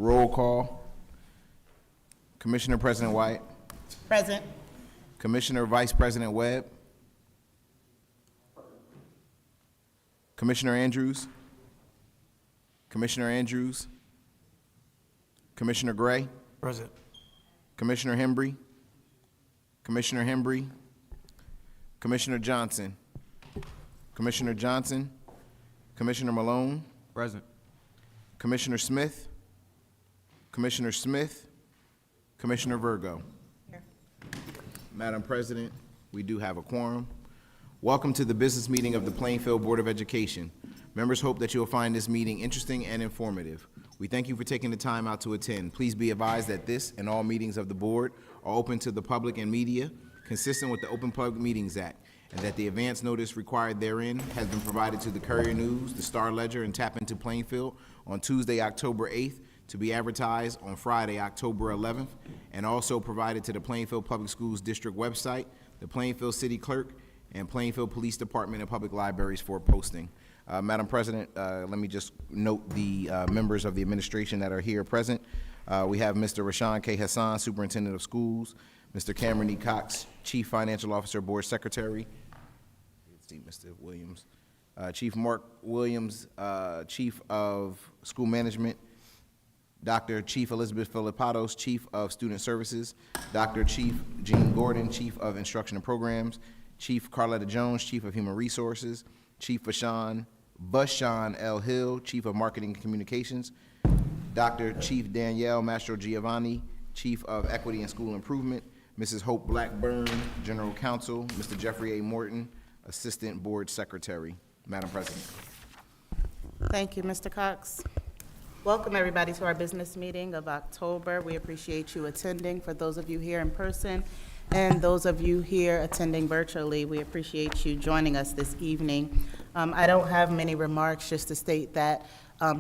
Roll call. Commissioner President White. Present. Commissioner Vice President Webb. Commissioner Andrews. Commissioner Andrews. Commissioner Gray. Present. Commissioner Hembry. Commissioner Hembry. Commissioner Johnson. Commissioner Johnson. Commissioner Malone. Present. Commissioner Smith. Commissioner Smith. Commissioner Virgo. Here. Madam President, we do have a quorum. Welcome to the business meeting of the Plainfield Board of Education. Members hope that you will find this meeting interesting and informative. We thank you for taking the time out to attend. Please be advised that this and all meetings of the board are open to the public and media, consistent with the Open Public Meetings Act, and that the advance notice required therein has been provided to the Courier News, the Star Ledger, and Tap Into Plainfield on Tuesday, October 8th, to be advertised on Friday, October 11th, and also provided to the Plainfield Public Schools District website, the Plainfield City Clerk, and Plainfield Police Department and Public Libraries for posting. Madam President, let me just note the members of the administration that are here present. We have Mr. Rashawn K. Hassan, Superintendent of Schools, Mr. Cameron E. Cox, Chief Financial Officer, Board Secretary. Let's see, Mr. Williams. Chief Mark Williams, Chief of School Management, Dr. Chief Elizabeth Filipatos, Chief of Student Services, Dr. Chief Jean Gordon, Chief of Instruction and Programs, Chief Carletta Jones, Chief of Human Resources, Chief Bashan L. Hill, Chief of Marketing and Communications, Dr. Chief Danielle Mastro Giovanni, Chief of Equity and School Improvement, Mrs. Hope Blackburn, General Counsel, Mr. Jeffrey A. Morton, Assistant Board Secretary. Madam President. Thank you, Mr. Cox. Welcome, everybody, to our business meeting of October. We appreciate you attending. For those of you here in person and those of you here attending virtually, we appreciate you joining us this evening. I don't have many remarks, just to state that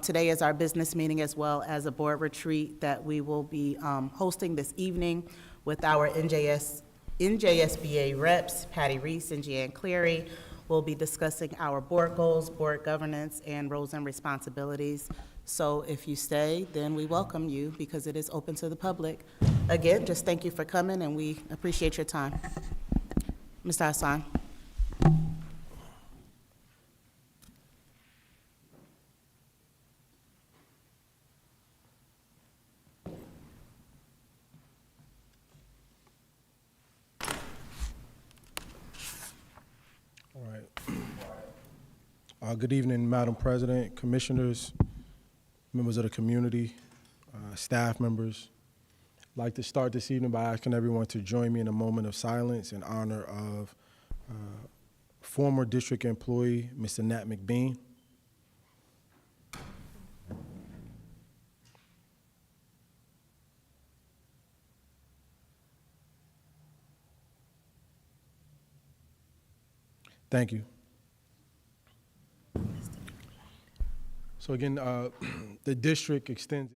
today is our business meeting as well as a board retreat that we will be hosting this evening with our NJSBA reps, Patty Reese and Jeanne Cleary. We'll be discussing our board goals, board governance, and roles and responsibilities. So if you stay, then we welcome you because it is open to the public. Again, just thank you for coming, and we appreciate your time. Mr. Hassan. All right. Good evening, Madam President, Commissioners, members of the community, staff members. I'd like to start this evening by asking everyone to join me in a moment of silence in honor of former district employee, Mr. Nat McBean. Thank you. So again, the district extends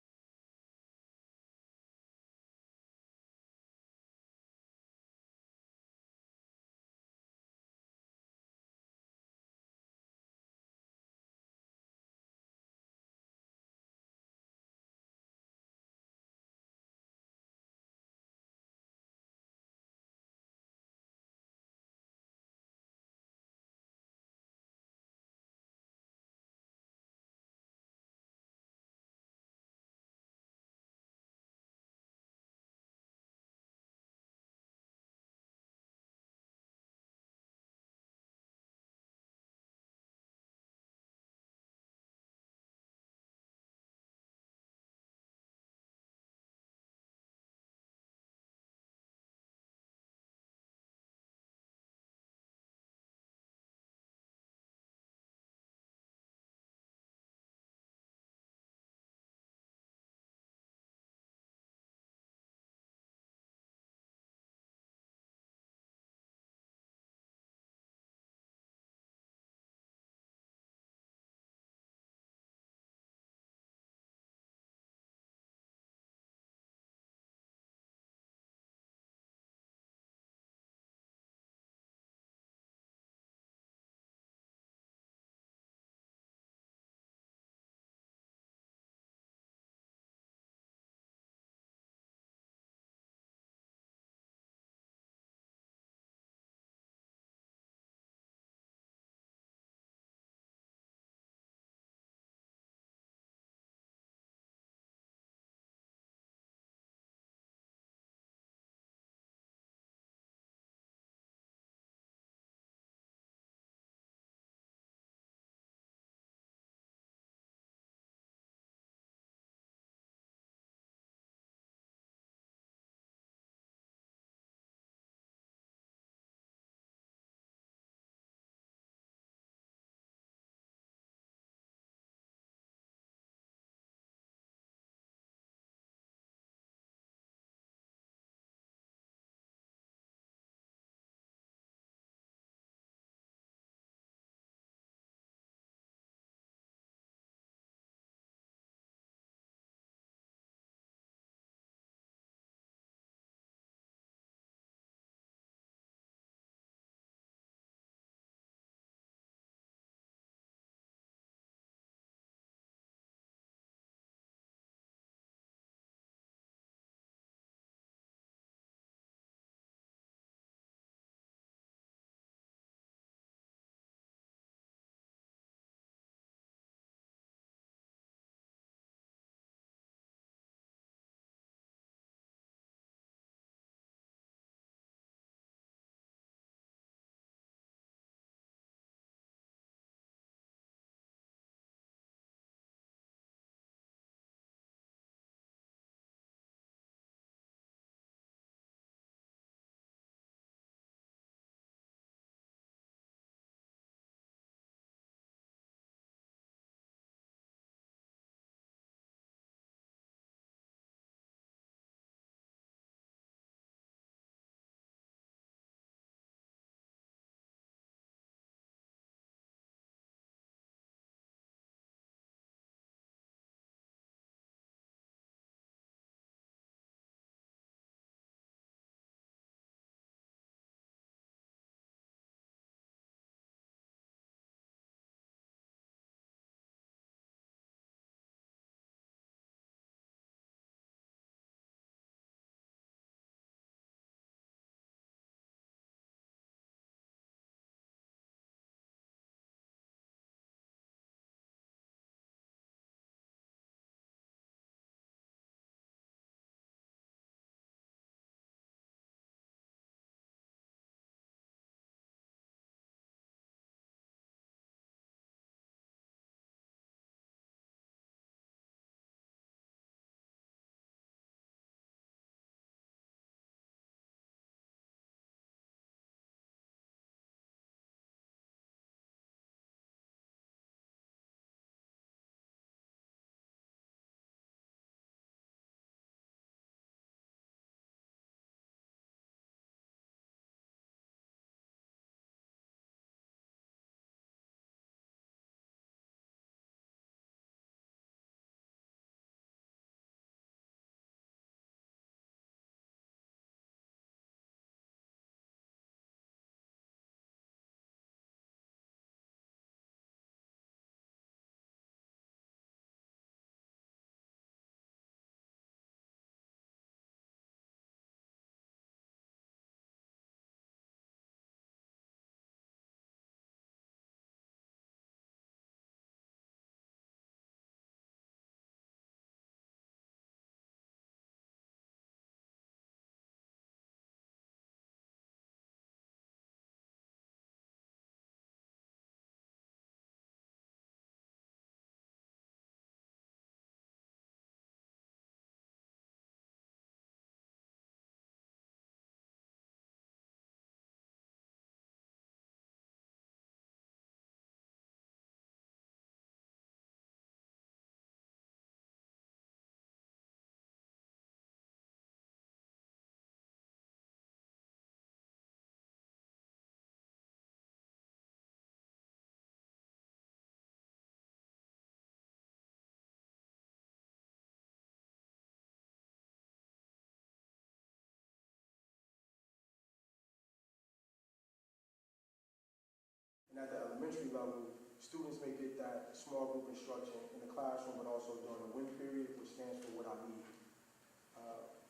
elementary level, students may get that small group instruction in the classroom, but also during the WIN period, which stands for What I Need.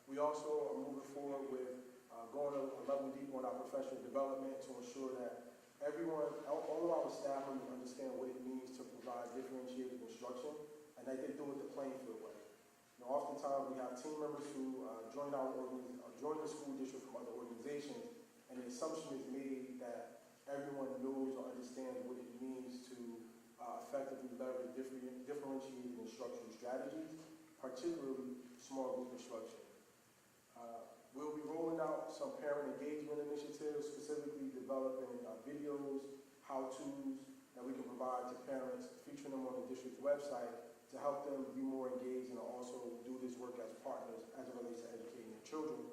We also are moving forward with going a level deeper on our professional development to ensure that everyone, all of our staff members understand what it means to provide differentiated instruction, and that they do it the Plainfield way. You know, oftentimes we have team members who join the school district from other organizations, and the assumption is made that everyone knows or understands what it means to effectively leverage differentiated instructional strategies, particularly small group instruction. We'll be rolling out some parent engagement initiatives, specifically developing videos, how-tos that we can provide to parents, featuring them on the district's website to help them be more engaged and also do this work as partners as it relates to educating their children.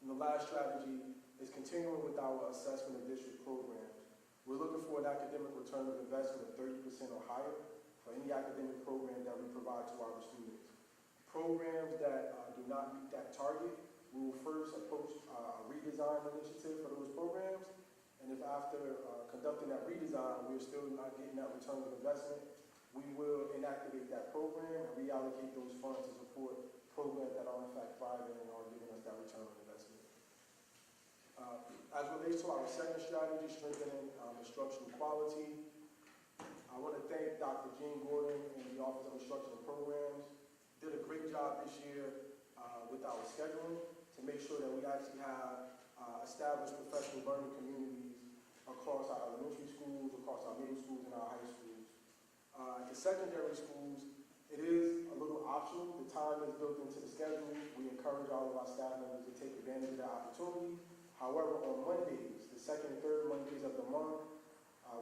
And the last strategy is continuing with our assessment of district programs. We're looking for an academic return of investment of 30% or higher for any academic program that we provide to our students. Programs that do not meet that target, we will first approach a redesign initiative for those programs, and if after conducting that redesign, we're still not getting that return of investment, we will inactivate that program and reallocate those funds to support programs that are in fact thriving and are giving us that return on investment. As relates to our second strategy, strengthening instructional quality, I want to thank Dr. Jean Gordon and the Office of Instructional Programs. Did a great job this year with our scheduling to make sure that we actually have established professional learning communities across our elementary schools, across our middle schools, and our high schools. At the secondary schools, it is a little optional. The time is built into the schedule. We encourage all of our staff members to take advantage of that opportunity. However, on Mondays, the second and third Mondays of the month,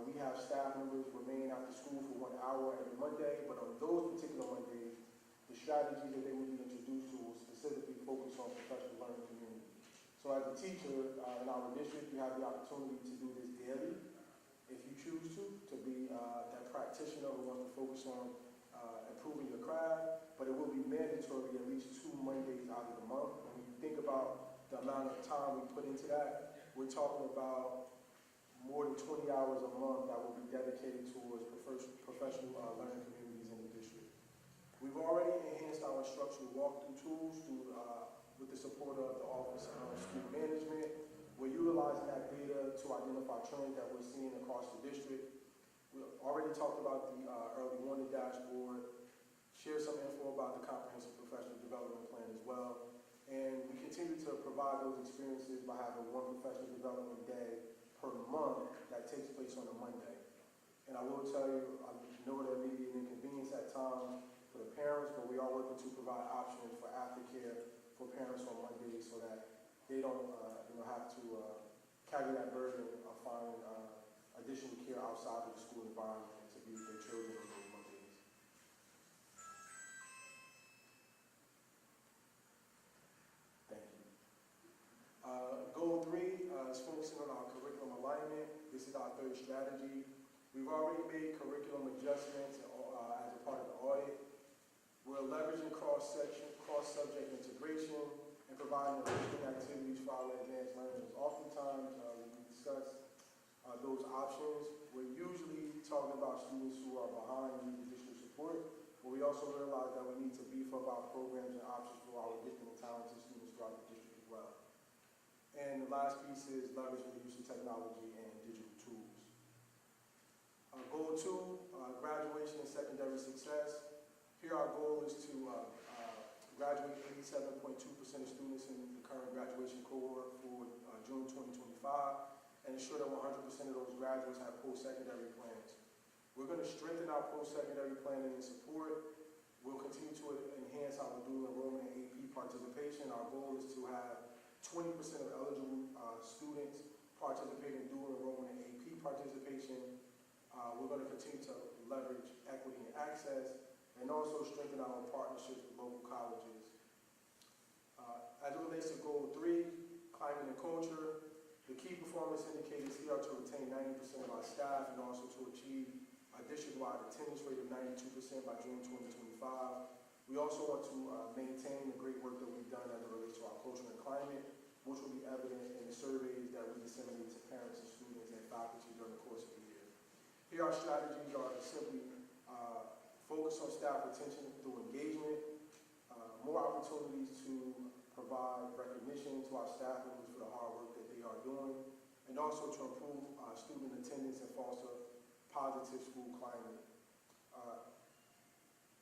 we have staff members remain after school for 1 hour every Monday, but on those particular Mondays, the strategies that they will be introduced to will specifically focus on professional learning community. So as a teacher in our district, you have the opportunity to do this daily, if you choose to be that practitioner who wants to focus on improving your craft, but it will be mandatory at least 2 Mondays out of the month. When you think about the amount of time we put into that, we're talking about more than 20 hours a month that will be dedicated towards professional learning communities in the district. We've already enhanced our instructional walkthrough tools with the support of the Office of Student Management. We're utilizing that data to identify trends that we're seeing across the district. We already talked about the early warning dashboard, share some info about the comprehensive professional development plan as well. And we continue to provide those experiences by having one professional development day per month that takes place on a Monday. And I will tell you, I know there may be an inconvenience at times for the parents, but we are working to provide options for aftercare for parents on Mondays so that they don't have to carry that burden of finding additional care outside of the school environment to be with their children on those Mondays. Thank you. Goal 3 is focusing on our curriculum alignment. This is our third strategy. We've already made curriculum adjustments as a part of the audit. We're leveraging cross-subject integration and providing additional activities for our advanced learners. Oftentimes, when we discuss those options, we're usually talking about students who are behind and need additional support, but we also realize that we need to beef up our programs and options for our gifted and talented students throughout the district as well. And the last piece is leveraging the use of technology and digital tools. Goal 2, graduation and secondary success. Here our goal is to graduate 87.2% of students in the current graduation cohort for June 2025 and ensure that 100% of those graduates have post-secondary plans. We're going to strengthen our post-secondary planning and support. We'll continue to enhance our dual enrollment and AP participation. Our goal is to have 20% of eligible students participate in dual enrollment and AP participation. We're going to continue to leverage equity and access and also strengthen our partnerships with local colleges. As it relates to Goal 3, climate and culture, the key performance indicators here are to retain 90% of our staff and also to achieve a district-wide attendance rate of 92% by June 2025. We also want to maintain the great work that we've done as it relates to our culture and climate, which will be evident in the surveys that we disseminate to parents and students and faculty during the course of the year. our strategies are to simply focus on staff retention through engagement, more opportunities to provide recognition to our staff members for the hard work that they are doing, and also to improve student attendance and foster positive school climate.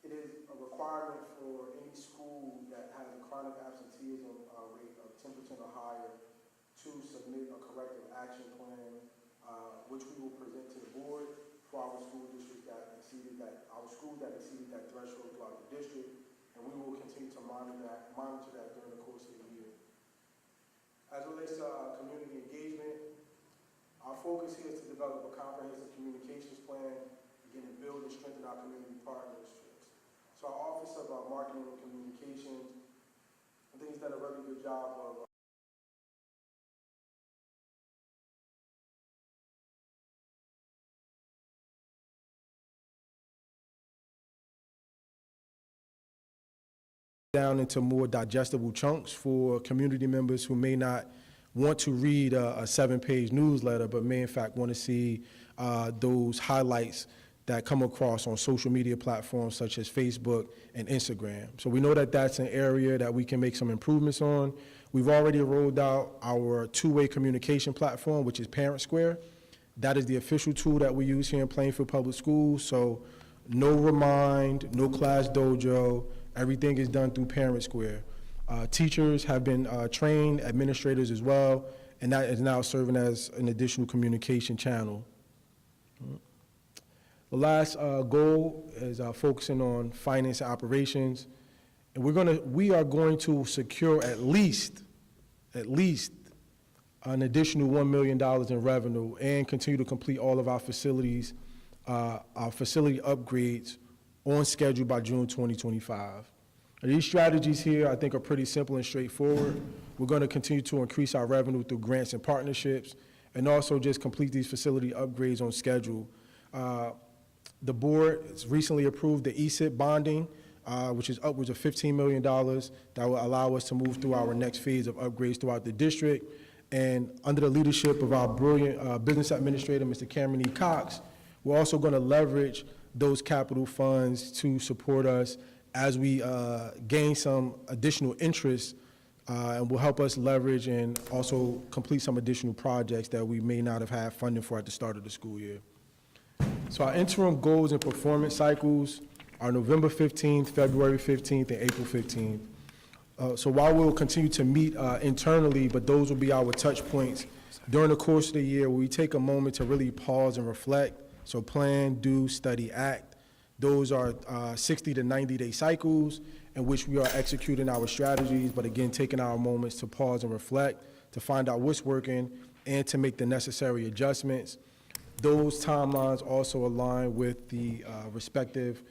It is a requirement for any school that has a chronic absenteeism rate of 10% or higher to submit a corrective action plan, which we will present to the board for our school district that exceeded that, our school that exceeded that threshold throughout the district, and we will continue to monitor that during the course of the year. As it relates to community engagement, our focus here is to develop a comprehensive communications plan, again, to build and strengthen our community partnerships. So our Office of Marketing and Communications, I think has done a really good job of down into more digestible chunks for community members who may not want to read a 7-page newsletter, but may in fact want to see those highlights that come across on social media platforms such as Facebook and Instagram. So we know that that's an area that we can make some improvements on. We've already rolled out our two-way communication platform, which is Parent Square. That is the official tool that we use here in Plainfield Public Schools. So no Remind, no Class Dojo, everything is done through Parent Square. Teachers have been trained, administrators as well, and that is now serving as an additional communication channel. The last goal is focusing on finance and operations, and we are going to secure at least an additional $1 million in revenue and continue to complete all of our facilities, our facility upgrades on schedule by June 2025. These strategies here, I think, are pretty simple and straightforward. We're going to continue to increase our revenue through grants and partnerships, and also just complete these facility upgrades on schedule. The board has recently approved the ESIP bonding, which is upwards of $15 million that will allow us to move through our next phase of upgrades throughout the district. And under the leadership of our brilliant business administrator, Mr. Cameron E. Cox, we're also going to leverage those capital funds to support us as we gain some additional interest, and will help us leverage and also complete some additional projects that we may not have had funding for at the start of the school year. So our interim goals and performance cycles are November 15th, February 15th, and April 15th. So while we'll continue to meet internally, but those will be our touch points during the course of the year, where we take a moment to really pause and reflect. So plan, do, study, act. Those are 60 to 90-day cycles in which we are executing our strategies, but again, taking our moments to pause and reflect, to find out what's working, and to make the necessary adjustments. Those timelines also align with the respective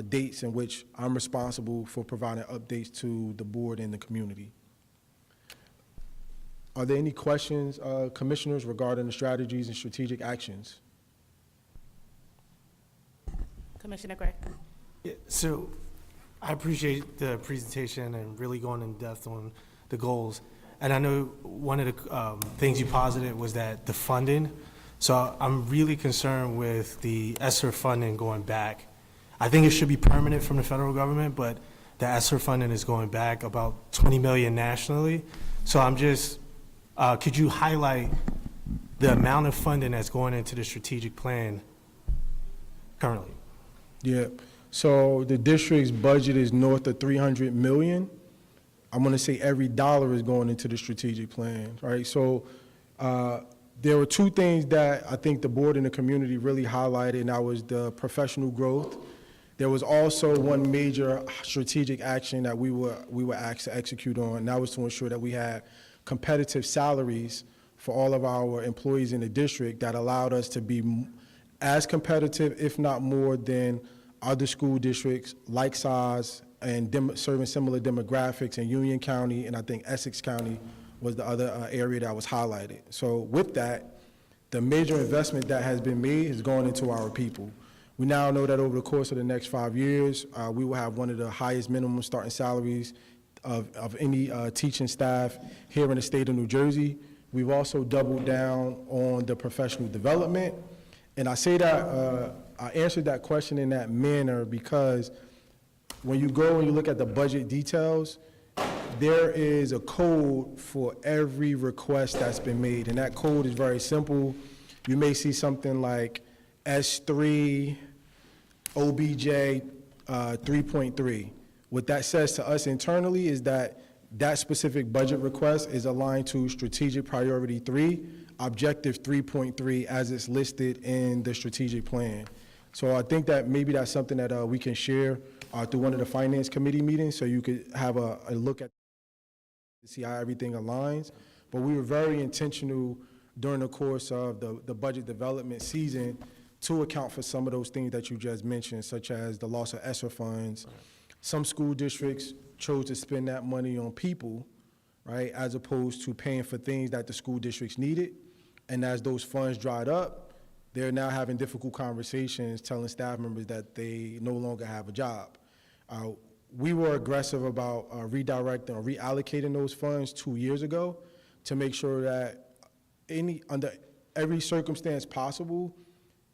dates in which I'm responsible for providing updates to the board and the community. Are there any questions, commissioners, regarding the strategies and strategic actions? Commissioner Gray. Yeah, so I appreciate the presentation and really going in depth on the goals. And I know one of the things you posited was that the funding. So I'm really concerned with the ESSER funding going back. I think it should be permanent from the federal government, but the ESSER funding is going back about $20 million nationally. So I'm just, could you highlight the amount of funding that's going into the strategic plan currently? Yeah, so the district's budget is north of $300 million. I'm gonna say every dollar is going into the strategic plan, right? So there were two things that I think the board and the community really highlighted, and that was the professional growth. There was also one major strategic action that we were asked to execute on, and that was to ensure that we had competitive salaries for all of our employees in the district that allowed us to be as competitive, if not more, than other school districts like size and serving similar demographics in Union County, and I think Essex County was the other area that was highlighted. So with that, the major investment that has been made has gone into our people. We now know that over the course of the next 5 years, we will have one of the highest minimum starting salaries of any teaching staff here in the state of New Jersey. We've also doubled down on the professional development, And I say that, I answered that question in that manner because when you go and you look at the budget details, there is a code for every request that's been made, and that code is very simple. You may see something like S3 OBJ 3.3. What that says to us internally is that that specific budget request is aligned to strategic priority 3, objective 3.3, as it's listed in the strategic plan. So I think that maybe that's something that we can share through one of the finance committee meetings, so you could have a look at to see how everything aligns. But we were very intentional during the course of the budget development season to account for some of those things that you just mentioned, such as the loss of ESSER funds. Some school districts chose to spend that money on people, right, as opposed to paying for things that the school districts needed. And as those funds dried up, they're now having difficult conversations telling staff members that they no longer have a job. We were aggressive about redirecting or reallocating those funds 2 years ago to make sure that under every circumstance possible,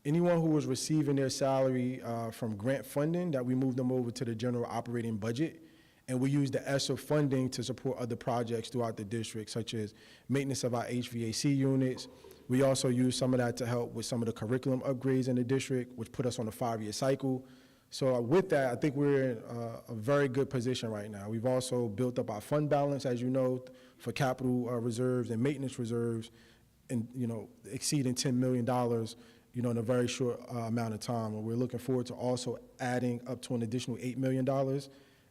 anyone who was receiving their salary from grant funding, that we moved them over to the general operating budget. And we used the ESSER funding to support other projects throughout the district, such as maintenance of our HVAC units. We also used some of that to help with some of the curriculum upgrades in the district, which put us on a 5-year cycle. So with that, I think we're in a very good position right now. We've also built up our fund balance, as you know, for capital reserves and maintenance reserves, and exceeding $10 million, in a very short amount of time. And we're looking forward to also adding up to an additional $8 million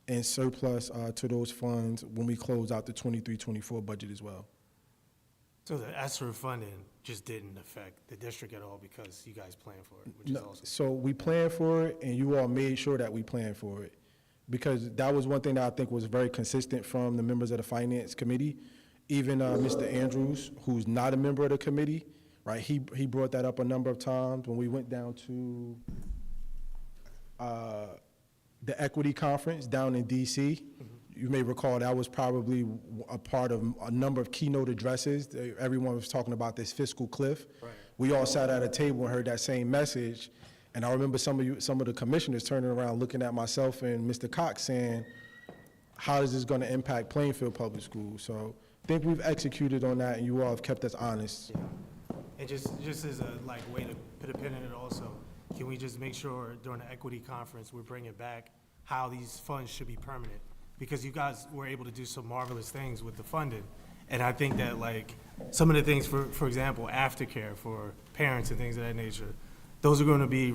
in surplus to those funds when we close out the 23-24 budget as well. So the ESSER funding just didn't affect the district at all because you guys planned for it, which is awesome. So we planned for it, and you all made sure that we planned for it, because that was one thing that I think was very consistent from the members of the finance committee. Even Mr. Andrews, who's not a member of the committee, right? He brought that up a number of times when we went down to the equity conference down in DC. Mm-hmm. You may recall that was probably a part of a number of keynote addresses. Everyone was talking about this fiscal cliff. Right. We all sat at a table and heard that same message. And I remember some of the commissioners turning around, looking at myself and Mr. Cox saying, how is this going to impact Plainfield Public Schools? So I think we've executed on that, and you all have kept us honest. Yeah. And just as a way to put a pin in it also, can we just make sure during the equity conference we're bringing back how these funds should be permanent? Because you guys were able to do some marvelous things with the funding. And I think that some of the things, for example, aftercare for parents and things of that nature, those are going to be,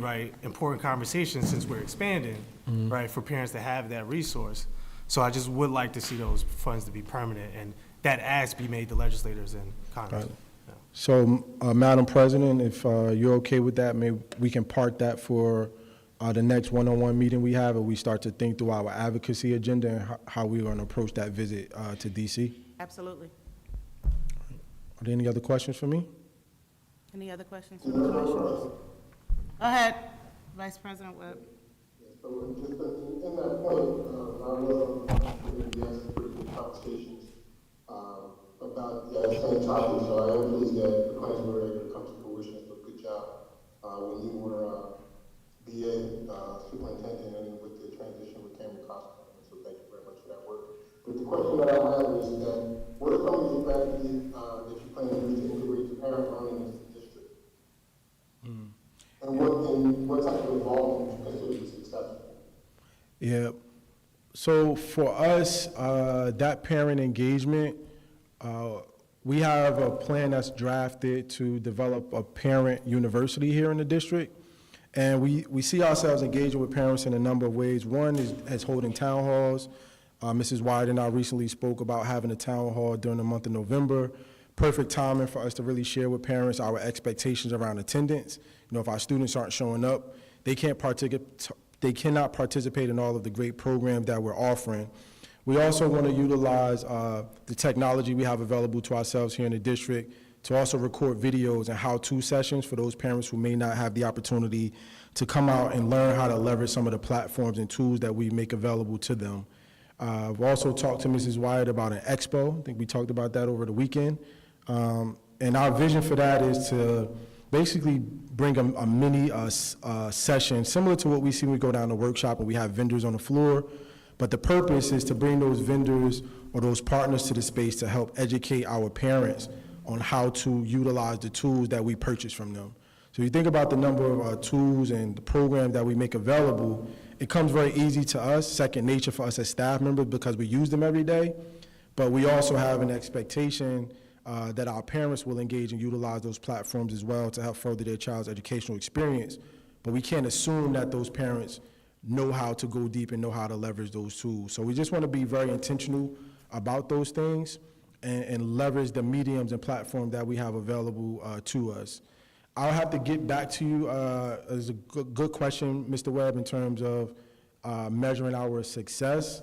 important conversations since we're expanding, mm-hmm. For parents to have that resource. So I just would like to see those funds to be permanent, and that ask be made to legislators in Congress. Right. Yeah. So, Madam President, if you're okay with that, maybe we can park that for the next one-on-one meeting we have, and we start to think through our advocacy agenda and how we're going to approach that visit to DC. Absolutely. Are there any other questions for me? Any other questions from the commissioners? Go ahead, Vice President Webb. So just in that point, I was in the conversations about that same topic, so I am pleased that the plans were able to come to fruition. So good job when you were BA superintendent and with the transition with Cameron Costa. So thank you very much for that work. But the question that I have is that what are some of the strategies that you plan to use to integrate the parent learning into the district? Mm. And what type of involvement do you consider to be successful? Yeah. So for us, that parent engagement, we have a plan that's drafted to develop a parent university here in the district. And we see ourselves engaging with parents in a number of ways. One is holding town halls. Mrs. Wyatt and I recently spoke about having a town hall during the month of November. Perfect timing for us to really share with parents our expectations around attendance. If our students aren't showing up, they cannot participate in all of the great programs that we're offering. We also want to utilize the technology we have available to ourselves here in the district to also record videos and how-to sessions for those parents who may not have the opportunity to come out and learn how to leverage some of the platforms and tools that we make available to them. We've also talked to Mrs. Wyatt about an expo. I think we talked about that over the weekend. And our vision for that is to basically bring a mini session, similar to what we see when we go down to workshop and we have vendors on the floor. But the purpose is to bring those vendors or those partners to the space to help educate our parents on how to utilize the tools that we purchase from them. So you think about the number of tools and the programs that we make available, it comes very easy to us, second nature for us as staff members because we use them every day. But we also have an expectation that our parents will engage and utilize those platforms as well to help further their child's educational experience. But we can't assume that those parents know how to go deep and know how to leverage those tools. So we just want to be very intentional about those things and leverage the mediums and platforms that we have available to us. I'll have to get back to you as a good question, Mr. Webb, in terms of measuring our success.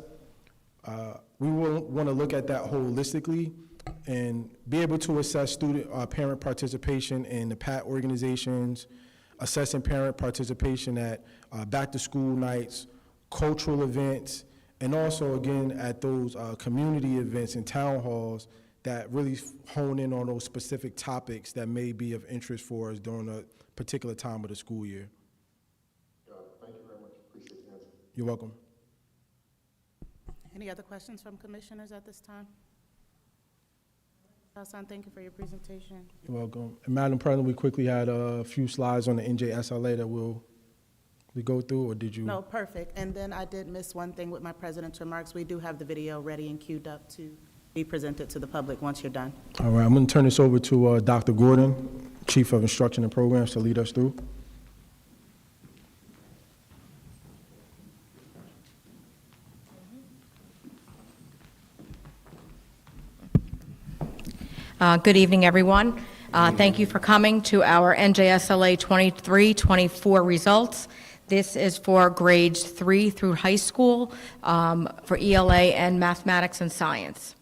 We will want to look at that holistically and be able to assess student parent participation in the PAT organizations, assessing parent participation at back-to-school nights, cultural events, and also, again, at those community events and town halls that really hone in on those specific topics that may be of interest for us during a particular time of the school year. Thank you very much. Appreciate the answer. You're welcome. Any other questions from commissioners at this time? Hassan, thank you for your presentation. You're welcome. And Madam President, we quickly had a few slides on the NJSLA that we go through, or did you? No, perfect. And then I did miss one thing with my president's remarks. We do have the video ready and queued up to be presented to the public once you're done. All right, I'm going to turn this over to Dr. Gordon, Chief of Instruction and Programs, to lead us through. Good evening, everyone. Thank you for coming to our NJSLA 23-24 results. This is for grades 3 through high school for ELA and mathematics and science.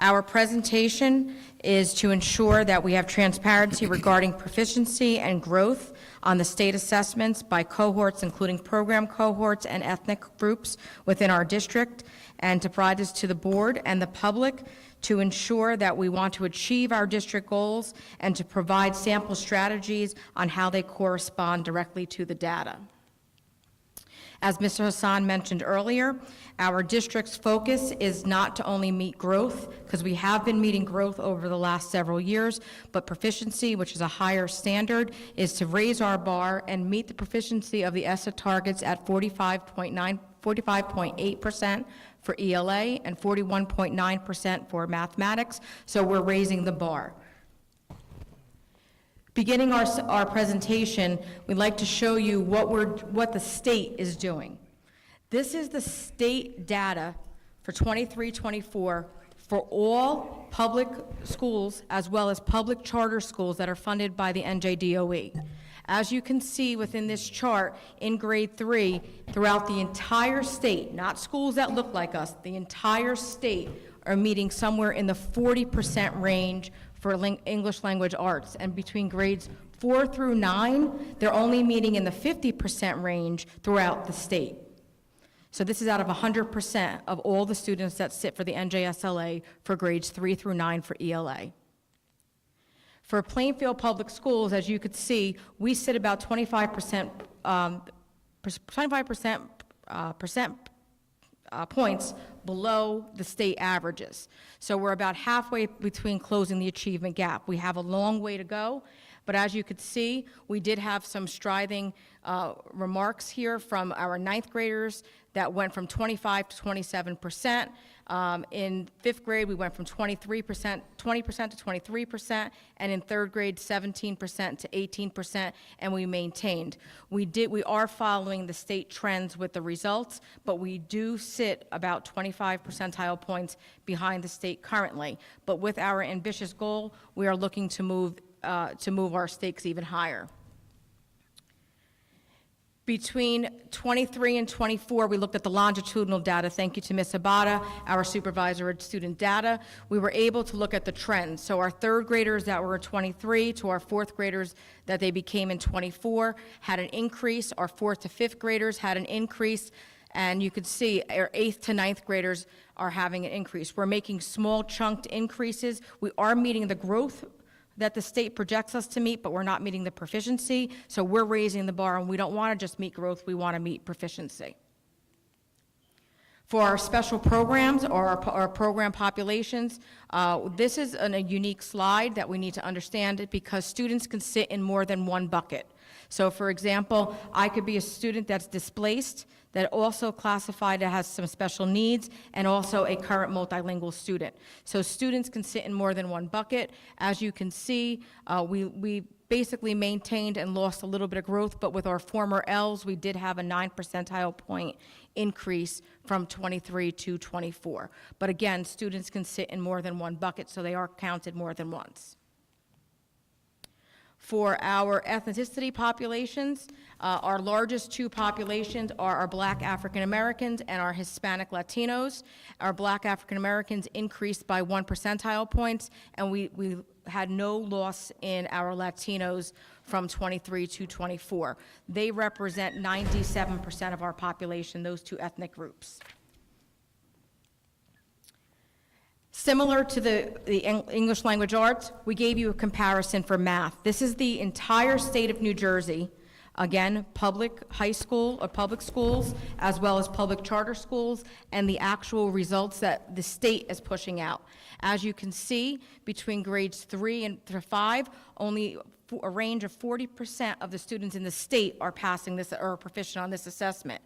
Our presentation is to ensure that we have transparency regarding proficiency and growth on the state assessments by cohorts, including program cohorts and ethnic groups within our district, and to provide this to the board and the public to ensure that we want to achieve our district goals and to provide sample strategies on how they correspond directly to the data. As Mr. Hassan mentioned earlier, our district's focus is not to only meet growth, because we have been meeting growth over the last several years, but proficiency, which is a higher standard, is to raise our bar and meet the proficiency of the ESSA targets at 45.8% for ELA and 41.9% for mathematics, so we're raising the bar. Beginning our presentation, we'd like to show you what the state is doing. This is the state data for 23-24 for all public schools as well as public charter schools that are funded by the NJDOE. As you can see within this chart, in grade 3, throughout the entire state, not schools that look like us, the entire state are meeting somewhere in the 40% range for English language arts, and between grades 4 through 9, they're only meeting in the 50% range throughout the state. So this is out of 100% of all the students that sit for the NJSLA for grades 3 through 9 for ELA. For Plainfield Public Schools, as you could see, we sit about 25% points below the state averages. So we're about halfway between closing the achievement gap. We have a long way to go, but as you could see, we did have some striving remarks here from our 9th graders that went from 25 to 27%. In 5th grade, we went from 20% to 23%, and in 3rd grade, 17% to 18%, and we maintained. We are following the state trends with the results, but we do sit about 25 percentile points behind the state currently. But with our ambitious goal, we are looking to move our stakes even higher. Between 23 and 24, we looked at the longitudinal data. Thank you to Ms. Abada, our supervisor at student data. We were able to look at the trends. So our 3rd graders that were 23 to our 4th graders that they became in 24 had an increase. Our 4th to 5th graders had an increase. And you could see our 8th to 9th graders are having an increase. We're making small chunked increases. We are meeting the growth that the state projects us to meet, but we're not meeting the proficiency. So we're raising the bar, and we don't want to just meet growth, we want to meet proficiency. For our special programs or our program populations, this is a unique slide that we need to understand because students can sit in more than one bucket. So for example, I could be a student that's displaced, that also classified that has some special needs, and also a current multilingual student. So students can sit in more than one bucket. As you can see, we basically maintained and lost a little bit of growth, but with our former Ls, we did have a 9 percentile point increase from 23 to 24. But again, students can sit in more than one bucket, so they are counted more than once. For our ethnicity populations, our largest two populations are our Black African Americans and our Hispanic Latinos. Our Black African Americans increased by 1 percentile points, and we had no loss in our Latinos from 23 to 24. They represent 97% of our population, those two ethnic groups. Similar to the English language arts, we gave you a comparison for math. This is the entire state of New Jersey. Again, public high school or public schools, as well as public charter schools, and the actual results that the state is pushing out. As you can see, between grades 3 and 5, only a range of 40% of the students in the state are passing this or are proficient on this assessment.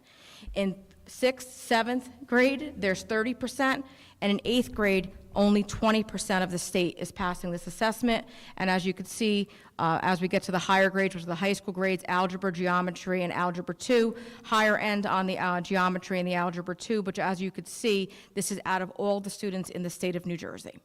In 6th, 7th grade, there's 30%, and in 8th grade, only 20% of the state is passing this assessment. And as you can see, as we get to the higher grades, which are the high school grades, algebra, geometry, and algebra 2, higher end on the geometry and the algebra 2, but as you could see, this is out of all the students in the state of New Jersey.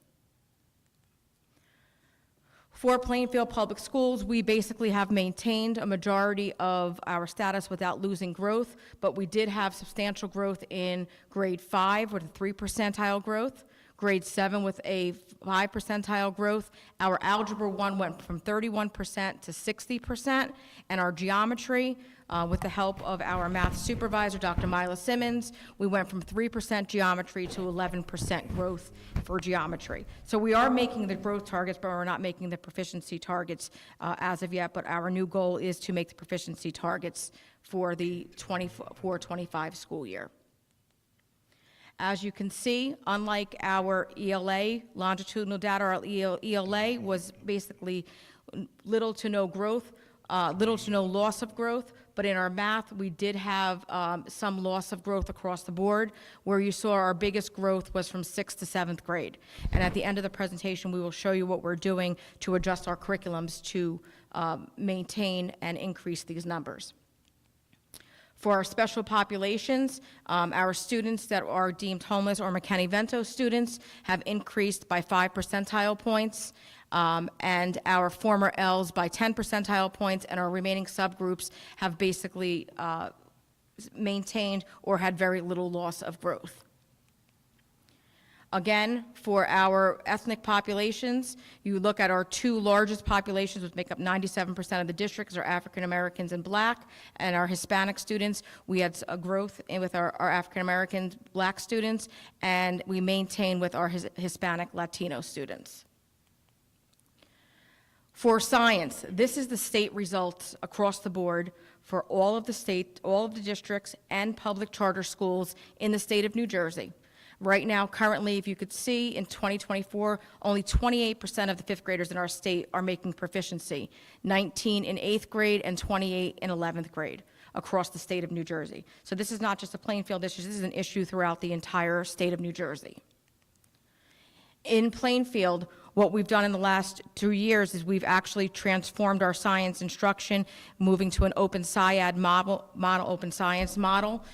For Plainfield Public Schools, we basically have maintained a majority of our status without losing growth, but we did have substantial growth in grade 5 with a 3 percentile growth, grade 7 with a 5 percentile growth. Our algebra 1 went from 31% to 60%, and our geometry, with the help of our math supervisor, Dr. Mila Simmons, we went from 3% geometry to 11% growth for geometry. So we are making the growth targets, but we're not making the proficiency targets as of yet, but our new goal is to make the proficiency targets for the 24-25 school year. As you can see, unlike our ELA, longitudinal data, our ELA was basically little to no growth, little to no loss of growth, but in our math, we did have some loss of growth across the board, where you saw our biggest growth was from 6th to 7th grade. And at the end of the presentation, we will show you what we're doing to adjust our curriculums to maintain and increase these numbers. For our special populations, our students that are deemed homeless or McKinney-Vento students have increased by 5 percentile points, and our former Ls by 10 percentile points, and our remaining subgroups have basically maintained or had very little loss of growth. Again, for our ethnic populations, you look at our two largest populations, which make up 97% of the districts, are African Americans and Black, and our Hispanic students, we had a growth with our African American Black students, and we maintain with our Hispanic Latino students. For science, this is the state results across the board for all of the state, all of the districts, and public charter schools in the state of New Jersey. Right now, currently, if you could see, in 2024, only 28% of the 5th graders in our state are making proficiency, 19 in 8th grade and 28 in 11th grade across the state of New Jersey. So this is not just a Plainfield issue, this is an issue throughout the entire state of New Jersey. In Plainfield, what we've done in the last 2 years is we've actually transformed our science instruction, moving to an open SciAD model, open science model.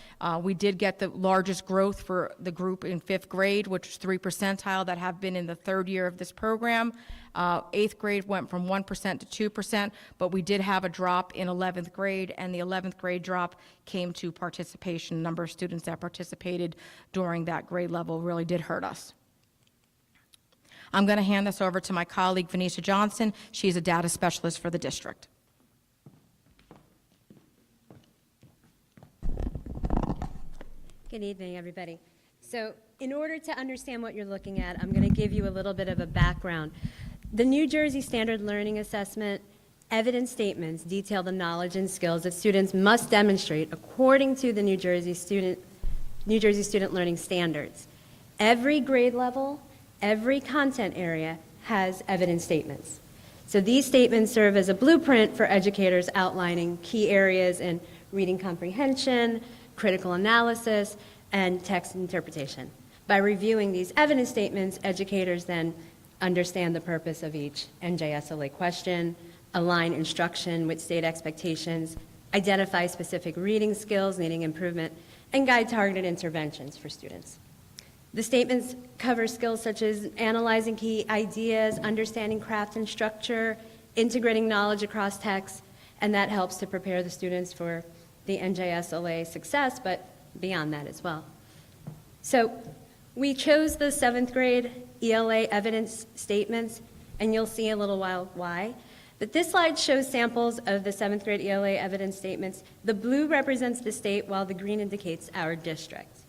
We did get the largest growth for the group in 5th grade, which is 3 percentile that have been in the 3rd year of this program. 8th grade went from 1% to 2%, but we did have a drop in 11th grade, and the 11th grade drop came to participation. The number of students that participated during that grade level really did hurt us. I'm going to hand this over to my colleague, Venetia Johnson. She's a data specialist for the district. Good evening, everybody. So in order to understand what you're looking at, I'm going to give you a little bit of a background. The New Jersey Standard Learning Assessment evidence statements detail the knowledge and skills that students must demonstrate according to the New Jersey Student Learning Standards. Every grade level, every content area has evidence statements. So these statements serve as a blueprint for educators outlining key areas in reading comprehension, critical analysis, and text interpretation. By reviewing these evidence statements, educators then understand the purpose of each NJSLA question, align instruction with state expectations, identify specific reading skills needing improvement, and guide targeted interventions for students. The statements cover skills such as analyzing key ideas, understanding craft and structure, integrating knowledge across texts, and that helps to prepare the students for the NJSLA success, but beyond that as well. So we chose the 7th grade ELA evidence statements, and you'll see in a little while why. But this slide shows samples of the 7th grade ELA evidence statements. The blue represents the state, while the green indicates our district.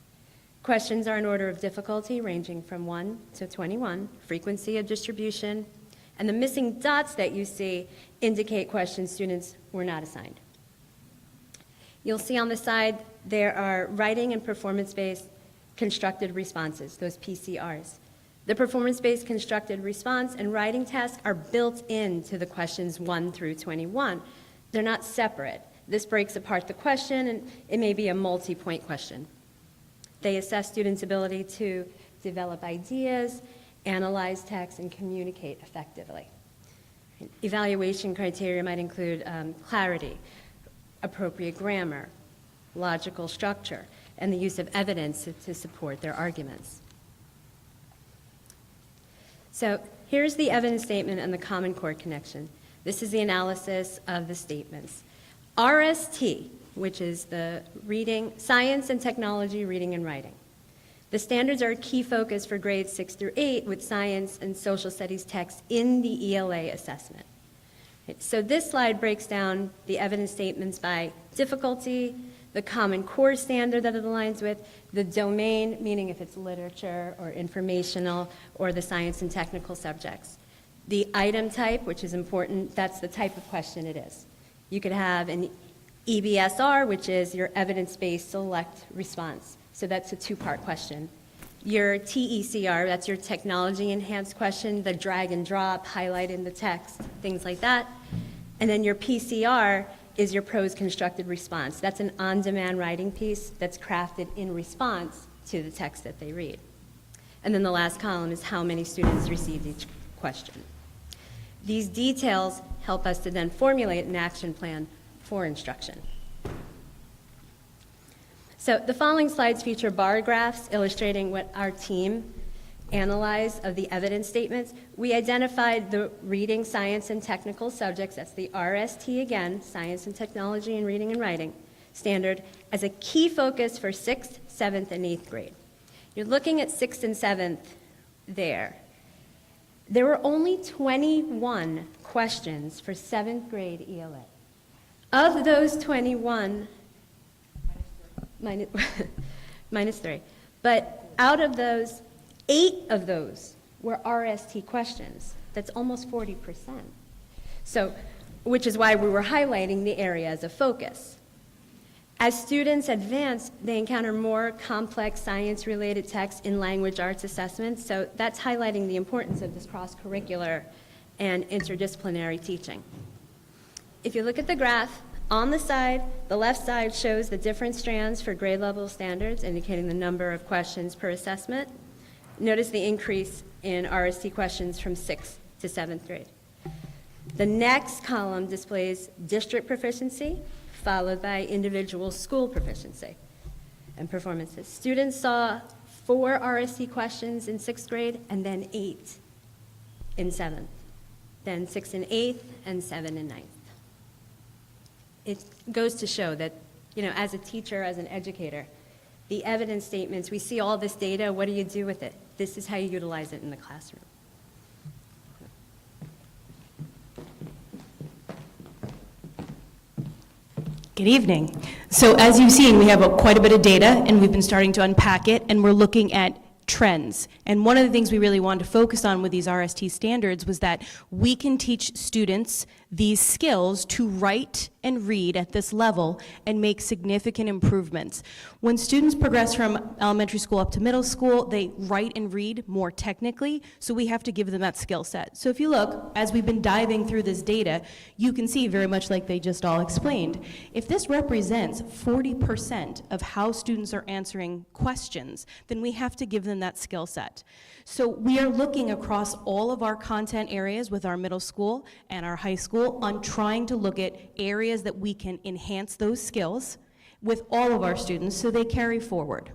Questions are in order of difficulty, ranging from 1 to 21, frequency of distribution, and the missing dots that you see indicate questions students were not assigned. You'll see on the side there are writing and performance-based constructed responses, those PCRs. The performance-based constructed response and writing tasks are built into the questions 1 through 21. They're not separate. This breaks apart the question, and it may be a multi-point question. They assess students' ability to develop ideas, analyze text, and communicate effectively. Evaluation criteria might include clarity, appropriate grammar, logical structure, and the use of evidence to support their arguments. So here's the evidence statement and the Common Core connection. This is the analysis of the statements. RST, which is the reading, science and technology, reading and writing. The standards are a key focus for grades 6 through 8 with science and social studies text in the ELA assessment. So this slide breaks down the evidence statements by difficulty, the Common Core standard that it aligns with, the domain, meaning if it's literature or informational, or the science and technical subjects. The item type, which is important, that's the type of question it is. You could have an EBSR, which is your evidence-based select response. So that's a 2-part question. Your TECR, that's your technology-enhanced question, the drag and drop, highlight in the text, things like that. And then your PCR is your prose constructed response. That's an on-demand writing piece that's crafted in response to the text that they read. And then the last column is how many students received each question. These details help us to then formulate an action plan for instruction. So the following slides feature bar graphs illustrating what our team analyzed of the evidence statements. We identified the reading, science, and technical subjects, that's the RST again, science and technology and reading and writing standard, as a key focus for 6th, 7th, and 8th grade. You're looking at 6th and 7th there. There were only 21 questions for 7th grade ELA. Of those 21, minus 3, but out of those, 8 of those were RST questions. That's almost 40%. So, which is why we were highlighting the area as a focus. As students advance, they encounter more complex science-related texts in language arts assessments, so that's highlighting the importance of this cross-curricular and interdisciplinary teaching. If you look at the graph, on the side, the left side shows the different strands for grade level standards, indicating the number of questions per assessment. Notice the increase in RST questions from 6th to 7th grade. The next column displays district proficiency, followed by individual school proficiency and performances. Students saw 4 RST questions in 6th grade and then 8 in 7th, then 6 and 8th, and 7 and 9th. It goes to show that, as a teacher, as an educator, the evidence statements, we see all this data, what do you do with it? This is how you utilize it in the classroom. Good evening. So as you've seen, we have quite a bit of data, and we've been starting to unpack it, and we're looking at trends. And one of the things we really wanted to focus on with these RST standards was that we can teach students these skills to write and read at this level and make significant improvements. When students progress from elementary school up to middle school, they write and read more technically, so we have to give them that skill set. So if you look, as we've been diving through this data, you can see very much like they just all explained, if this represents 40% of how students are answering questions, then we have to give them that skill set. So we are looking across all of our content areas with our middle school and our high school on trying to look at areas that we can enhance those skills with all of our students so they carry forward.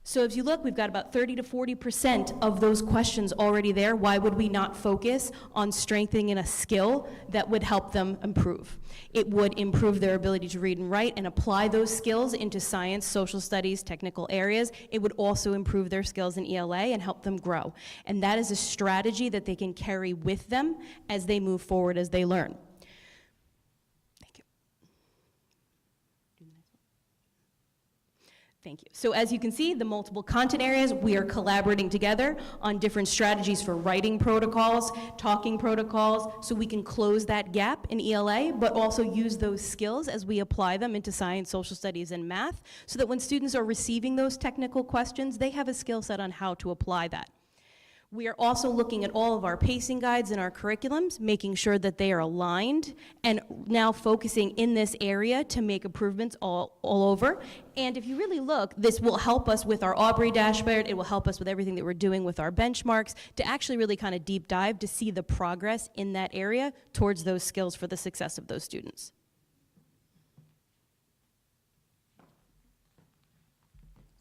So if you look, we've got about 30 to 40% of those questions already there. Why would we not focus on strengthening a skill that would help them improve? It would improve their ability to read and write and apply those skills into science, social studies, technical areas. It would also improve their skills in ELA and help them grow. And that is a strategy that they can carry with them as they move forward, as they learn. Thank you. So as you can see, the multiple content areas, we are collaborating together on different strategies for writing protocols, talking protocols, so we can close that gap in ELA, but also use those skills as we apply them into science, social studies, and math, so that when students are receiving those technical questions, they have a skill set on how to apply that. We are also looking at all of our pacing guides and our curriculums, making sure that they are aligned, and now focusing in this area to make improvements all over. And if you really look, this will help us with our Aubrey dashboard. It will help us with everything that we're doing with our benchmarks to actually really kind of deep dive to see the progress in that area towards those skills for the success of those students.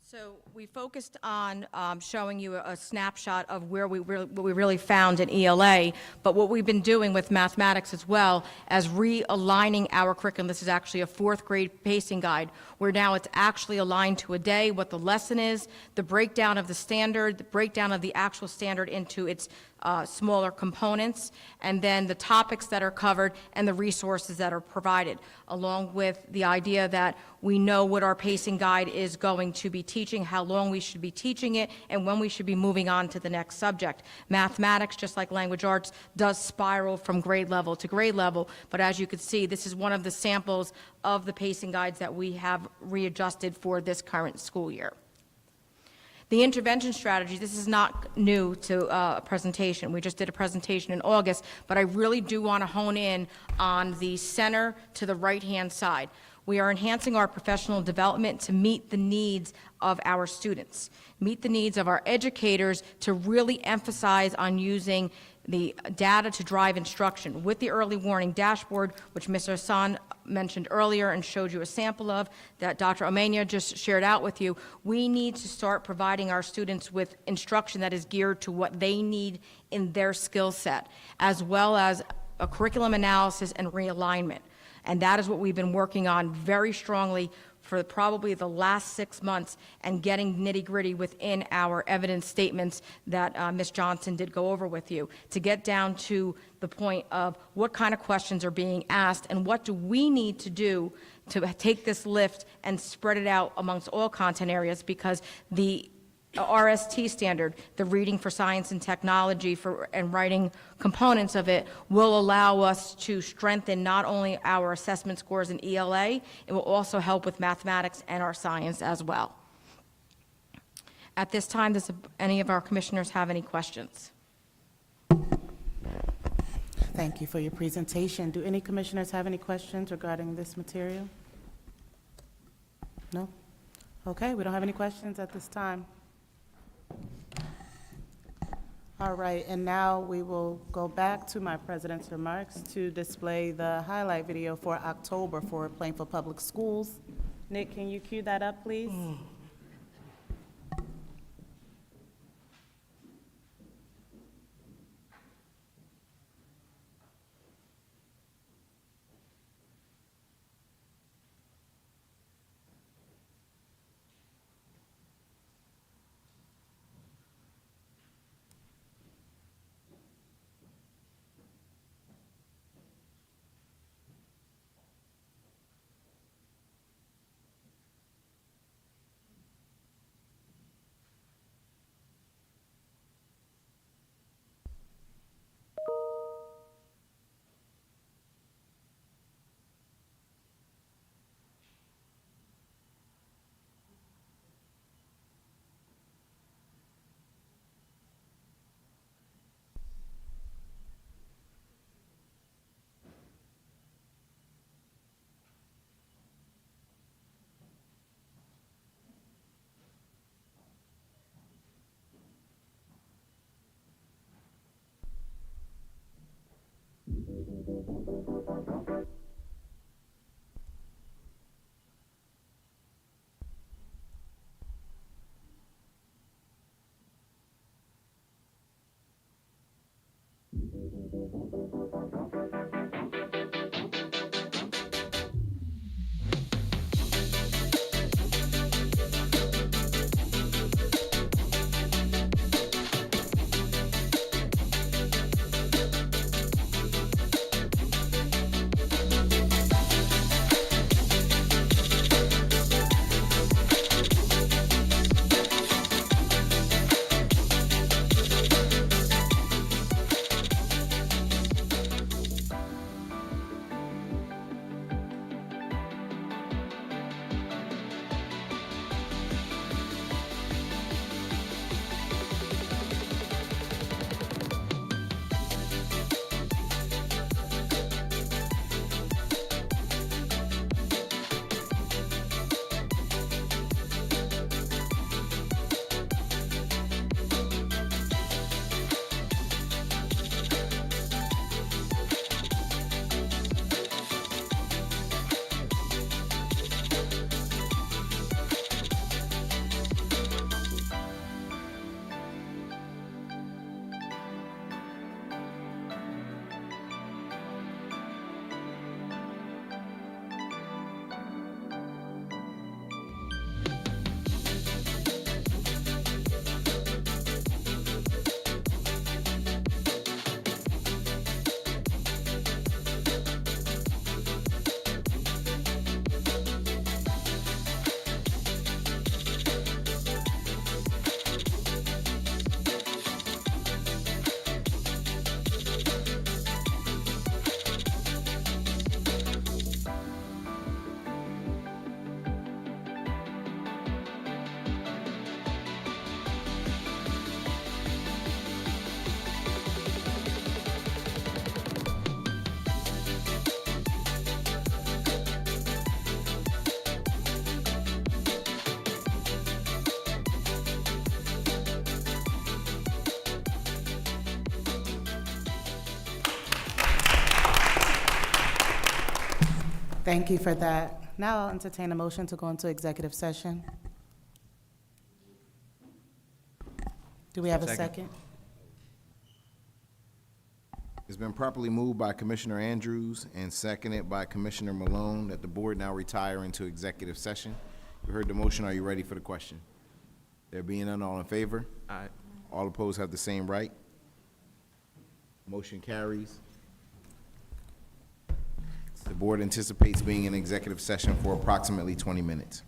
So we focused on showing you a snapshot of where what we really found in ELA, but what we've been doing with mathematics as well as realigning our curriculum. This is actually a 4th grade pacing guide, where now it's actually aligned to a day, what the lesson is, the breakdown of the standard, the breakdown of the actual standard into its smaller components, and then the topics that are covered and the resources that are provided, along with the idea that we know what our pacing guide is going to be teaching, how long we should be teaching it, and when we should be moving on to the next subject. Mathematics, just like language arts, does spiral from grade level to grade level, but as you can see, this is one of the samples of the pacing guides that we have readjusted for this current school year. The intervention strategy, this is not new to a presentation. We just did a presentation in August, but I really do want to hone in on the center to the right-hand side. We are enhancing our professional development to meet the needs of our students, meet the needs of our educators, to really emphasize on using the data to drive instruction. With the early warning dashboard, which Mr. Hassan mentioned earlier and showed you a sample of, that Dr. Omania just shared out with you, we need to start providing our students with instruction that is geared to what they need in their skill set, as well as a curriculum analysis and realignment. And that is what we've been working on very strongly for probably the last 6 months, and getting nitty-gritty within our evidence statements that Ms. Johnson did go over with you, to get down to the point of what kind of questions are being asked and what do we need to do to take this lift and spread it out amongst all content areas, because the RST standard, the reading for science and technology and writing components of it, will allow us to strengthen not only our assessment scores in ELA, it will also help with mathematics and our science as well. At this time, does any of our commissioners have any questions? Thank you for your presentation. Do any commissioners have any questions regarding this material? No? Okay, we don't have any questions at this time. All right, and now we will go back to my president's remarks to display the highlight video for October for Plainfield Public Schools. Nick, can you cue that up, please? Thank you for that. Now I'll entertain a motion to go into executive session. Do we have a second? It's been properly moved by Commissioner Andrews and seconded by Commissioner Malone that the board now retire into executive session. You heard the motion. Are you ready for the question? There being none, all in favor? Aye. All opposed have the same right. Motion carries. The board anticipates being in executive session for approximately 20 minutes.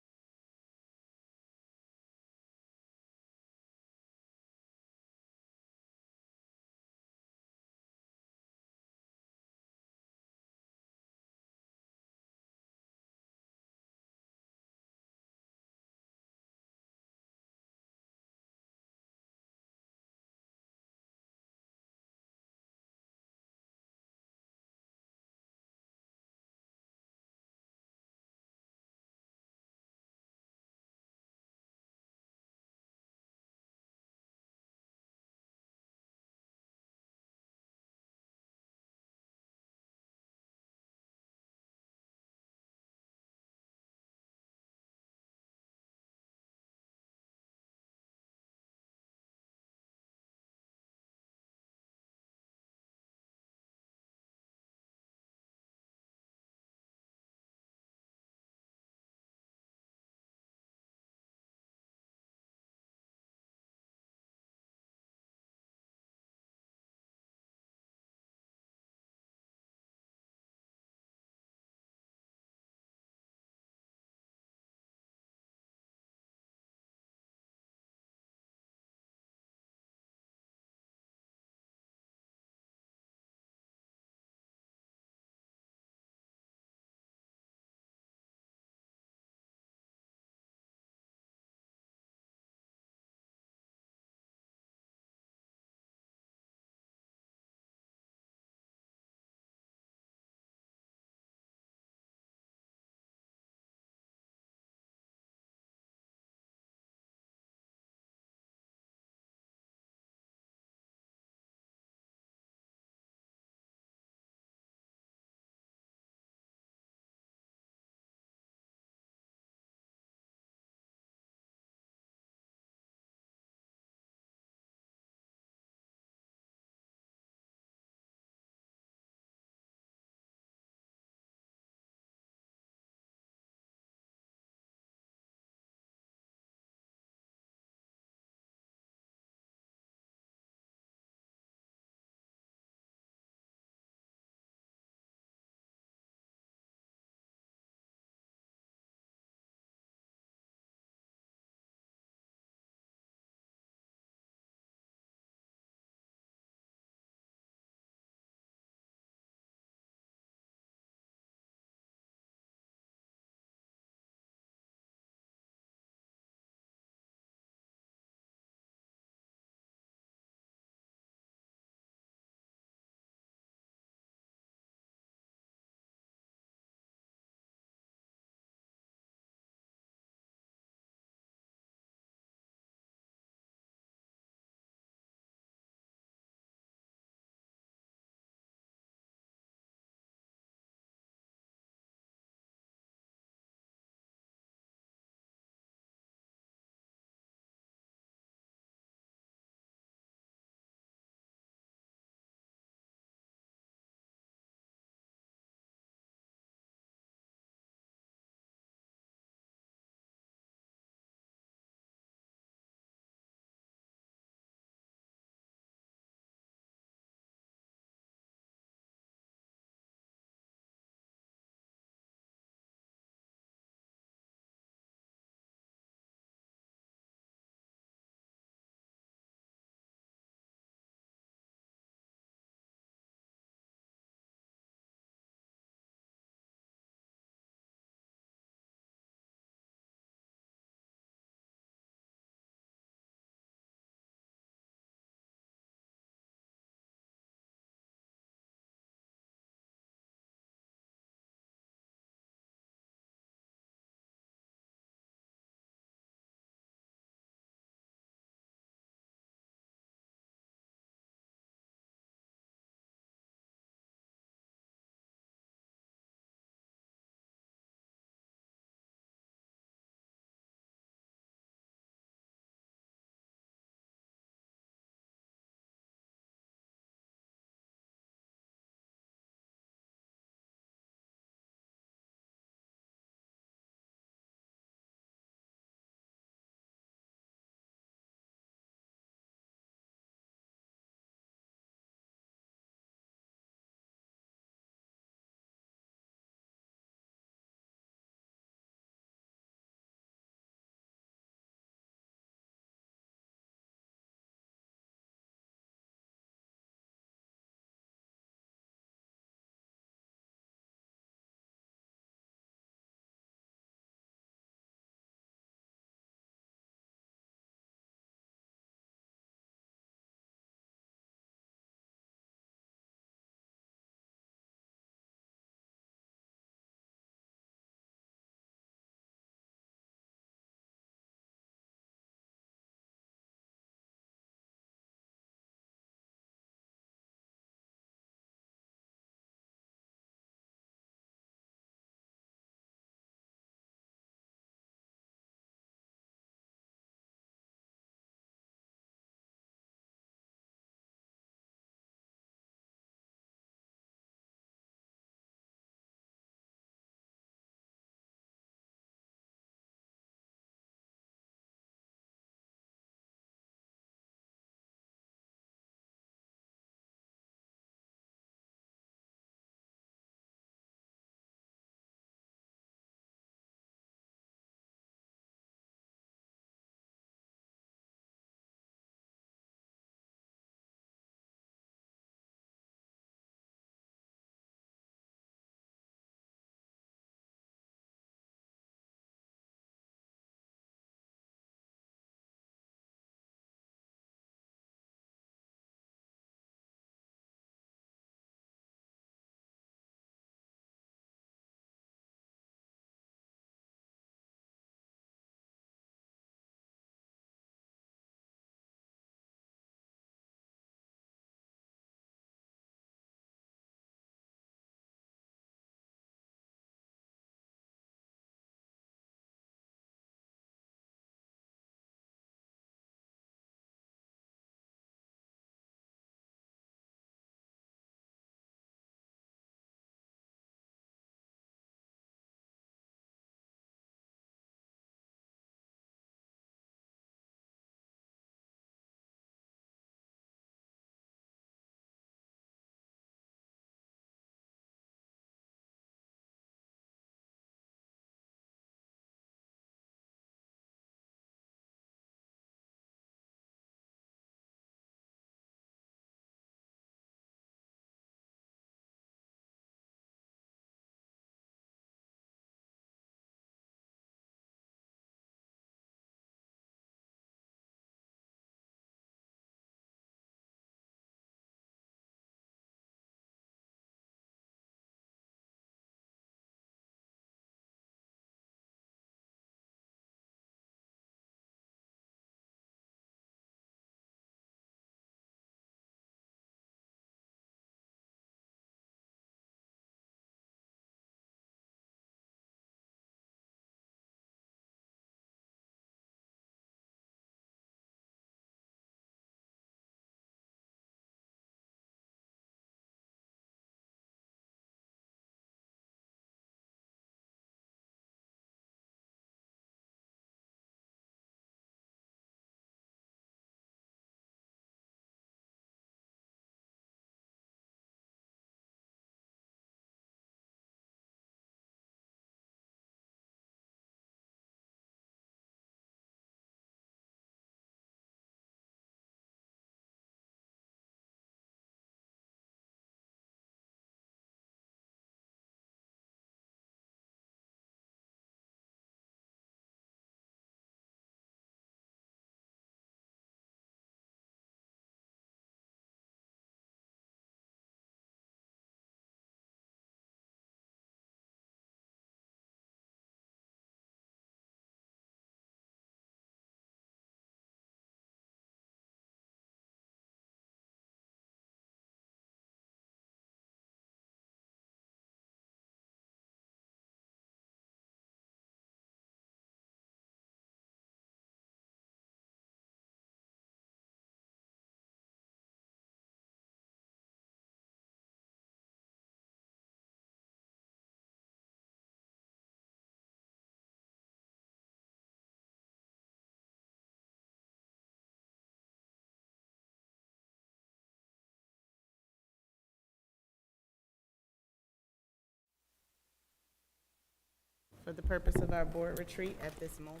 for the purpose of our board retreat at this moment.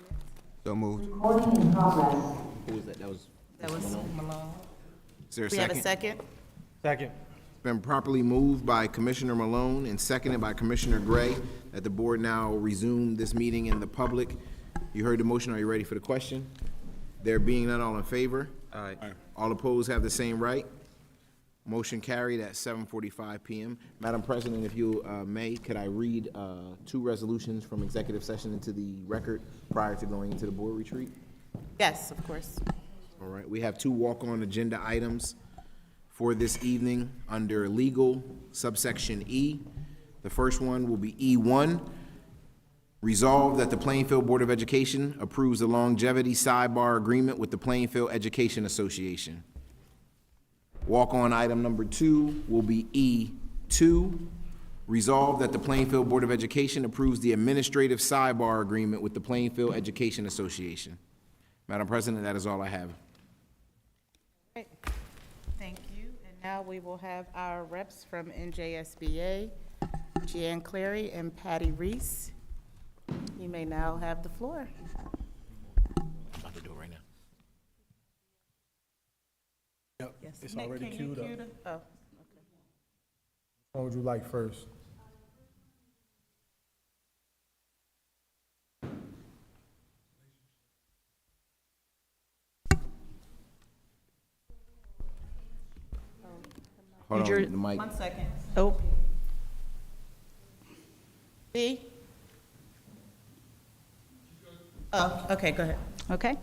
So moved. Recording in progress. Who was that? That was. That was Malone. Is there a We have second? a second? Second. Been properly moved by Commissioner Malone and seconded by Commissioner Gray that the board now resume this meeting in the public. You heard the motion. Are you ready for the question? There being none, all in favor? Aye. All opposed have the same right. Motion carried at 7:45 PM. Madam President, if you may, could I read two resolutions from executive session into the record prior to going into the board retreat? Yes, of course. All right, we have two walk-on agenda items for this evening under legal subsection E. The first one will be E1. Resolved that the Plainfield Board of Education approves the longevity sidebar agreement with the Plainfield Education Association. Walk-on item number 2 will be E2. Resolved that the Plainfield Board of Education approves the administrative sidebar agreement with the Plainfield Education Association. Madam President, that is all I have. Great. Thank you. And now we will have our reps from NJSBA, Jan Clary and Patty Reese. You may now have the floor. About to do it right now. Yep, Yes. it's Nick, already can you queued up. cue the- Oh, What would you like first? Hold on, the mic. 1 second. Oh, B? Oh, okay, go ahead. Okay.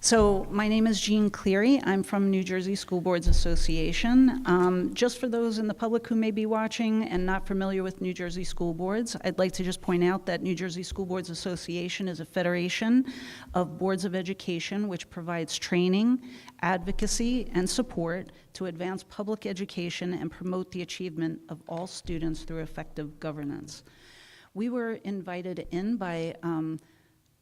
So my name is Jean Cleary. I'm from New Jersey School Boards Association. Just for those in the public who may be watching and not familiar with New Jersey School Boards, I'd like to just point out that New Jersey School Boards Association is a federation of boards of education which provides training, advocacy, and support to advance public education and promote the achievement of all students through effective governance. We were invited in by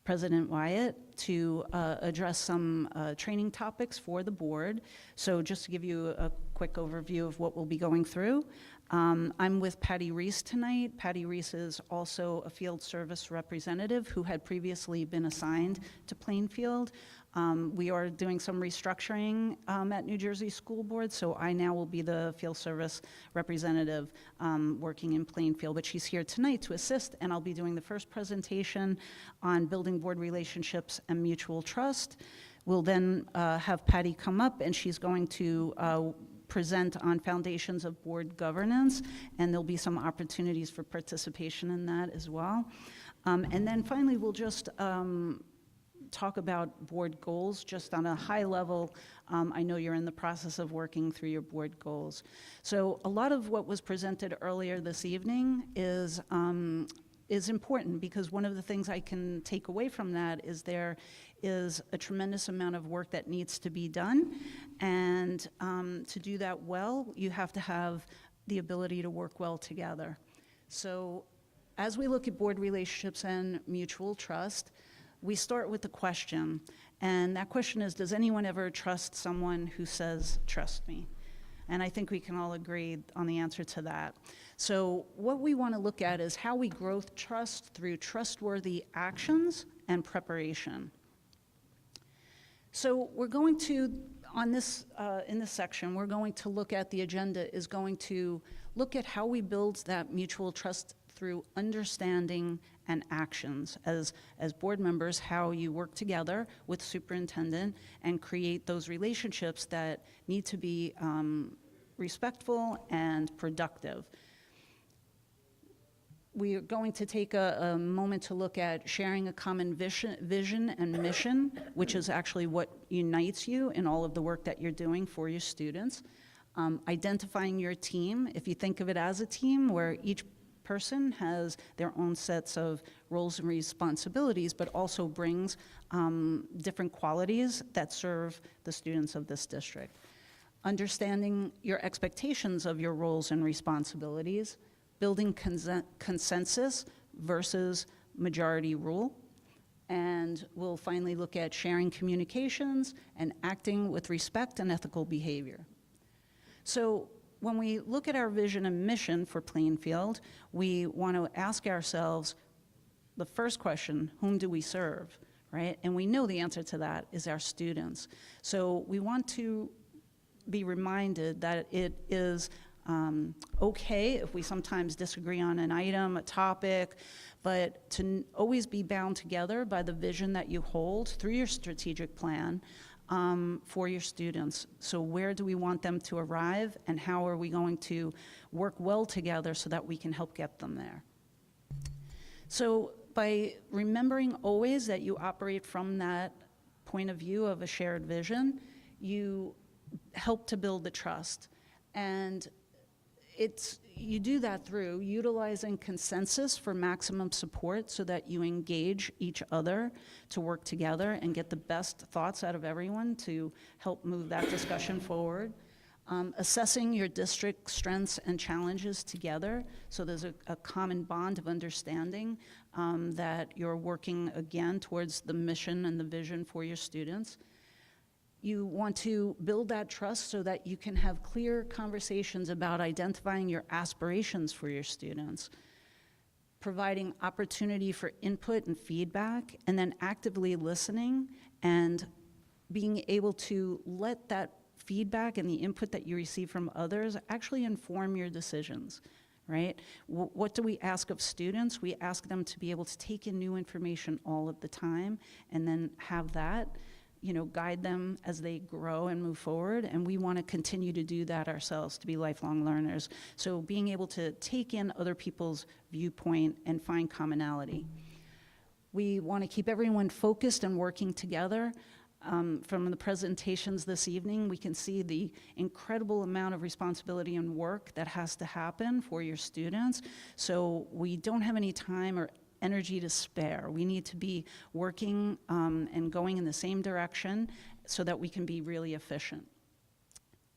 President Wyatt to address some training topics for the board. So just to give you a quick overview of what we'll be going through. I'm with Patty Reese tonight. Patty Reese is also a field service representative who had previously been assigned to Plainfield. We are doing some restructuring at New Jersey School Board, so I now will be the field service representative working in Plainfield, but she's here tonight to assist, and I'll be doing the first presentation on building board relationships and mutual trust. We'll then have Patty come up, and she's going to present on foundations of board governance, and there'll be some opportunities for participation in that as well. And then finally, we'll just talk about board goals just on a high level. I know you're in the process of working through your board goals. So a lot of what was presented earlier this evening is important because one of the things I can take away from that is there is a tremendous amount of work that needs to be done. And to do that well, you have to have the ability to work well together. So as we look at board relationships and mutual trust, we start with the question, and that question is, does anyone ever trust someone who says, trust me? And I think we can all agree on the answer to that. So what we want to look at is how we grow trust through trustworthy actions and preparation. So we're going to, on this, in this section, we're going to look at the agenda is going to look at how we build that mutual trust through understanding and actions as board members, how you work together with superintendent and create those relationships that need to be respectful and productive. We are going to take a moment to look at sharing a common vision and mission, which is actually what unites you in all of the work that you're doing for your students. Identifying your team, if you think of it as a team where each person has their own sets of roles and responsibilities, but also brings different qualities that serve the students of this district. Understanding your expectations of your roles and responsibilities, building consensus versus majority rule, and we'll finally look at sharing communications and acting with respect and ethical behavior. So when we look at our vision and mission for Plainfield, we want to ask ourselves, the first question, whom do we serve, right? And we know the answer to that is our students. So we want to be reminded that it is okay if we sometimes disagree on an item, a topic, but to always be bound together by the vision that you hold through your strategic plan for your students. So where do we want them to arrive, and how are we going to work well together so that we can help get them there? So by remembering always that you operate from that point of view of a shared vision, you help to build the trust. And you do that through utilizing consensus for maximum support so that you engage each other to work together and get the best thoughts out of everyone to help move that discussion forward. Assessing your district strengths and challenges together, so there's a common bond of understanding that you're working again towards the mission and the vision for your students. You want to build that trust so that you can have clear conversations about identifying your aspirations for your students, providing opportunity for input and feedback, and then actively listening and being able to let that feedback and the input that you receive from others actually inform your decisions, right? What do we ask of students? We ask them to be able to take in new information all of the time and then have that guide them as they grow and move forward, and we want to continue to do that ourselves, to be lifelong learners. So being able to take in other people's viewpoint and find commonality. We want to keep everyone focused and working together. From the presentations this evening, we can see the incredible amount of responsibility and work that has to happen for your students. So we don't have any time or energy to spare. We need to be working and going in the same direction so that we can be really efficient.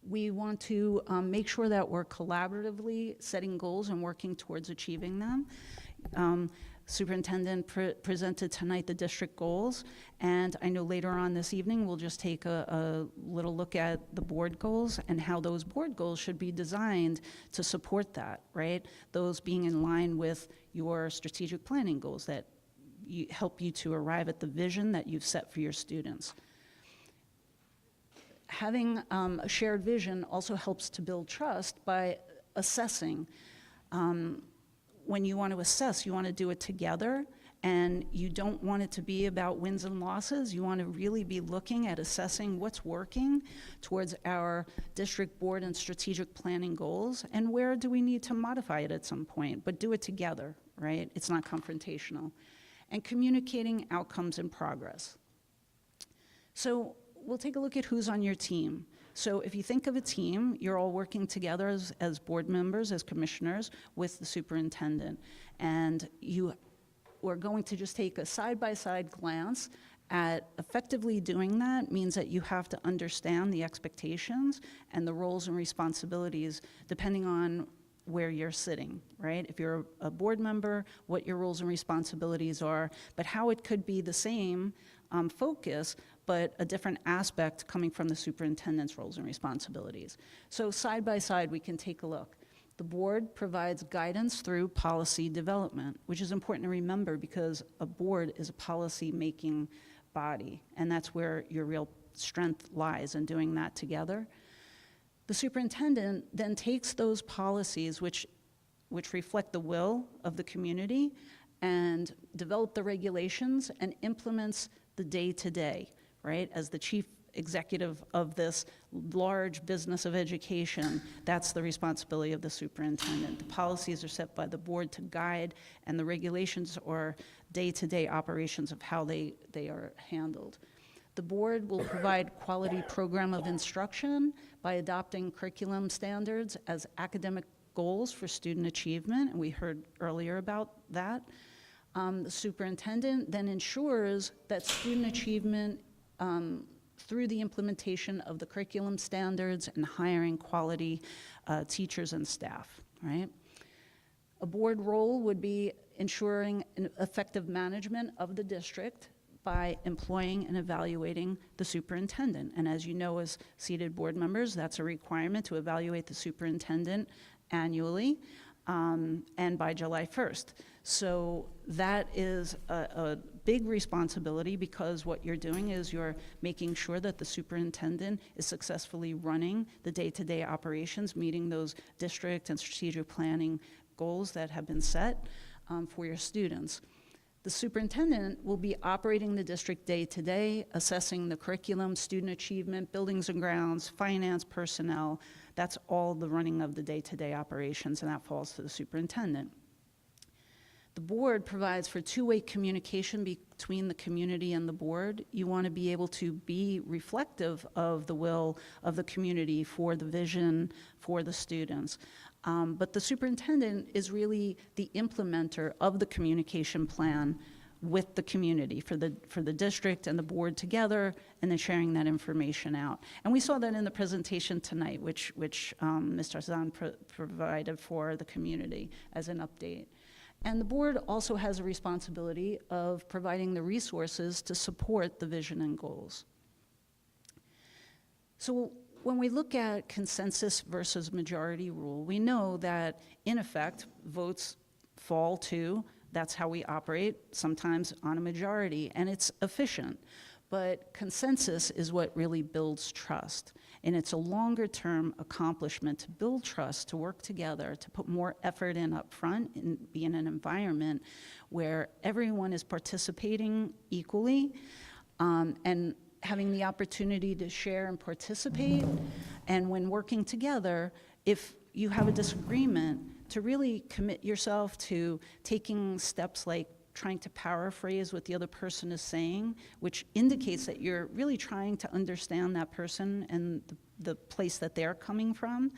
We want to make sure that we're collaboratively setting goals and working towards achieving them. Superintendent presented tonight the district goals, and I know later on this evening we'll just take a little look at the board goals and how those board goals should be designed to support that, right? Those being in line with your strategic planning goals that help you to arrive at the vision that you've set for your students. Having a shared vision also helps to build trust by assessing. When you want to assess, you want to do it together, and you don't want it to be about wins and losses. You want to really be looking at assessing what's working towards our district board and strategic planning goals, and where do we need to modify it at some point, but do it together, right? It's not confrontational. And communicating outcomes and progress. So we'll take a look at who's on your team. So if you think of a team, you're all working together as board members, as commissioners, with the superintendent. And we're going to just take a side-by-side glance at effectively doing that means that you have to understand the expectations and the roles and responsibilities depending on where you're sitting, right? If you're a board member, what your roles and responsibilities are, but how it could be the same focus, but a different aspect coming from the superintendent's roles and responsibilities. So side by side, we can take a look. The board provides guidance through policy development, which is important to remember because a board is a policy-making body, and that's where your real strength lies in doing that together. The superintendent then takes those policies which reflect the will of the community and develop the regulations and implements the day-to-day, right? As the chief executive of this large business of education, that's the responsibility of the superintendent. The policies are set by the board to guide, and the regulations are day-to-day operations of how they are handled. The board will provide quality program of instruction by adopting curriculum standards as academic goals for student achievement, and we heard earlier about that. The superintendent then ensures that student achievement through the implementation of the curriculum standards and hiring quality teachers and staff, right? A board role would be ensuring an effective management of the district by employing and evaluating the superintendent. And as you know, as seated board members, that's a requirement to evaluate the superintendent annually and by July 1st. So that is a big responsibility, because what you're doing is you're making sure that the superintendent is successfully running the day-to-day operations, meeting those district and strategic planning goals that have been set for your students. The superintendent will be operating the district day-to-day, assessing the curriculum, student achievement, buildings and grounds, finance, personnel. That's all the running of the day-to-day operations, and that falls to the superintendent. The board provides for two-way communication between the community and the board. You want to be able to be reflective of the will of the community for the vision for the students. But the superintendent is really the implementer of the communication plan with the community for the district and the board together, and then sharing that information out. And we saw that in the presentation tonight, which Mr. Zahn provided for the community as an update. And the board also has a responsibility of providing the resources to support the vision and goals. So when we look at consensus versus majority rule, we know that, in effect, votes fall to, that's how we operate, sometimes on a majority, and it's efficient. But consensus is what really builds trust. And it's a longer-term accomplishment to build trust, to work together, to put more effort in up front, and be in an environment where everyone is participating equally, and having the opportunity to share and participate. And when working together, if you have a disagreement, to really commit yourself to taking steps like trying to paraphrase what the other person is saying, which indicates that you're really trying to understand that person and the place that they're coming from.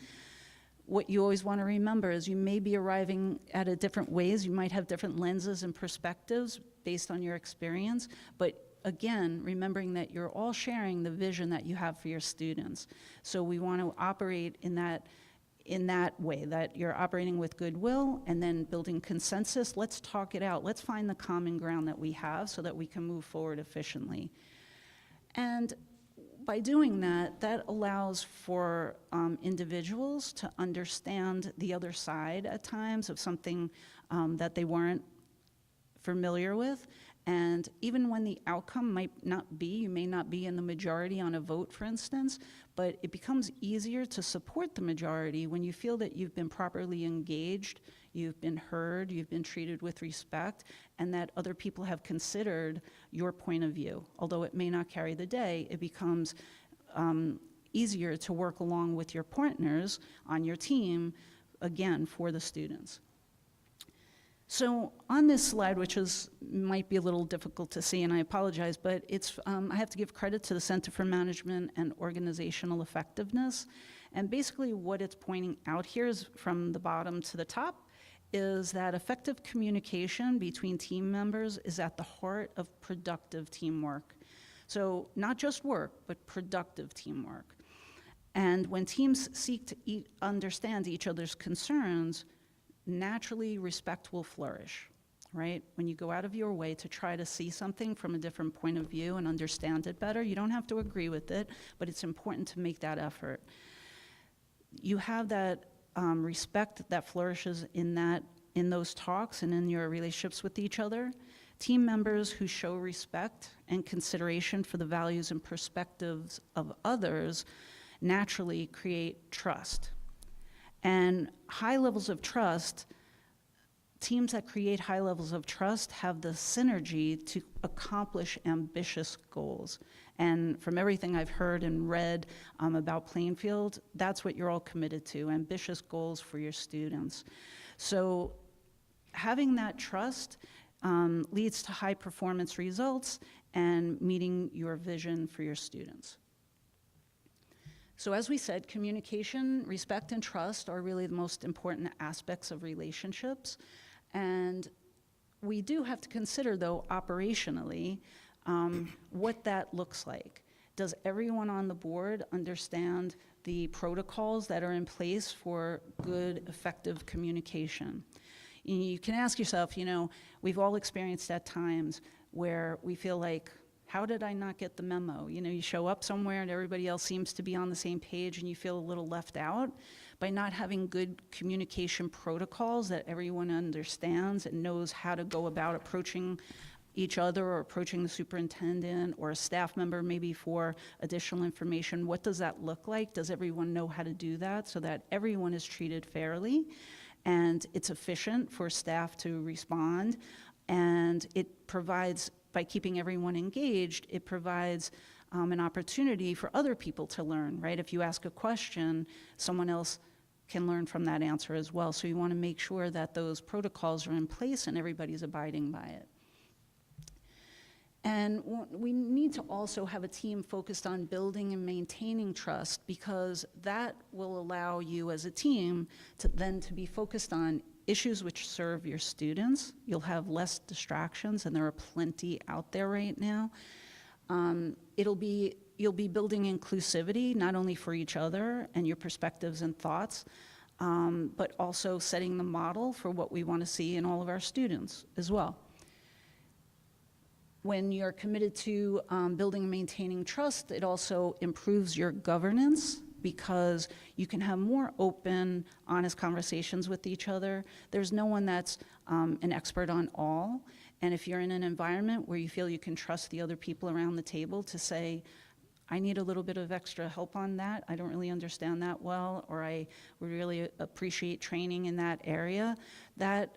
What you always want to remember is you may be arriving at it different ways. You might have different lenses and perspectives based on your experience, but again, remembering that you're all sharing the vision that you have for your students. So we want to operate in that way, that you're operating with goodwill and then building consensus. Let's talk it out. Let's find the common ground that we have so that we can move forward efficiently. And by doing that, that allows for individuals to understand the other side at times of something that they weren't familiar with. And even when the outcome might not be, you may not be in the majority on a vote, for instance, but it becomes easier to support the majority when you feel that you've been properly engaged, you've been heard, you've been treated with respect, and that other people have considered your point of view. Although it may not carry the day, it becomes easier to work along with your partners on your team, again, for the students. So on this slide, which might be a little difficult to see, and I apologize, but it's, I have to give credit to the Center for Management and Organizational Effectiveness. And basically what it's pointing out here is, from the bottom to the top, is that effective communication between team members is at the heart of productive teamwork. So not just work, but productive teamwork. And when teams seek to understand each other's concerns, naturally respect will flourish, right? When you go out of your way to try to see something from a different point of view and understand it better, you don't have to agree with it, but it's important to make that effort. You have that respect that flourishes in those talks and in your relationships with each other. Team members who show respect and consideration for the values and perspectives of others naturally create trust. And high levels of trust, teams that create high levels of trust have the synergy to accomplish ambitious goals. And from everything I've heard and read about Plainfield, that's what you're all committed to, ambitious goals for your students. So having that trust leads to high performance results and meeting your vision for your students. So as we said, communication, respect, and trust are really the most important aspects of relationships. And we do have to consider, though, operationally, what that looks like. Does everyone on the board understand the protocols that are in place for good, effective communication? You can ask yourself, we've all experienced at times where we feel like, How did I not get the memo? You know, you show up somewhere and everybody else seems to be on the same page and you feel a little left out. By not having good communication protocols that everyone understands and knows how to go about approaching each other or approaching the superintendent or a staff member maybe for additional information, what does that look like? Does everyone know how to do that so that everyone is treated fairly and it's efficient for staff to respond? And it provides, by keeping everyone engaged, it provides an opportunity for other people to learn, right? If you ask a question, someone else can learn from that answer as well. So you want to make sure that those protocols are in place and everybody's abiding by it. And we need to also have a team focused on building and maintaining trust, because that will allow you as a team to then to be focused on issues which serve your students. You'll have less distractions, and there are plenty out there right now. You'll be building inclusivity, not only for each other and your perspectives and thoughts, but also setting the model for what we want to see in all of our students as well. When you're committed to building and maintaining trust, it also improves your governance, because you can have more open, honest conversations with each other. There's no one that's an expert on all. And if you're in an environment where you feel you can trust the other people around the table to say, I need a little bit of extra help on that, I don't really understand that well, or I would really appreciate training in that area, that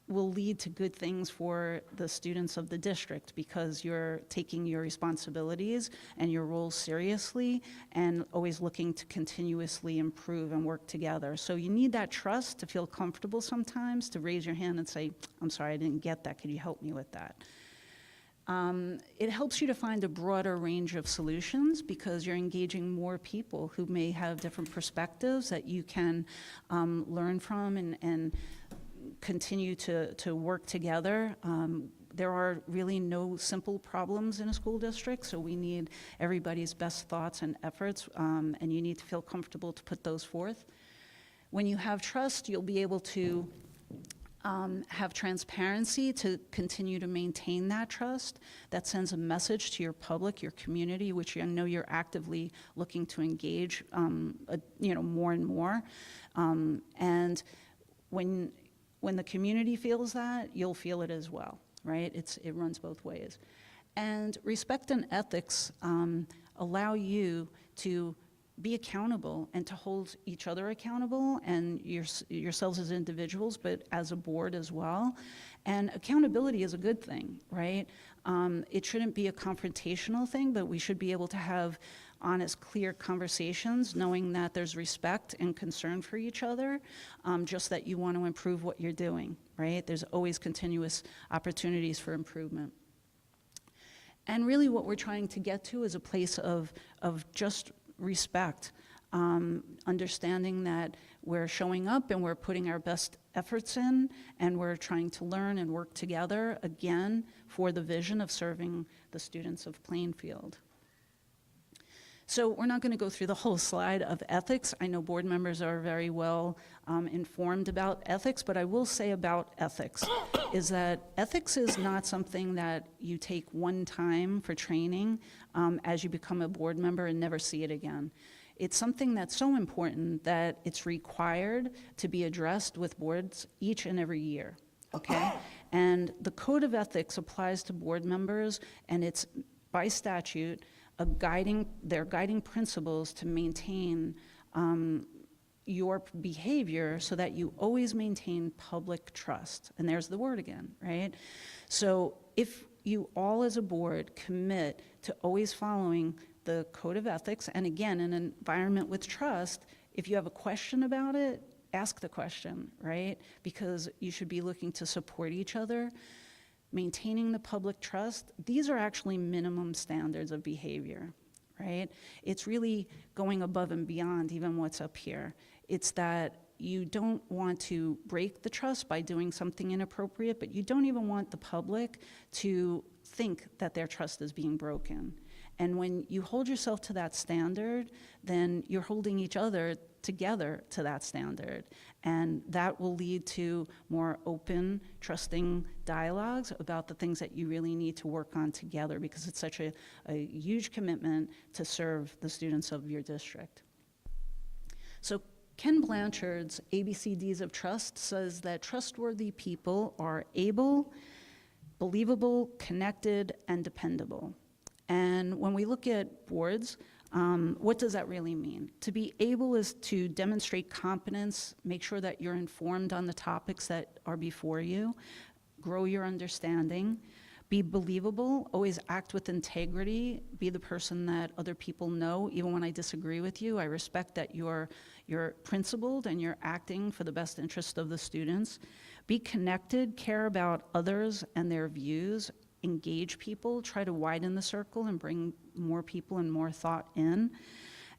will lead to good things for the students of the district, because you're taking your responsibilities and your roles seriously and always looking to continuously improve and work together. So you need that trust to feel comfortable sometimes, to raise your hand and say, I'm sorry, I didn't get that, could you help me with that? It helps you to find a broader range of solutions, because you're engaging more people who may have different perspectives that you can learn from and continue to work together. There are really no simple problems in a school district, so we need everybody's best thoughts and efforts, and you need to feel comfortable to put those forth. When you have trust, you'll be able to have transparency to continue to maintain that trust. That sends a message to your public, your community, which I know you're actively looking to engage, more and more. And when the community feels that, you'll feel it as well, right? It runs both ways. And respect and ethics allow you to be accountable and to hold each other accountable, and yourselves as individuals, but as a board as well. And accountability is a good thing, right? It shouldn't be a confrontational thing, but we should be able to have honest, clear conversations, knowing that there's respect and concern for each other, just that you want to improve what you're doing, right? There's always continuous opportunities for improvement. And really what we're trying to get to is a place of just respect, understanding that we're showing up and we're putting our best efforts in, and we're trying to learn and work together, again, for the vision of serving the students of Plainfield. So we're not going to go through the whole slide of ethics. I know board members are very well informed about ethics, but I will say about ethics is that ethics is not something that you take one time for training as you become a board member and never see it again. It's something that's so important that it's required to be addressed with boards each and every year, okay? And the code of ethics applies to board members, and it's by statute their guiding principles to maintain your behavior so that you always maintain public trust. And there's the word again, right? So if you all as a board commit to always following the code of ethics, and again, in an environment with trust, if you have a question about it, ask the question, right? Because you should be looking to support each other. Maintaining the public trust, these are actually minimum standards of behavior, right? It's really going above and beyond even what's up here. It's that you don't want to break the trust by doing something inappropriate, but you don't even want the public to think that their trust is being broken. And when you hold yourself to that standard, then you're holding each other together to that standard. And that will lead to more open, trusting dialogues about the things that you really need to work on together, because it's such a huge commitment to serve the students of your district. So Ken Blanchard's ABCDs of Trust says that trustworthy people are able, believable, connected, and dependable. And when we look at boards, what does that really mean? To be able is to demonstrate competence, make sure that you're informed on the topics that are before you, grow your understanding, be believable, always act with integrity, be the person that other people know, even when I disagree with you. I respect that you're principled and you're acting for the best interest of the students. Be connected, care about others and their views, engage people, try to widen the circle and bring more people and more thought in,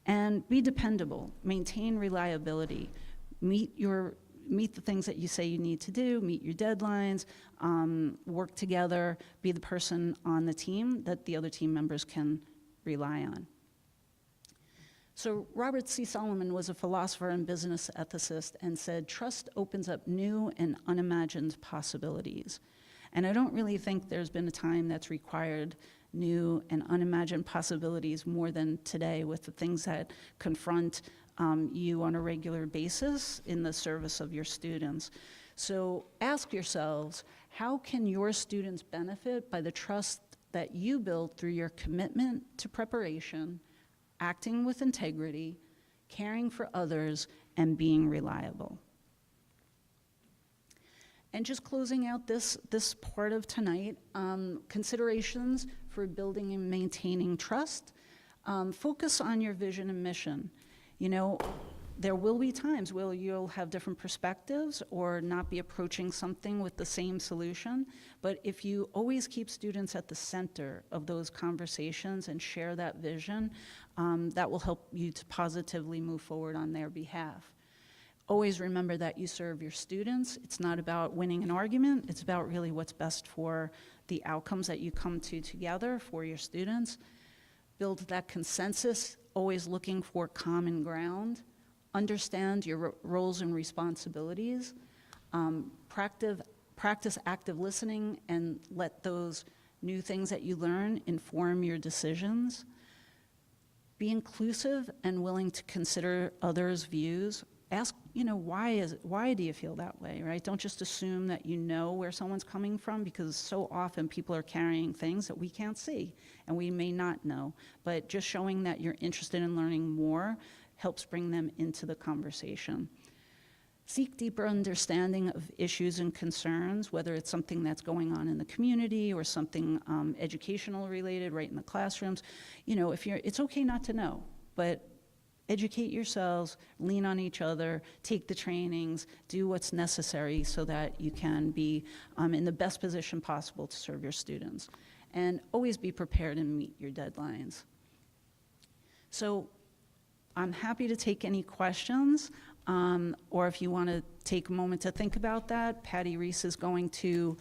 and be dependable, maintain reliability, meet the things that you say you need to do, meet your deadlines, work together, be the person on the team that the other team members can rely on. So Robert C. Solomon was a philosopher and business ethicist and said, trust opens up new and unimagined possibilities. And I don't really think there's been a time that's required new and unimagined possibilities more than today with the things that confront you on a regular basis in the service of your students. So ask yourselves, how can your students benefit by the trust that you build through your commitment to preparation, acting with integrity, caring for others, and being reliable? And just closing out this part of tonight, considerations for building and maintaining trust. Focus on your vision and mission. You know, there will be times where you'll have different perspectives or not be approaching something with the same solution, but if you always keep students at the center of those conversations and share that vision, that will help you to positively move forward on their behalf. Always remember that you serve your students. It's not about winning an argument. It's about really what's best for the outcomes that you come to together for your students. Build that consensus, always looking for common ground. Understand your roles and responsibilities. Practice active listening and let those new things that you learn inform your decisions. Be inclusive and willing to consider others' views. Ask, why do you feel that way, right? Don't just assume that you know where someone's coming from, because so often people are carrying things that we can't see and we may not know. But just showing that you're interested in learning more helps bring them into the conversation. Seek deeper understanding of issues and concerns, whether it's something that's going on in the community or something educational related right in the classrooms. It's okay not to know, but educate yourselves, lean on each other, take the trainings, do what's necessary so that you can be in the best position possible to serve your students. And always be prepared and meet your deadlines. So I'm happy to take any questions, or if you want to take a moment to think about that, Patty Reese is going to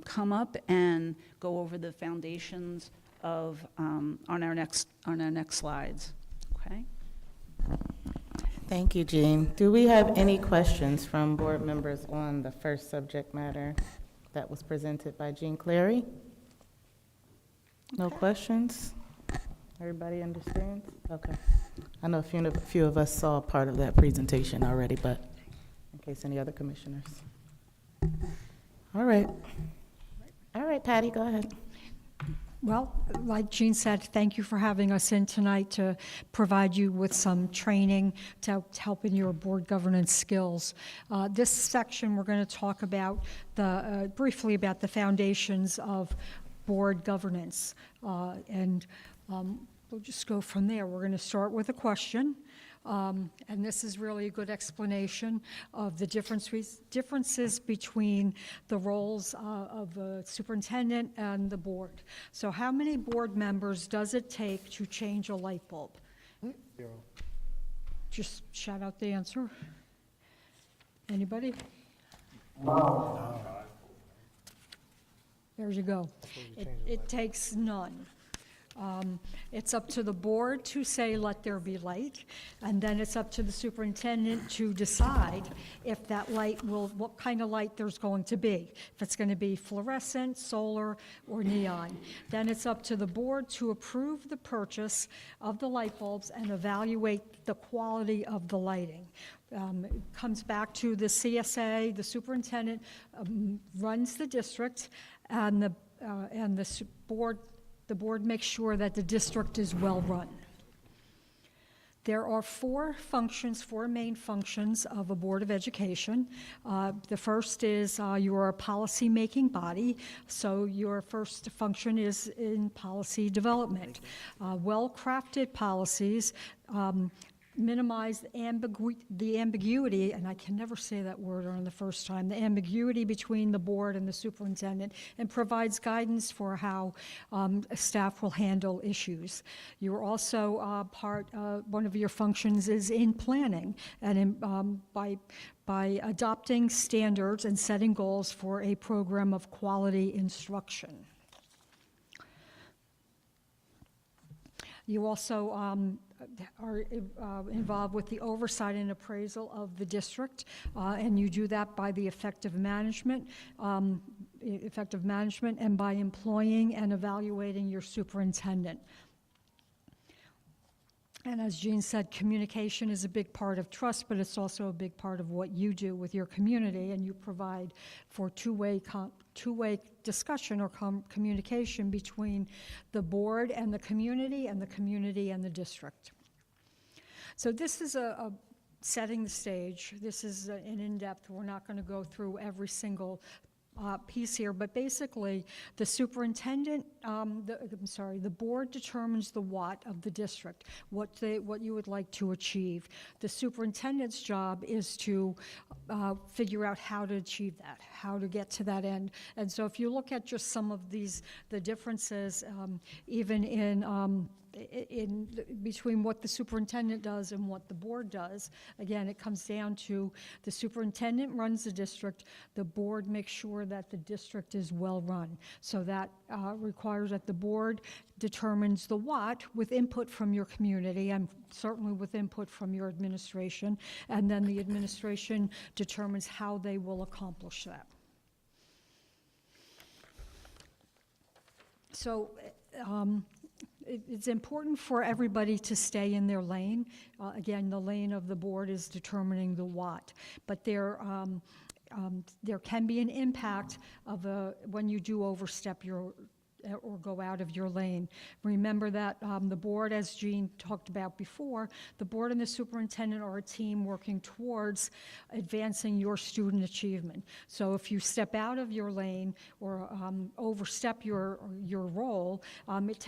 come up and go over the foundations of on our next slides. Okay. Thank you, Jean. Do we have any questions from board members on the first subject matter that was presented by Jean Clary? No questions? Everybody understands? Okay. I know a few of us saw part of that presentation already, but in case any other commissioners. All right. All right, Patty, go ahead. Well, like Jean said, thank you for having us in tonight to provide you with some training to help in your board governance skills. This section, we're going to talk about briefly about the foundations of board governance. We'll just go from there. We're going to start with a question. And this is really a good explanation of the differences between the roles of the superintendent and the board. So how many board members does it take to change a light bulb? 0. Just shout out the answer. Anybody? There you go. It takes none. It's up to the board to say, let there be light, and then it's up to the superintendent to decide if that light will, what kind of light there's going to be. If it's going to be fluorescent, solar, or neon. Then it's up to the board to approve the purchase of the light bulbs and evaluate the quality of the lighting. It comes back to the CSA, the superintendent runs the district, and the board makes sure that the district is well-run. There are four main functions of a Board of Education. The first is you're a policy-making body, so your first function is in policy development. Well-crafted policies minimize the ambiguity, and I can never say that word on the first time, the ambiguity between the board and the superintendent, and provides guidance for how staff will handle issues. You're also one of your functions is in planning, and by adopting standards and setting goals for a program of quality instruction. You also are involved with the oversight and appraisal of the district, and you do that by the effective management and by employing and evaluating your superintendent. And as Jean said, communication is a big part of trust, but it's also a big part of what you do with your community, and you provide for two-way discussion or communication between the board and the community and the district. So this is a setting the stage. This is an in-depth. We're not going to go through every single piece here, but basically the superintendent, the board determines the what of the district, what you would like to achieve. The superintendent's job is to figure out how to achieve that, how to get to that end. And so if you look at just some of the differences, even in between what the superintendent does and what the board does. Again, it comes down to the superintendent runs the district, the board makes sure that the district is well-run. So that requires that the board determines the what with input from your community and certainly with input from your administration, and then the administration determines how they will accomplish that. So, it's important for everybody to stay in their lane. Again, the lane of the board is determining the what, but there can be an impact of when you do overstep or go out of your lane. Remember that the board, as Jean talked about before, the board and the superintendent are a team working towards advancing your student achievement. So if you step out of your lane or overstep your role, it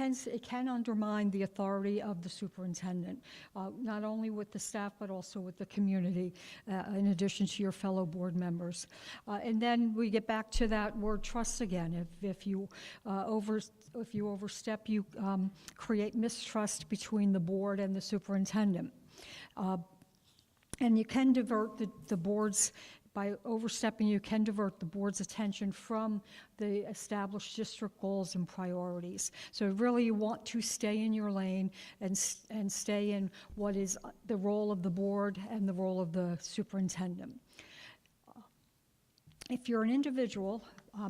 can undermine the authority of the superintendent, not only with the staff but also with the community, in addition to your fellow board members. And then we get back to that word trust again. If you overstep, you create mistrust between the board and the superintendent. And you can divert the board's, by overstepping, you can divert the board's attention from the established district goals and priorities. So really you want to stay in your lane and stay in what is the role of the board and the role of the superintendent. If you're an individual,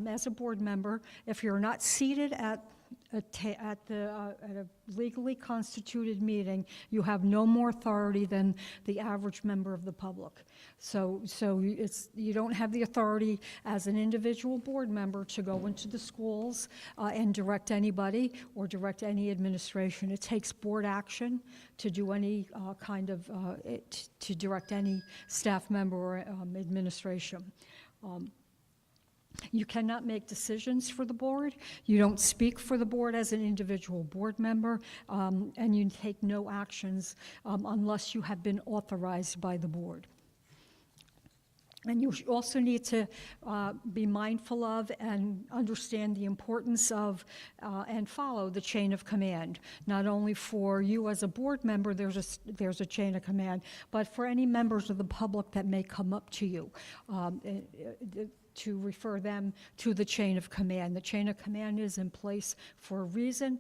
as a board member, if you're not seated at a legally constituted meeting, you have no more authority than the average member of the public. So you don't have the authority as an individual board member to go into the schools and direct anybody or direct any administration. It takes board action to do any to direct any staff member or administration. You cannot make decisions for the board. You don't speak for the board as an individual board member, and you take no actions unless you have been authorized by the board. And you also need to be mindful of and understand the importance of and follow the chain of command. Not only for you as a board member, there's a chain of command, but for any members of the public that may come up to you. to refer them to the chain of command. The chain of command is in place for a reason,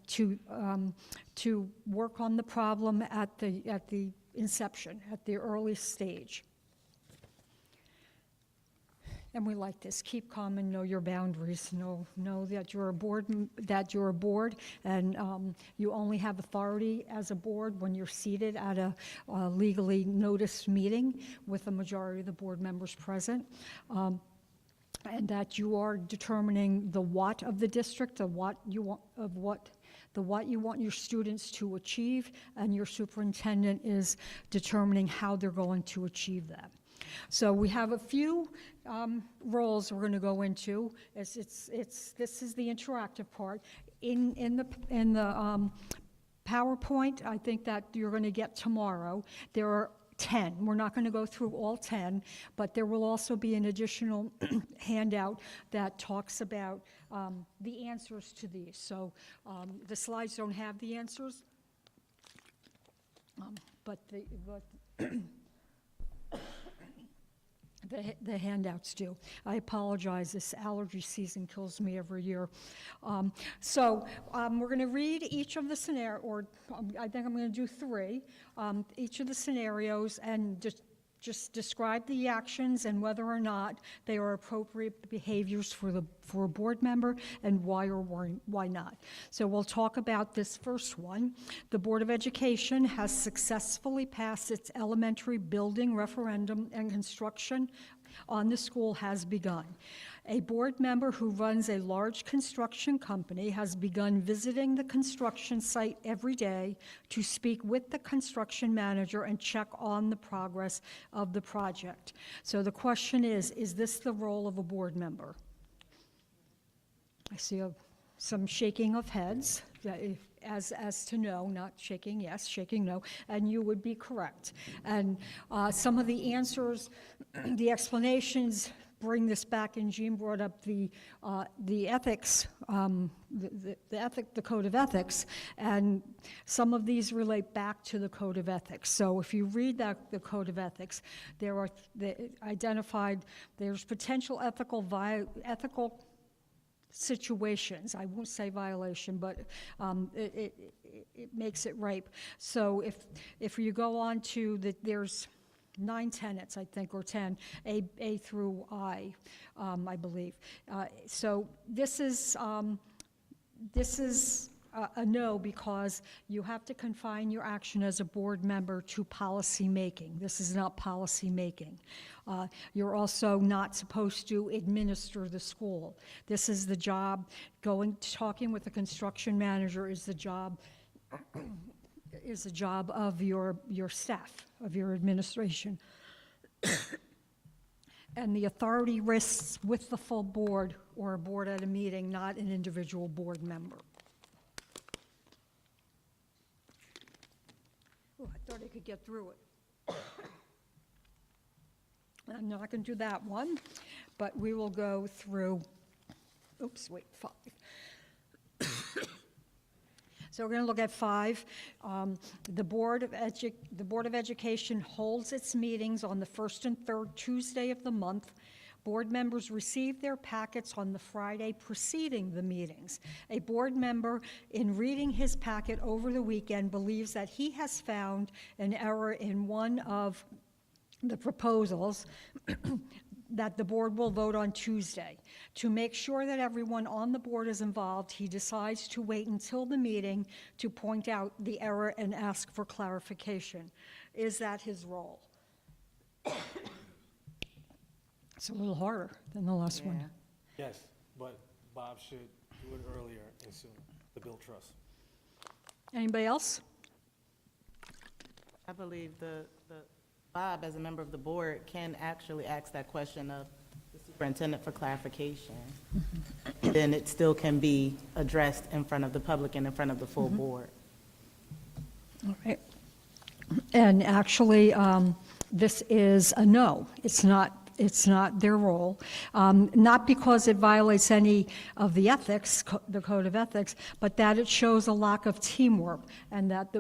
to work on the problem at the inception, at the early stage. And we like this: keep calm and know your boundaries. Know that you're a board, and you only have authority as a board when you're seated at a legally noticed meeting with a majority of the board members present. And that you are determining the what of the district, the what you want your students to achieve, and your superintendent is determining how they're going to achieve that. So we have a few roles we're going to go into. This is the interactive part. In the PowerPoint, I think that you're going to get tomorrow, there are 10. We're not going to go through all 10, but there will also be an additional handout that talks about the answers to these. So the slides don't have the answers, but the handouts do. I apologize, this allergy season kills me every year. So we're going to read each of the scenarios, or I think I'm going to do 3, each of the scenarios, and just describe the actions and whether or not they are appropriate behaviors for a board member, and why or why not. So we'll talk about this first one. The Board of Education has successfully passed its elementary building referendum, and construction on the school has begun. A board member who runs a large construction company has begun visiting the construction site every day to speak with the construction manager and check on the progress of the project. So the question is this the role of a board member? I see some shaking of heads, as to no, not shaking yes, shaking no, and you would be correct. And some of the answers, the explanations bring this back, and Jean brought up the ethics, the code of ethics, and some of these relate back to the code of ethics. So if you read the code of ethics, there's potential ethical situations. I won't say violation, but it makes it rape. So if you go on to there's 9 tenets, I think, or 10, A through I believe. So this is a no, because you have to confine your action as a board member to policy making. This is not policy making. You're also not supposed to administer the school. This is the job. Talking with the construction manager is the job of your staff, of your administration. And the authority rests with the full board, or a board at a meeting, not an individual board member. Oh, I thought I could get through it. I'm not going to do that one, but we will go through, 5. So we're going to look at 5. The Board of Education holds its meetings on the first and third Tuesday of the month. Board members receive their packets on the Friday preceding the meetings. A board member, in reading his packet over the weekend, believes that he has found an error in one of the proposals that the board will vote on Tuesday. To make sure that everyone on the board is involved, he decides to wait until the meeting to point out the error and ask for clarification. Is that his role? It's a little harder than the last one. Yes, but Bob should do it earlier and sooner, the Bill Trust. Anybody else? I believe Bob, as a member of the board, can actually ask that question of the superintendent for clarification. Then it still can be addressed in front of the public and in front of the full board. All right. And actually, this is a no. It's not their role, not because it violates any of the ethics, the code of ethics, but that it shows a lack of teamwork, and that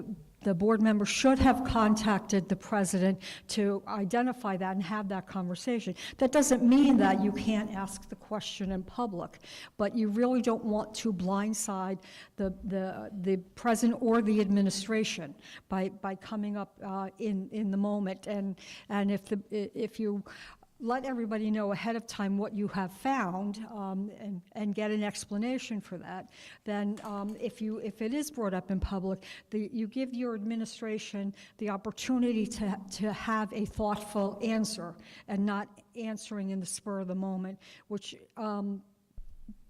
the board member should have contacted the president to identify that and have that conversation. That doesn't mean that you can't ask the question in public, but you really don't want to blindside the president or the administration by coming up in the moment. And if you let everybody know ahead of time what you have found and get an explanation for that, then if it is brought up in public, you give your administration the opportunity to have a thoughtful answer and not answering in the spur of the moment, which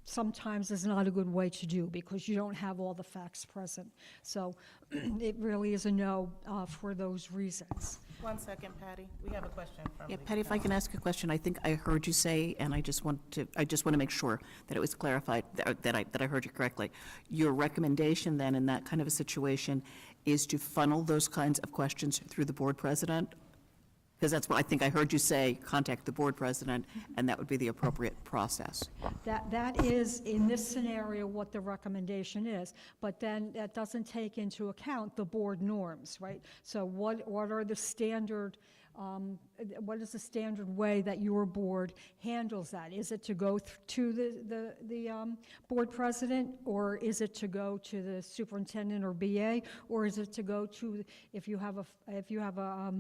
sometimes is not a good way to do because you don't have all the facts present. So it really is a no for those reasons. 1 second, Patty. We have a question from. Yeah, Patty, if I can ask a question, I think I heard you say, and I just want to make sure that it was clarified, that I heard you correctly. Your recommendation then in that kind of a situation is to funnel those kinds of questions through the board president? Because that's what I think I heard you say, contact the board president, and that would be the appropriate process. That is, in this scenario, what the recommendation is, but then that doesn't take into account the board norms, right? So what are the standard, what is the standard way that your board handles that? Is it to go to the board president, or is it to go to the superintendent or BA, or is it to go to, if you have a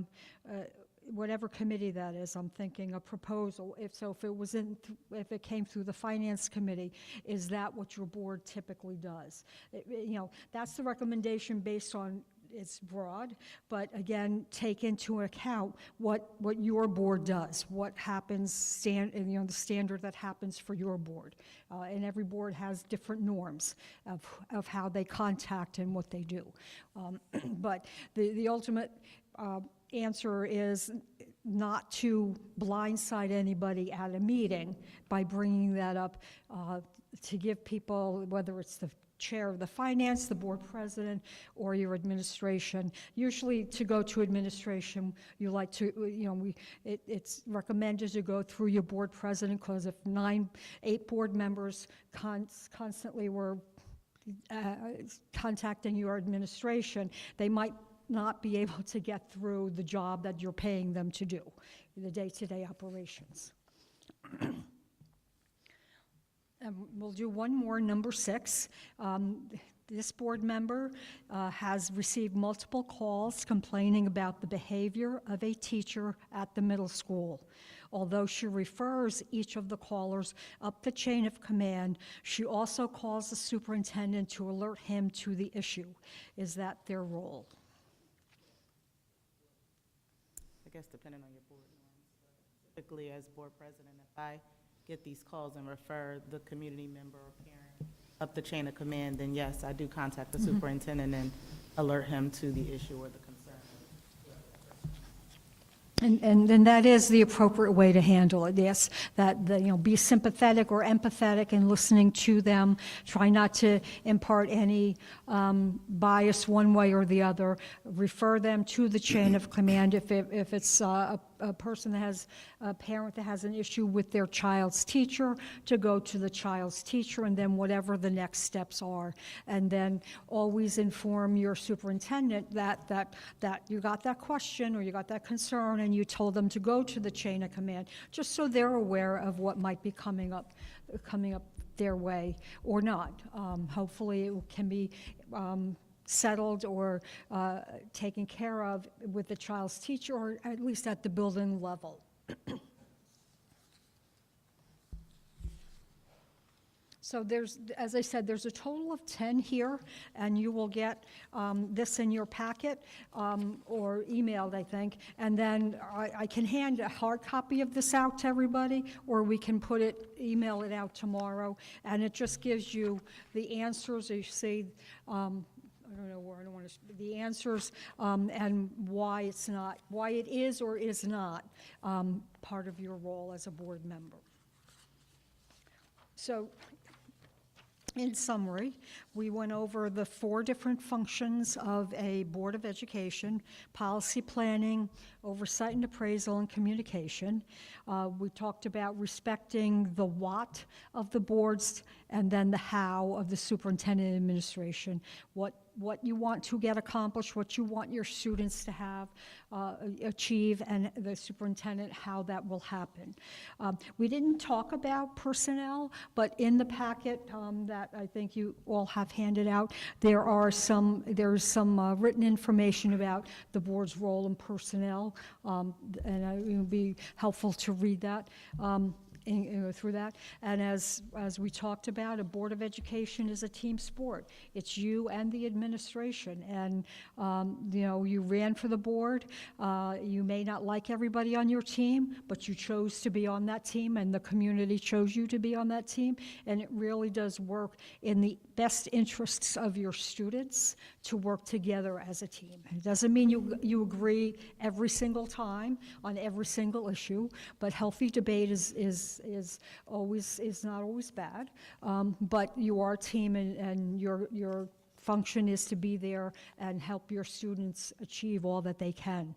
whatever committee that is, I'm thinking a proposal, if it came through the finance committee, is that what your board typically does? That's the recommendation based on, it's broad, but again, take into account what your board does, what happens, the standard that happens for your board. And every board has different norms of how they contact and what they do. But the ultimate answer is not to blindside anybody at a meeting by bringing that up, to give people, whether it's the chair of the finance, the board president, or your administration. Usually to go to administration, you like to, it's recommended to go through your board president, because if 8 board members constantly were contacting your administration, they might not be able to get through the job that you're paying them to do, the day-to-day operations. We'll do one more, number 6. This board member has received multiple calls complaining about the behavior of a teacher at the middle school. Although she refers each of the callers up the chain of command, she also calls the superintendent to alert him to the issue. Is that their role? I guess depending on your board norms. Typically, as board president, if I get these calls and refer the community member or parent up the chain of command, then yes, I do contact the superintendent and alert him to the issue or the concern. And that is the appropriate way to handle it, yes, that, be sympathetic or empathetic in listening to them. Try not to impart any bias one way or the other. Refer them to the chain of command if it's a person that has, a parent that has an issue with their child's teacher, to go to the child's teacher, and then whatever the next steps are. And then always inform your superintendent that you got that question or you got that concern and you told them to go to the chain of command, just so they're aware of what might be coming up their way or not. Hopefully it can be settled or taken care of with the child's teacher, or at least at the building level. So there's, as I said, there's a total of 10 here, and you will get this in your packet or emailed, I think. And then I can hand a hard copy of this out to everybody, or we can email it out tomorrow. And it just gives you the answers. You see, I don't know where, I don't want to, the answers and why it is or is not part of your role as a board member. So, in summary, we went over the 4 different functions of a Board of Education: policy planning, oversight and appraisal, and communication. We talked about respecting the what of the boards and then the how of the superintendent and administration, what you want to get accomplished, what you want your students to have, achieve, and the superintendent, how that will happen. We didn't talk about personnel, but in the packet that I think you all have handed out, there's some written information about the board's role in personnel, and it would be helpful to read that. Through that. And as we talked about, a Board of Education is a team sport. It's you and the administration. And, you ran for the board. You may not like everybody on your team, but you chose to be on that team, and the community chose you to be on that team. And it really does work in the best interests of your students to work together as a team. It doesn't mean you agree every single time on every single issue, but healthy debate is not always bad. But you are a team, and your function is to be there and help your students achieve all that they can.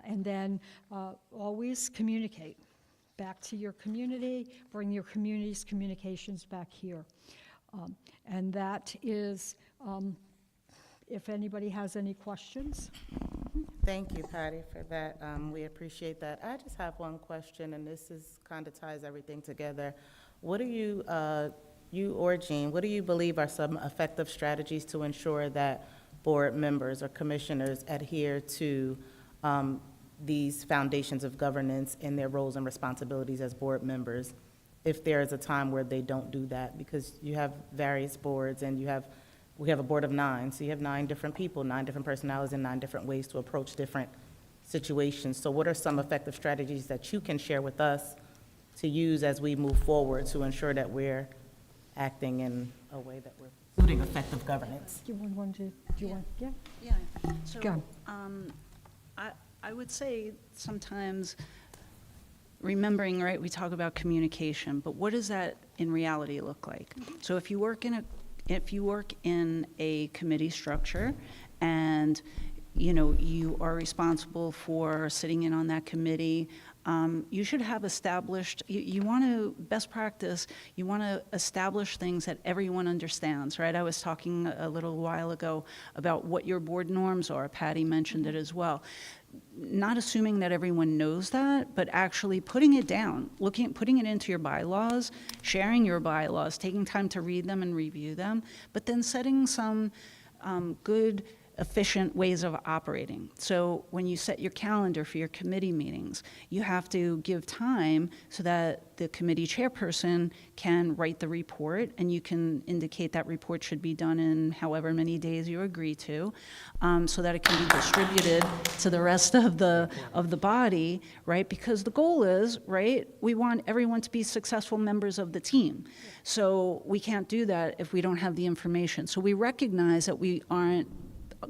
And then always communicate back to your community, bring your community's communications back here. And that is, if anybody has any questions. Thank you, Patty, for that. We appreciate that. I just have one question, and this is kind of ties everything together. What do you or Jean, what do you believe are some effective strategies to ensure that board members or commissioners adhere to these foundations of governance in their roles and responsibilities as board members, if there is a time where they don't do that? Because you have various boards, and we have a board of 9, so you have 9 different people, 9 different personalities, and 9 different ways to approach different situations. So what are some effective strategies that you can share with us to use as we move forward to ensure that we're acting in a way that we're including effective governance? Do you want to, yeah? Yeah, so, Go. I would say sometimes remembering, right, we talk about communication, but what does that in reality look like? So if you work in a committee structure, and you are responsible for sitting in on that committee, you should have established, you want to, best practice, you want to establish things that everyone understands, right? I was talking a little while ago about what your board norms are. Patty mentioned it as well. Not assuming that everyone knows that, but actually putting it down, putting it into your bylaws, sharing your bylaws, taking time to read them and review them, but then setting some good, efficient ways of operating. So when you set your calendar for your committee meetings, you have to give time so that the committee chairperson can write the report, and you can indicate that report should be done in however many days you agree to, so that it can be distributed to the rest of the body, right? Because the goal is, right, we want everyone to be successful members of the team. So we can't do that if we don't have the information. So we recognize that we aren't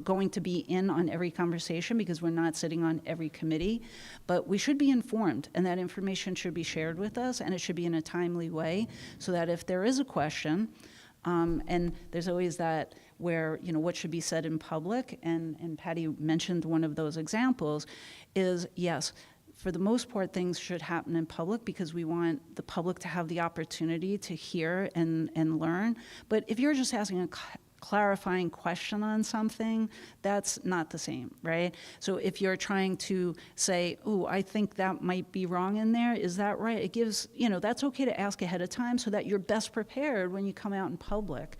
going to be in on every conversation because we're not sitting on every committee, but we should be informed, and that information should be shared with us, and it should be in a timely way, so that if there is a question, and there's always that where, what should be said in public, and Patty mentioned one of those examples, is yes, for the most part, things should happen in public because we want the public to have the opportunity to hear and learn. But if you're just asking a clarifying question on something, that's not the same, right? So if you're trying to say, "Ooh, I think that might be wrong in there, is that right?" It gives, that's okay to ask ahead of time so that you're best prepared when you come out in public,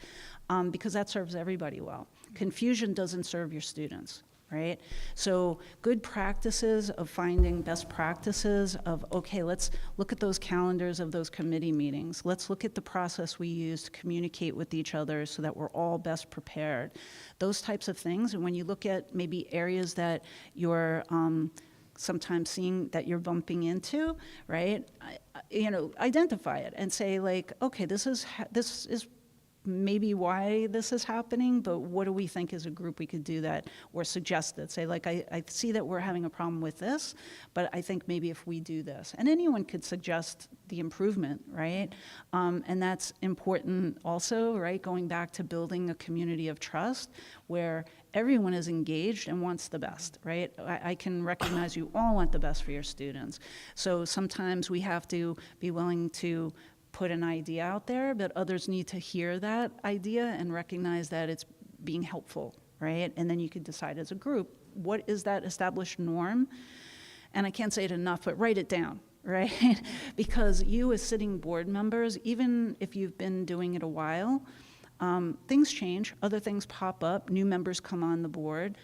because that serves everybody well. Confusion doesn't serve your students, right? So good practices of finding best practices of, okay, let's look at those calendars of those committee meetings. Let's look at the process we use to communicate with each other so that we're all best prepared. Those types of things. And when you look at maybe areas that you're sometimes seeing that you're bumping into, right? Identify it and say, like, okay, this is maybe why this is happening, but what do we think as a group we could do that, or suggest that? Say, like, I see that we're having a problem with this, but I think maybe if we do this. And anyone could suggest the improvement, right? And that's important also, right? Going back to building a community of trust where everyone is engaged and wants the best, right? I can recognize you all want the best for your students. So sometimes we have to be willing to put an idea out there, but others need to hear that idea and recognize that it's being helpful, right? And then you could decide as a group, what is that established norm? And I can't say it enough, but write it down, right? Because you as sitting board members, even if you've been doing it a while, things change, other things pop up, new members come on the board.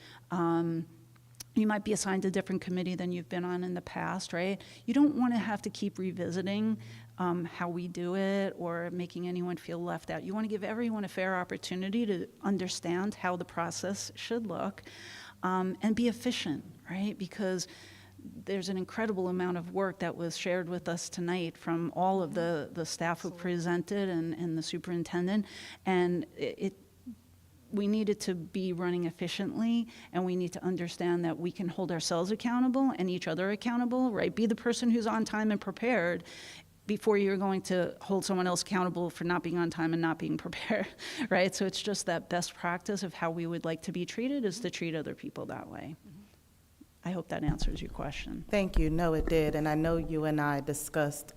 You might be assigned a different committee than you've been on in the past, right? You don't want to have to keep revisiting how we do it or making anyone feel left out. You want to give everyone a fair opportunity to understand how the process should look and be efficient, right? Because there's an incredible amount of work that was shared with us tonight from all of the staff who presented and the superintendent, and we need it to be running efficiently, and we need to understand that we can hold ourselves accountable and each other accountable, right? Be the person who's on time and prepared before you're going to hold someone else accountable for not being on time and not being prepared, right? So it's just that best practice of how we would like to be treated is to treat other people that way. I hope that answers your question. Thank you. No, it did. And I know you and I discussed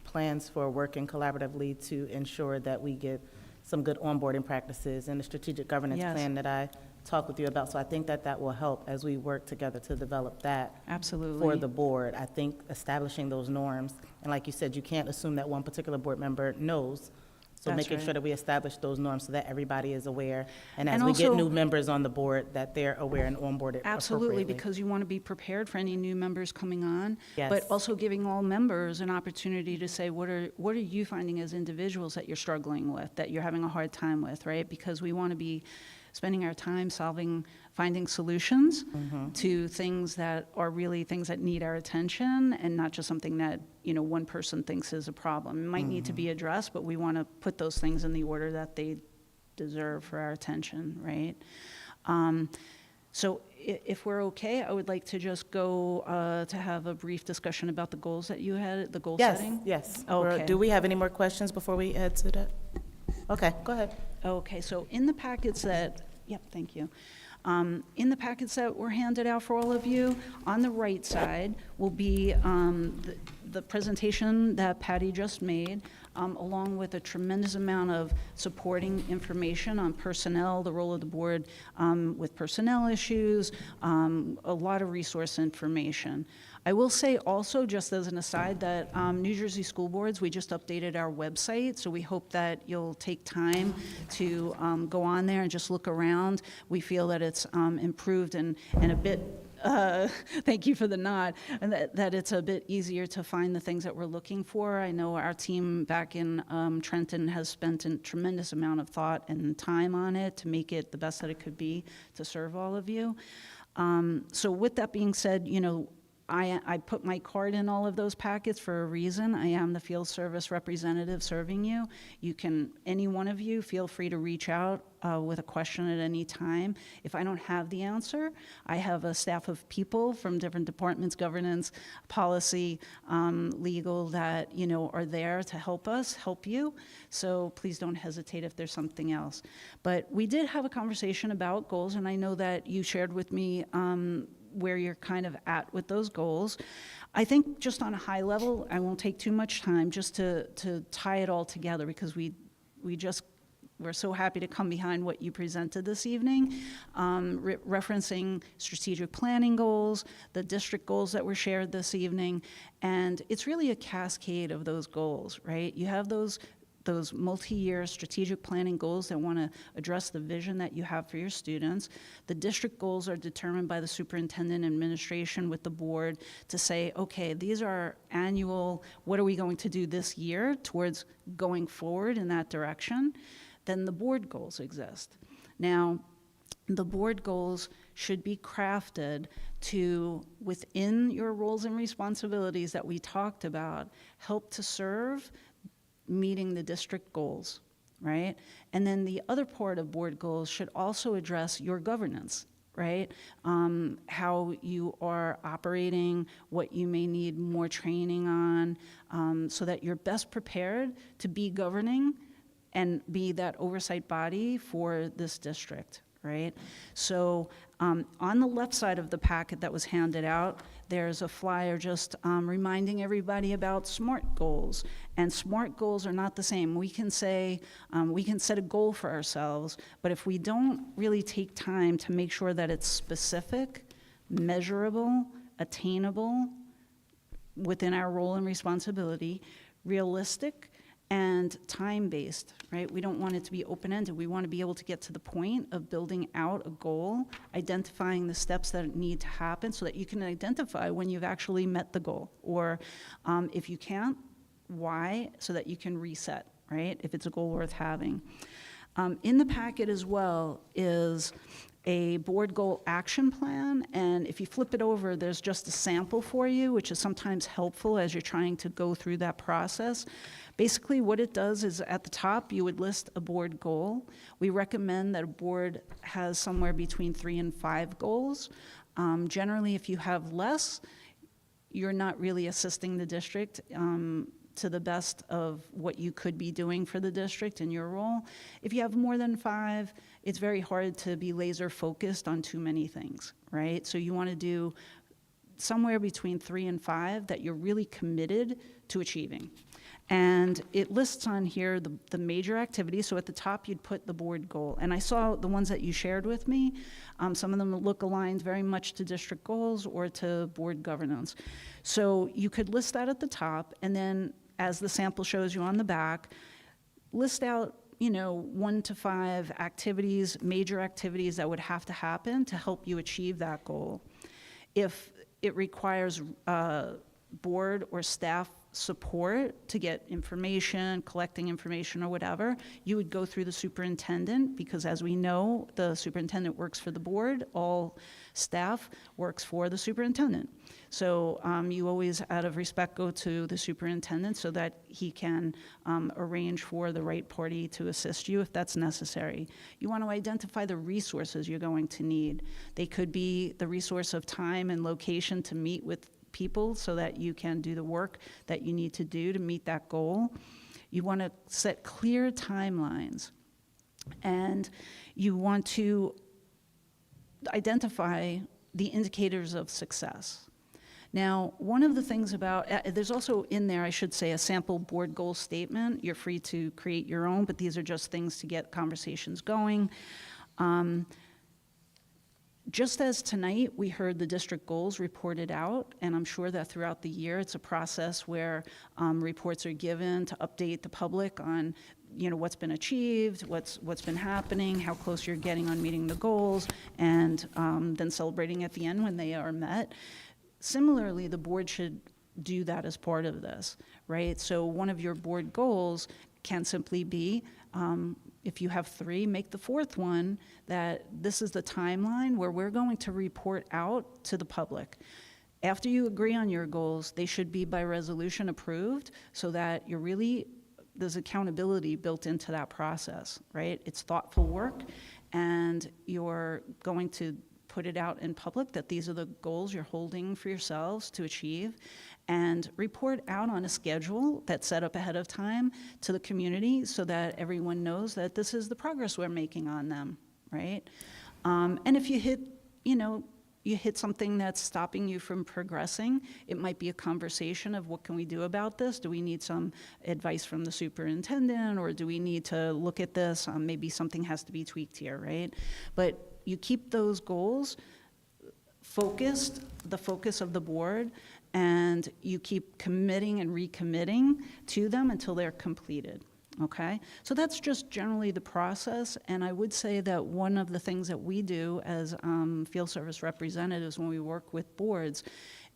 plans for working collaboratively to ensure that we get some good onboarding practices and the strategic governance Yes. plan that I talked with you about. So I think that that will help as we work together to develop that Absolutely. for the board. I think establishing those norms, and like you said, you can't assume that one particular board member knows. So That's making right. sure that we establish those norms so that everybody is aware. And as And we get also- new members on the board, that they're aware and onboarded Absolutely, appropriately. because you want to be prepared for any new members coming on. Yes. But also giving all members an opportunity to say, what are you finding as individuals that you're struggling with, that you're having a hard time with, right? Because we want to be spending our time finding solutions to things that are really things that need our attention and not just something that, one person thinks is a problem. It might need to be addressed, but we want to put those things in the order that they deserve for our attention, right? So if we're okay, I would like to just go to have a brief discussion about the goals that you had, the goal Yes, setting. yes. Okay. Do we have any more questions before we head to that? Okay, go ahead. Okay, so in the packets yep, thank you. In the packets that were handed out for all of you, on the right side will be the presentation that Patty just made, along with a tremendous amount of supporting information on personnel, the role of the board with personnel issues, a lot of resource information. I will say also, just as an aside, that New Jersey School Boards, we just updated our website, so we hope that you'll take time to go on there and just look around. We feel that it's improved and a bit, thank you for the nod, and that it's a bit easier to find the things that we're looking for. I know our team back in Trenton has spent a tremendous amount of thought and time on it to make it the best that it could be to serve all of you. So with that being said, I put my card in all of those packets for a reason. I am the field service representative serving you. Any one of you, feel free to reach out with a question at any time. If I don't have the answer, I have a staff of people from different departments, governance, policy, legal, that, are there to help you. So please don't hesitate if there's something else. But we did have a conversation about goals, and I know that you shared with me where you're kind of at with those goals. I think just on a high level, I won't take too much time just to tie it all together, because we're so happy to come behind what you presented this evening, referencing strategic planning goals, the district goals that were shared this evening, and it's really a cascade of those goals, right? You have those multi-year strategic planning goals that want to address the vision that you have for your students. The district goals are determined by the superintendent and administration with the board to say, okay, these are annual, what are we going to do this year towards going forward in that direction? Then the board goals exist. Now, the board goals should be crafted to, within your roles and responsibilities that we talked about, help to serve meeting the district goals, right? And then the other part of board goals should also address your governance, right? How you are operating, what you may need more training on, so that you're best prepared to be governing and be that oversight body for this district, right? So on the left side of the packet that was handed out, there's a flyer just reminding everybody about SMART goals. And SMART goals are not the same. We can say, we can set a goal for ourselves, but if we don't really take time to make sure that it's specific, measurable, attainable, within our role and responsibility, realistic, and time-based, right? We don't want it to be open-ended. We want to be able to get to the point of building out a goal, identifying the steps that need to happen so that you can identify when you've actually met the goal. Or if you can't, why, so that you can reset, right? If it's a goal worth having. In the packet as well is a board goal action plan, and if you flip it over, there's just a sample for you, which is sometimes helpful as you're trying to go through that process. Basically, what it does is at the top, you would list a board goal. We recommend that a board has somewhere between 3 and 5 goals. Generally, if you have less, you're not really assisting the district to the best of what you could be doing for the district in your role. If you have more than 5, it's very hard to be laser focused on too many things, right? So you want to do somewhere between 3 and 5 that you're really committed to achieving. And it lists on here the major activities. So at the top, you'd put the board goal. And I saw the ones that you shared with me. Some of them look aligned very much to district goals or to board governance. So you could list that at the top, and then as the sample shows you on the back, list out 1 to 5 activities, major activities that would have to happen to help you achieve that goal. If it requires board or staff support to get information, collecting information or whatever, you would go through the superintendent, because as we know, the superintendent works for the board, all staff works for the superintendent. So you always, out of respect, go to the superintendent so that he can arrange for the right party to assist you if that's necessary. You want to identify the resources you're going to need. They could be the resource of time and location to meet with people so that you can do the work that you need to do to meet that goal. You want to set clear timelines, and you want to identify the indicators of success. Now, one of the things about, there's also in there, I should say, a sample board goal statement. You're free to create your own, but these are just things to get conversations going. Just as tonight, we heard the district goals reported out, and I'm sure that throughout the year, it's a process where reports are given to update the public on what's been achieved, what's been happening, how close you're getting on meeting the goals, and then celebrating at the end when they are met. Similarly, the board should do that as part of this, right? So one of your board goals can simply be, if you have 3, make the 4th one that this is the timeline where we're going to report out to the public. After you agree on your goals, they should be by resolution approved so that there's accountability built into that process, right? It's thoughtful work, and you're going to put it out in public that these are the goals you're holding for yourselves to achieve, and report out on a schedule that's set up ahead of time to the community so that everyone knows that this is the progress we're making on them, right? And if you hit something that's stopping you from progressing, it might be a conversation of what can we do about this? Do we need some advice from the superintendent, or do we need to look at this? Maybe something has to be tweaked here, right? But you keep those goals focused, the focus of the board, and you keep committing and recommitting to them until they're completed, okay? So that's just generally the process, and I would say that one of the things that we do as field service representatives when we work with boards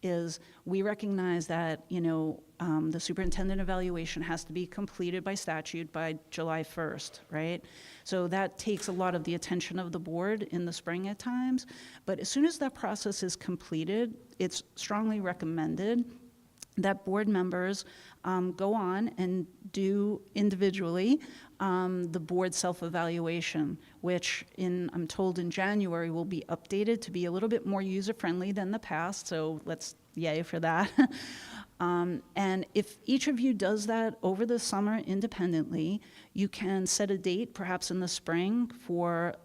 is we recognize that, the superintendent evaluation has to be completed by statute by July 1st, right? So that takes a lot of the attention of the board in the spring at times. But as soon as that process is completed, it's strongly recommended that board members go on and do individually the board self-evaluation, which I'm told in January will be updated to be a little bit more user-friendly than the past, so let's yay for that. And if each of you does that over the summer independently, you can set a date, perhaps in the spring, for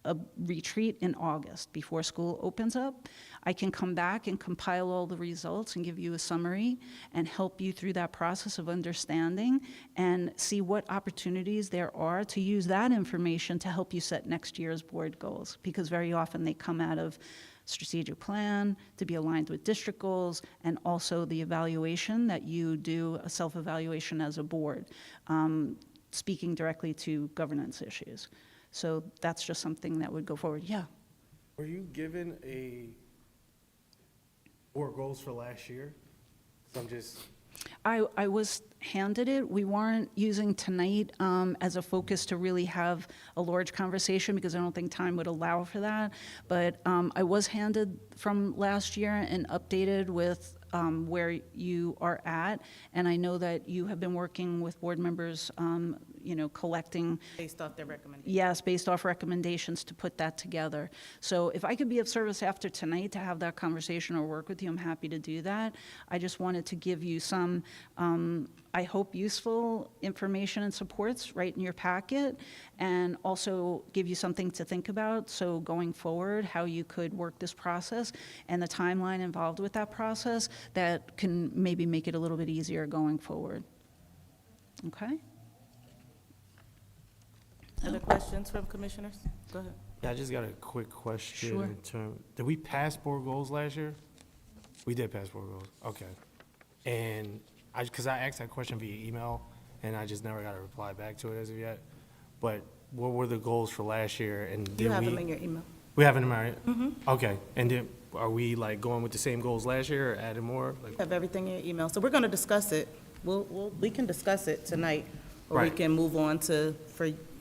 a retreat in August before school opens up, I can come back and compile all the results and give you a summary and help you through that process of understanding and see what opportunities there are to use that information to help you set next year's board goals, because very often they come out of strategic plan, to be aligned with district goals, and also the evaluation that you do, a self-evaluation as a board, speaking directly to governance issues. So that's just something that would go forward. Yeah. Were you given board goals for last year? So I'm just, I was handed it. We weren't using tonight as a focus to really have a large conversation because I don't think time would allow for that. But I was handed from last year and updated with where you are at. And I know that you have been working with board members, collecting. Based off their recommendations. Yes, based off recommendations to put that together. So if I could be of service after tonight to have that conversation or work with you, I'm happy to do that. I just wanted to give you some, I hope, useful information and supports right in your packet, and also give you something to think about. So going forward, how you could work this process and the timeline involved with that process that can maybe make it a little bit easier going forward. Okay? Other questions from commissioners? Go ahead. yeah, I just got a quick question. Sure. Did we pass board goals last year? We did pass board goals, okay. And because I asked that question via email, and I just never got a reply back to it as of yet. But what were the goals for last year, and did we? You have them in your email. We have them, right? Okay, and are we like going with the same goals last year, or adding more? Like, Have everything in your email. So we're going to discuss it. We can discuss it tonight, or we Right. can move on to,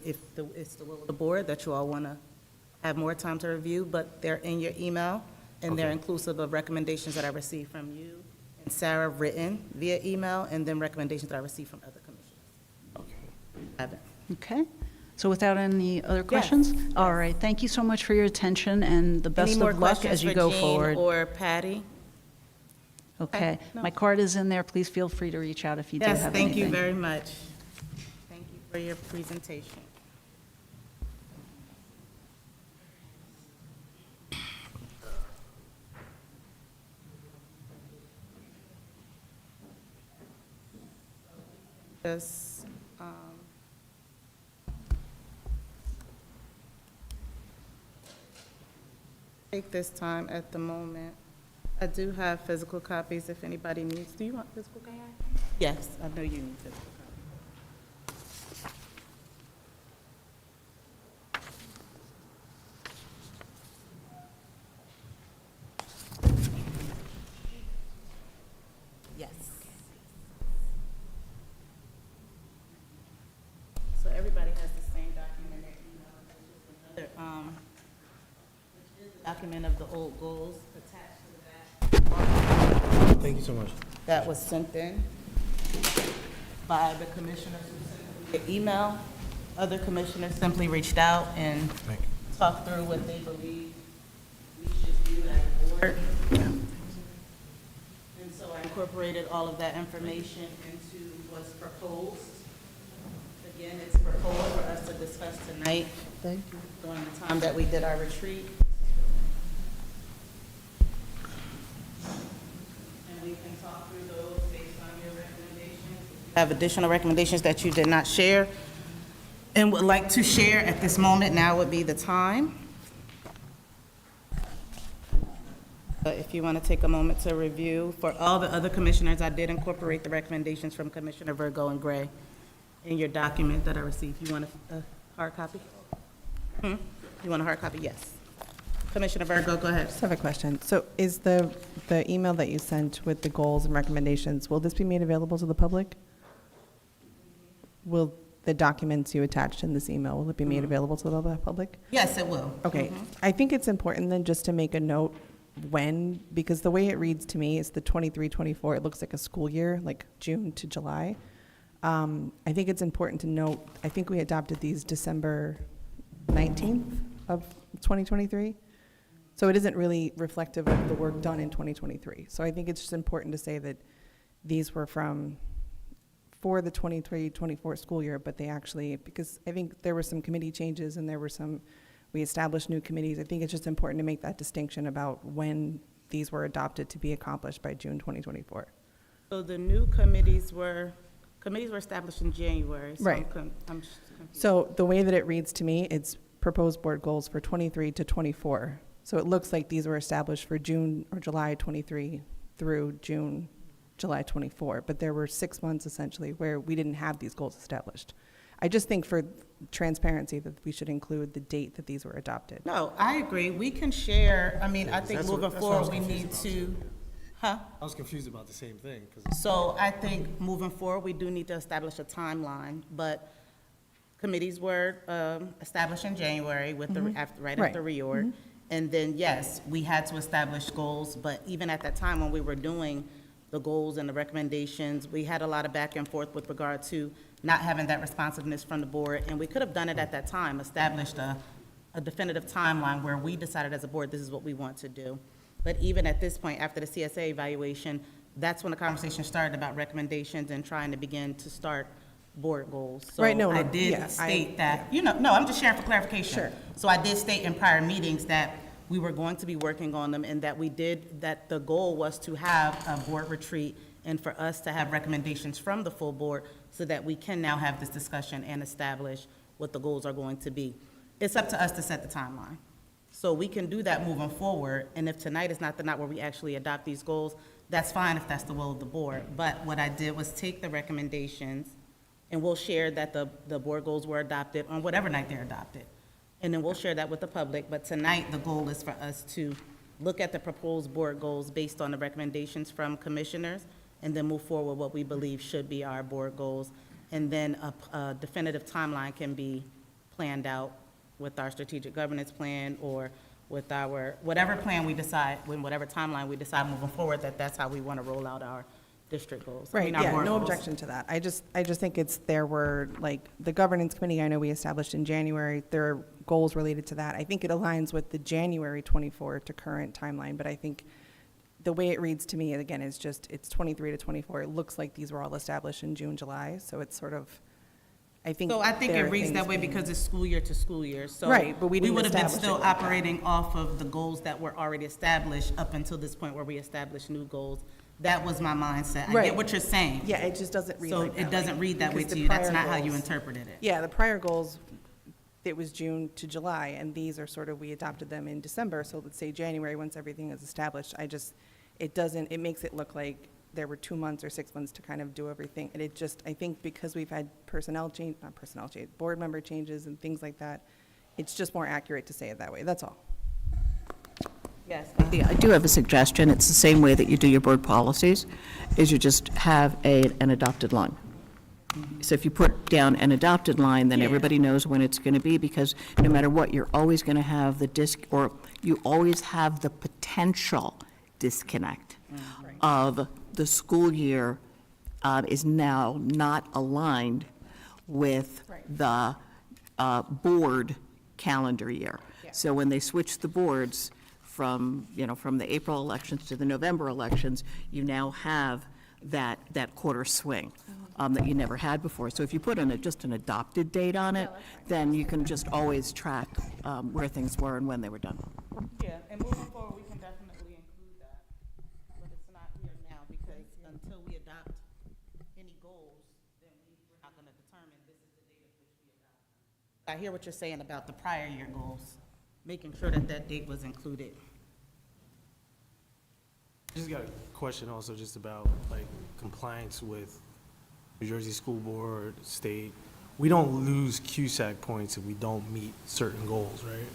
if it's the will of the board that you all want to have more time to review, but they're in your email, and they're Okay. inclusive of recommendations that I received from you and Sarah written via email, and then recommendations that I received from other commissioners. okay. Have it. Okay, so without any other questions? All right, thank you so much for your attention, and the best Any more of luck questions as you for go Jean forward. or Patty? Okay, No. my card is in there, please feel free to reach out if you do have Yes, anything. thank you very much. Thank you for your presentation. Just, take this time at the moment. I do have physical copies if anybody needs. Do you want physical copies? Yes, I know you need physical copies. Yes. So everybody has the same document in their email. It's just another, document of the old goals attached to that. Thank you so much. That was sent in by the commissioners who sent the email. Other commissioners simply reached out and talked through what they believe we should do as a board. And so I incorporated all of that information into what's proposed. Again, it's proposed for us to discuss tonight. Thank you. During the time that we did our retreat. And we can talk through those based on your recommendations. Have additional recommendations that you did not share and would like to share at this moment, now would be the time. But if you want to take a moment to review, for all the other commissioners, I did incorporate the recommendations from Commissioner Virgo and Gray in your document that I received. You want a hard copy? You want a hard copy? Yes. Commissioner Virgo, go ahead. Just have a question. So is the email that you sent with the goals and recommendations, will this be made available to the public? Will the documents you attached in this email, will it be made available to the public? Yes, it will. Okay. I think it's important then just to make a note when, because the way it reads to me is the 23-24, it looks like a school year, like June to July. I think it's important to note, I think we adopted these December 19th of 2023. So it isn't really reflective of the work done in 2023. So I think it's just important to say that these were for the 23-24 school year, but they actually, because I think there were some committee changes and there were some we established new committees. I think it's just important to make that distinction about when these were adopted to be accomplished by June 2024. So the new committees were established in January. So Right. I'm confused. So the way that it reads to me, it's proposed board goals for 23 to 24. So it looks like these were established for June or July 23 through June, July 24. But there were 6 months essentially where we didn't have these goals established. I just think for transparency that we should include the date that these were adopted. No, I agree. We can share, I mean, I think That's what- moving that's what I was forward, we need confused to, huh? I was confused about the same thing, because So I think moving forward, we do need to establish a timeline, but committees were established in January with the, right Right. after reorg. And then, yes, we had to establish goals, but even at that time when we were doing the goals and the recommendations, we had a lot of back and forth with regard to not having that responsiveness from the board, and we could have done it at that time, established a definitive timeline where we decided as a board, this is what we want to do. But even at this point, after the CSA evaluation, that's when the conversation started about recommendations and trying to begin to start board goals. Right, no, So I no, did yeah, state that, no, I'm just sharing for clarification. Sure. So I did state in prior meetings that we were going to be working on them and that that the goal was to have a board retreat and for us to have recommendations from the full board so that we can now have this discussion and establish what the goals are going to be. It's up to us to set the timeline. So we can do that moving forward, and if tonight is not the night where we actually adopt these goals, that's fine if that's the will of the board. But what I did was take the recommendations, and we'll share that the board goals were adopted on whatever night they're adopted. And then we'll share that with the public, but tonight, the goal is for us to look at the proposed board goals based on the recommendations from commissioners, and then move forward with what we believe should be our board goals. And then a definitive timeline can be planned out with our strategic governance plan or with our, whatever plan we decide, when whatever timeline we decide moving forward, that's how we want to roll out our district goals. I Right, mean, our yeah, board no goals. objection to that. I just think there were, like, the governance committee, I know we established in January, there are goals related to that. I think it aligns with the January 24 to current timeline, but I think the way it reads to me, again, is just, it's 23 to 24. It looks like these were all established in June, July, so it's sort of, I think. So I think there it are reads that things way being- because it's school year to school year. So Right, but we didn't would have been establish it still like that. operating off of the goals that were already established up until this point where we established new goals. That was my mindset. I Right. get what you're saying. Yeah, it just doesn't read So like that. it doesn't read that way because to the you. That's prior not how you goals- interpreted it. Yeah, the prior goals, it was June to July, and these are sort of, we adopted them in December, so let's say January, once everything is established. It makes it look like there were 2 months or 6 months to kind of do everything. And it just, I think because we've had board member changes and things like that, it's just more accurate to say it that way, that's all. Yes. Yeah, I do have a suggestion. It's the same way that you do your board policies, is you just have an adopted line. So if you put down an adopted line, then Yeah. everybody knows when it's going to be, because no matter what, you're always going to have or you always have the potential disconnect of the school year is now not aligned with the board calendar year. So when they switch the boards from the April elections to the November elections, you now have that quarter swing that you never had before. So if you put just an adopted date on it, then you can just always track where things were and when they were done. Yeah, and moving forward, we can definitely include that, but it's not here now because until we adopt any goals, then we're not going to determine this is the date at which we adopt them. I hear what you're saying about the prior year goals, making sure that date was included. just got a question also just about like compliance with New Jersey School Board, state. We don't lose CUSAC points if we don't meet certain goals, right?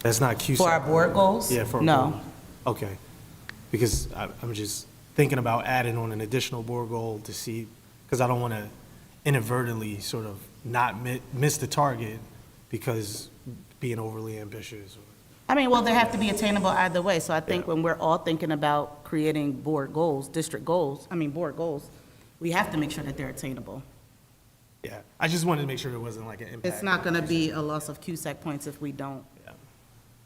That's not CUSAC. For our board goals? Yeah, for our No. board. Okay. Because I'm just thinking about adding on an additional board goal to see, because I don't want to inadvertently sort of not miss the target because being overly ambitious. I mean, well, they have to be attainable either way, so I think when we're all thinking about creating board goals, board goals, we have to make sure that they're attainable. Yeah, I just wanted to make sure it wasn't like an impact. It's not going to be a loss of CUSAC points if we don't Yeah.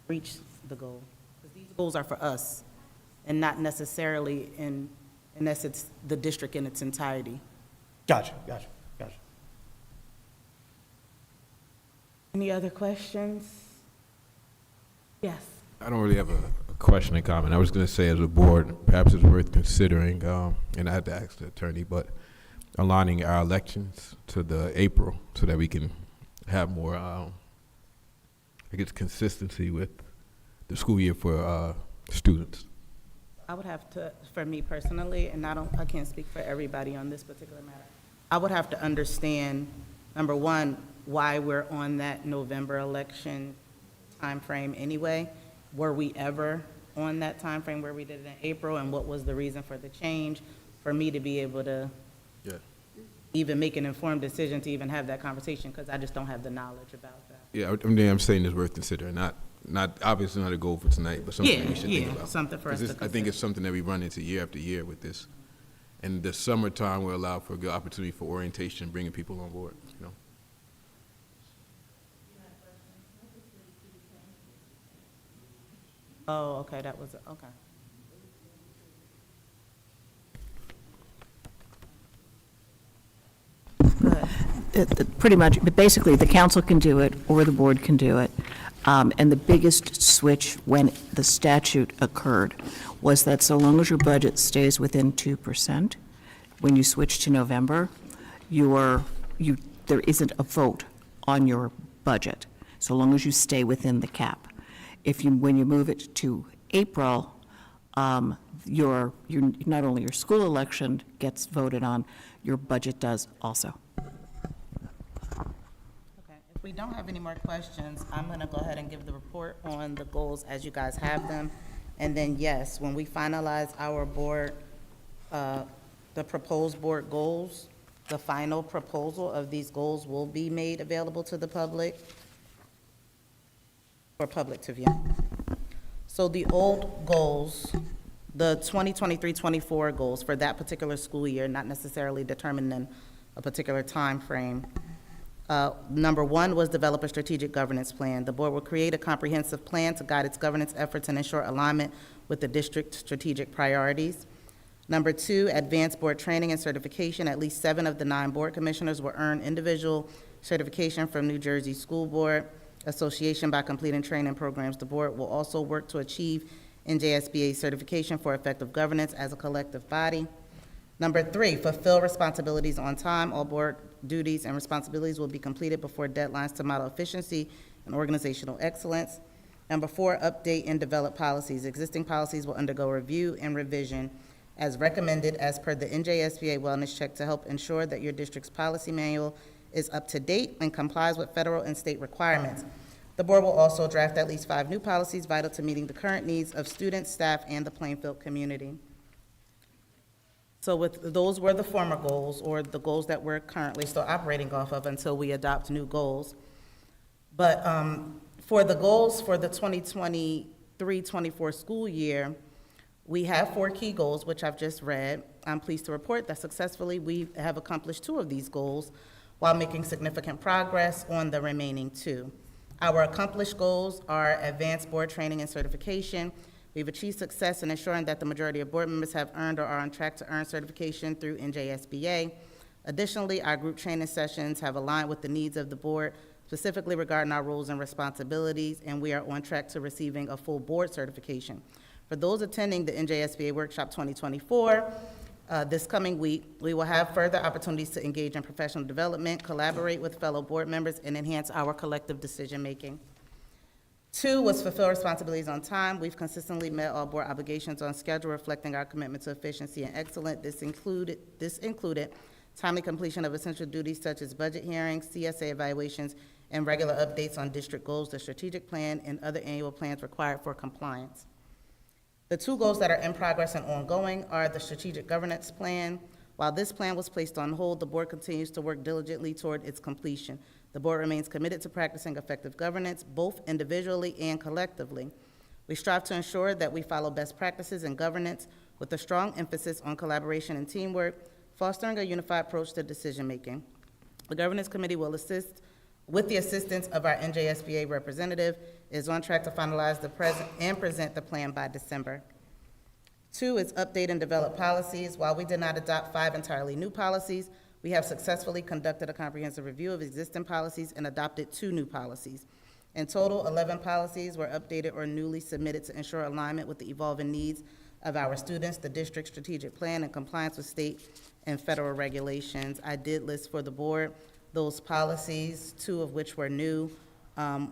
reach the goal. Because these goals are for us and not necessarily unless it's the district in its entirety. Gotcha. Any other questions? Yes. I don't really have a question and comment. I was going to say, as a board, perhaps it's worth considering, and I had to ask the attorney, but aligning our elections to the April so that we can have more, I guess, consistency with the school year for students. I would have to, for me personally, and I can't speak for everybody on this particular matter, I would have to understand, number one, why we're on that November election timeframe anyway. Were we ever on that timeframe where we did it in April, and what was the reason for the change? For me to be able to even make an informed decision to even have that conversation, because I just don't have the knowledge about that. Yeah, I'm saying it's worth considering, not obviously not a goal for tonight, but something we should think about. Something for us to I think it's something that we run into year after year with this. And the summertime will allow for a good opportunity for orientation, bringing people on board, you know? Oh, okay, that was, okay. Pretty much, but basically, the council can do it, or the board can do it. And the biggest switch when the statute occurred was that so long as your budget stays within 2%, when you switch to November, there isn't a vote on your budget, so long as you stay within the cap. When you move it to April, not only your school election gets voted on, your budget does also. If we don't have any more questions, I'm going to go ahead and give the report on the goals as you guys have them. And then, yes, when we finalize our board, the proposed board goals, the final proposal of these goals will be made available to the public for public to view. So the old goals, the 2023-24 goals for that particular school year, not necessarily determined in a particular time frame. Number one was develop a strategic governance plan. The board will create a comprehensive plan to guide its governance efforts and ensure alignment with the district's strategic priorities. Number two, advance board training and certification. At least 7 of the 9 board commissioners will earn individual certification from New Jersey School Board Association by completing training programs. The board will also work to achieve NJSBA certification for effective governance as a collective body. Number 3, fulfill responsibilities on time. All board duties and responsibilities will be completed before deadlines to model efficiency and organizational excellence. Number 4, update and develop policies. Existing policies will undergo review and revision as recommended as per the NJSBA Wellness Check to help ensure that your district's policy manual is up to date and complies with federal and state requirements. The board will also draft at least 5 new policies vital to meeting the current needs of students, staff, and the Plainfield community. So those were the former goals, or the goals that we're currently still operating off of until we adopt new goals. But for the goals for the 2023-24 school year, we have 4 key goals, which I've just read. I'm pleased to report that successfully we have accomplished 2 of these goals while making significant progress on the remaining 2. Our accomplished goals are advanced board training and certification. We've achieved success in ensuring that the majority of board members have earned or are on track to earn certification through NJSBA. Additionally, our group training sessions have aligned with the needs of the board, specifically regarding our roles and responsibilities, and we are on track to receiving a full board certification. For those attending the NJSBA Workshop 2024, this coming week, we will have further opportunities to engage in professional development, collaborate with fellow board members, and enhance our collective decision-making. 2 was fulfill responsibilities on time. We've consistently met all board obligations on schedule, reflecting our commitment to efficiency and excellence. This included timely completion of essential duties such as budget hearings, CSA evaluations, and regular updates on district goals, the strategic plan, and other annual plans required for compliance. The 2 goals that are in progress and ongoing are the strategic governance plan. While this plan was placed on hold, the board continues to work diligently toward its completion. The board remains committed to practicing effective governance, both individually and collectively. We strive to ensure that we follow best practices in governance with a strong emphasis on collaboration and teamwork, fostering a unified approach to decision-making. The governance committee will assist with the assistance of our NJSBA representative, is on track to finalize the present the plan by December. 2 is update and develop policies. While we did not adopt 5 entirely new policies, we have successfully conducted a comprehensive review of existing policies and adopted 2 new policies. In total, 11 policies were updated or newly submitted to ensure alignment with the evolving needs of our students, the district's strategic plan, and compliance with state and federal regulations. I did list for the board those policies, 2 of which were new,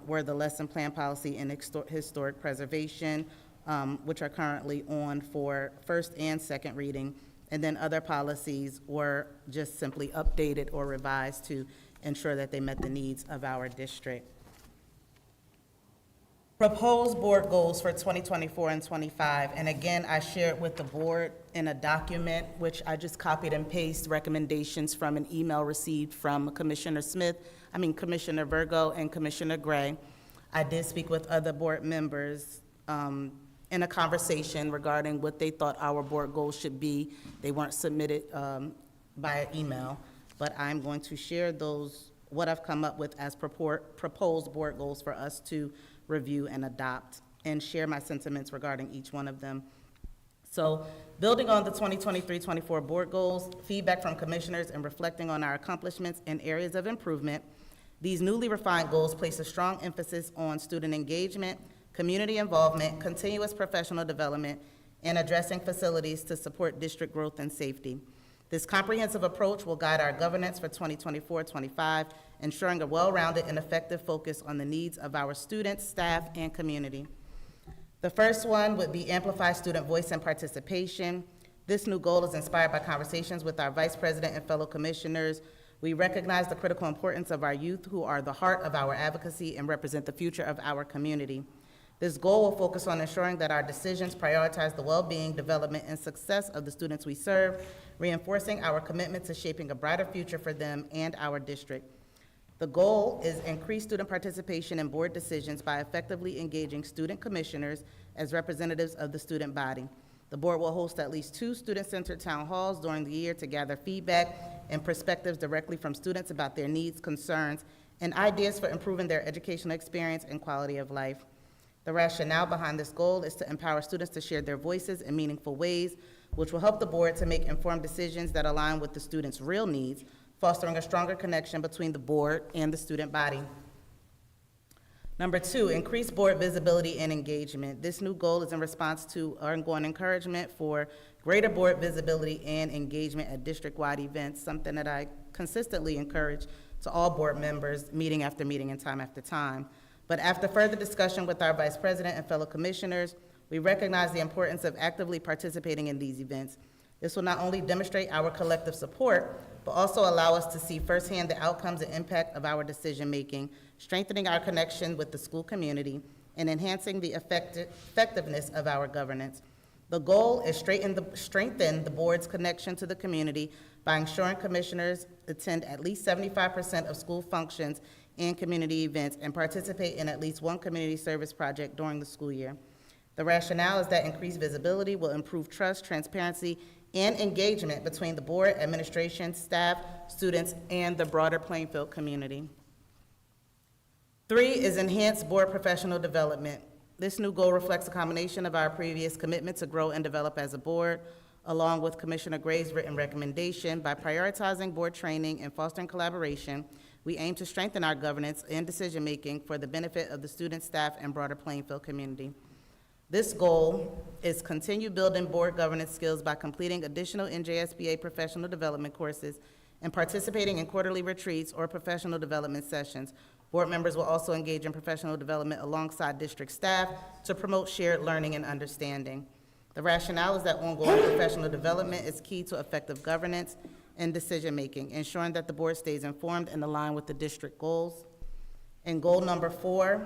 were the lesson plan policy and historic preservation, which are currently on for first and second reading. And then other policies were just simply updated or revised to ensure that they met the needs of our district. Proposed board goals for 2024 and 25, and again, I shared with the board in a document, which I just copied and pasted recommendations from an email received from Commissioner Virgo and Commissioner Gray. I did speak with other board members in a conversation regarding what they thought our board goals should be. They weren't submitted via email, but I'm going to share those, what I've come up with as proposed board goals for us to review and adopt, and share my sentiments regarding each one of them. So, building on the 2023-24 board goals, feedback from commissioners, and reflecting on our accomplishments and areas of improvement, these newly refined goals place a strong emphasis on student engagement, community involvement, continuous professional development, and addressing facilities to support district growth and safety. This comprehensive approach will guide our governance for 2024-25, ensuring a well-rounded and effective focus on the needs of our students, staff, and community. The first one would be amplify student voice and participation. This new goal is inspired by conversations with our vice president and fellow commissioners. We recognize the critical importance of our youth, who are the heart of our advocacy and represent the future of our community. This goal will focus on ensuring that our decisions prioritize the well-being, development, and success of the students we serve, reinforcing our commitment to shaping a brighter future for them and our district. The goal is increased student participation in board decisions by effectively engaging student commissioners as representatives of the student body. The board will host at least 2 student-centered town halls during the year to gather feedback and perspectives directly from students about their needs, concerns, and ideas for improving their educational experience and quality of life. The rationale behind this goal is to empower students to share their voices in meaningful ways, which will help the board to make informed decisions that align with the students' real needs, fostering a stronger connection between the board and the student body. Number 2, increase board visibility and engagement. This new goal is in response to ongoing encouragement for greater board visibility and engagement at district-wide events, something that I consistently encourage to all board members, meeting after meeting and time after time. But after further discussion with our vice president and fellow commissioners, we recognize the importance of actively participating in these events. This will not only demonstrate our collective support, but also allow us to see firsthand the outcomes and impact of our decision-making, strengthening our connection with the school community, and enhancing the effectiveness of our governance. The goal is strengthen the board's connection to the community by ensuring commissioners attend at least 75% of school functions and community events and participate in at least one community service project during the school year. The rationale is that increased visibility will improve trust, transparency, and engagement between the board, administration, staff, students, and the broader Plainfield community. 3 is enhanced board professional development. This new goal reflects a combination of our previous commitment to grow and develop as a board, along with Commissioner Gray's written recommendation. By prioritizing board training and fostering collaboration, we aim to strengthen our governance and decision-making for the benefit of the students, staff, and broader Plainfield community. This goal is continue building board governance skills by completing additional NJSBA professional development courses and participating in quarterly retreats or professional development sessions. Board members will also engage in professional development alongside district staff to promote shared learning and understanding. The rationale is that ongoing professional development is key to effective governance and decision-making, ensuring that the board stays informed and aligned with the district goals. And goal number 4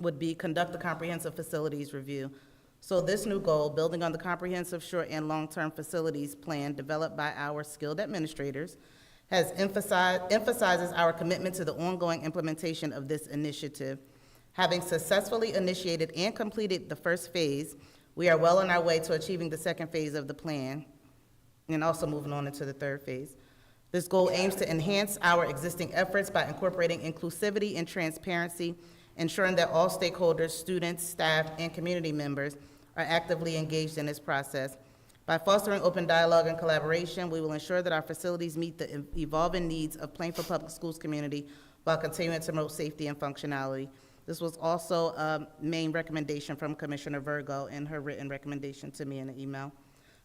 would be conduct a comprehensive facilities review. So this new goal, building on the comprehensive short and long-term facilities plan developed by our skilled administrators, emphasizes our commitment to the ongoing implementation of this initiative. Having successfully initiated and completed the first phase, we are well on our way to achieving the second phase of the plan, and also moving on into the third phase. This goal aims to enhance our existing efforts by incorporating inclusivity and transparency, ensuring that all stakeholders, students, staff, and community members are actively engaged in this process. By fostering open dialogue and collaboration, we will ensure that our facilities meet the evolving needs of Plainfield Public Schools community while continuing to promote safety and functionality. This was also a main recommendation from Commissioner Virgo in her written recommendation to me in an email.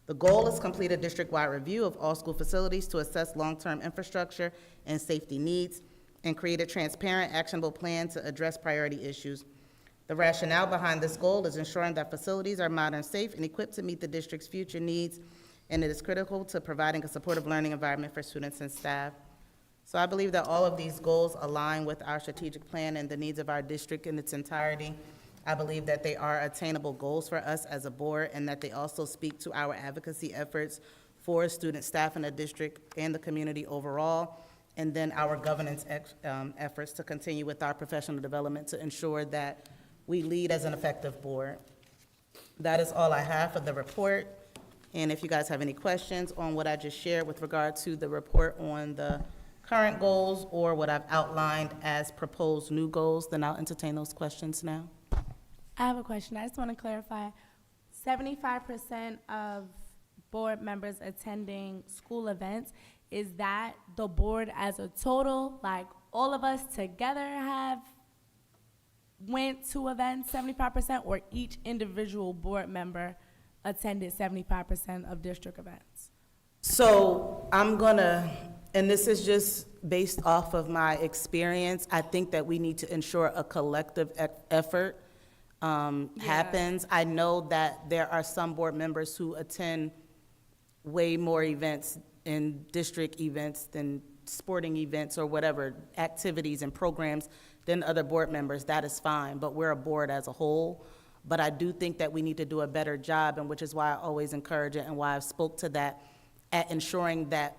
The goal is complete a district-wide review of all school facilities to assess long-term infrastructure and safety needs and create a transparent, actionable plan to address priority issues. The rationale behind this goal is ensuring that facilities are modern, safe, and equipped to meet the district's future needs, and it is critical to providing a supportive learning environment for students and staff. So I believe that all of these goals align with our strategic plan and the needs of our district in its entirety. I believe that they are attainable goals for us as a board, and that they also speak to our advocacy efforts for student, staff in the district and the community overall, and then our governance efforts to continue with our professional development to ensure that we lead as an effective board. That is all I have for the report. And if you guys have any questions on what I just shared with regard to the report on the current goals or what I've outlined as proposed new goals, then I'll entertain those questions now. I have a question. I just want to clarify. 75% of board members attending school events, is that the board as a total? Like all of us together have went to events 75%, or each individual board member attended 75% of district events? So I'm gonna, and this is just based off of my experience, I think that we need to ensure a collective effort happens. I know that there are some board members who attend way more events and district events than sporting events or whatever, activities and programs than other board members. That is fine, but we're a board as a whole. But I do think that we need to do a better job, and which is why I always encourage it and why I've spoke to that, at ensuring that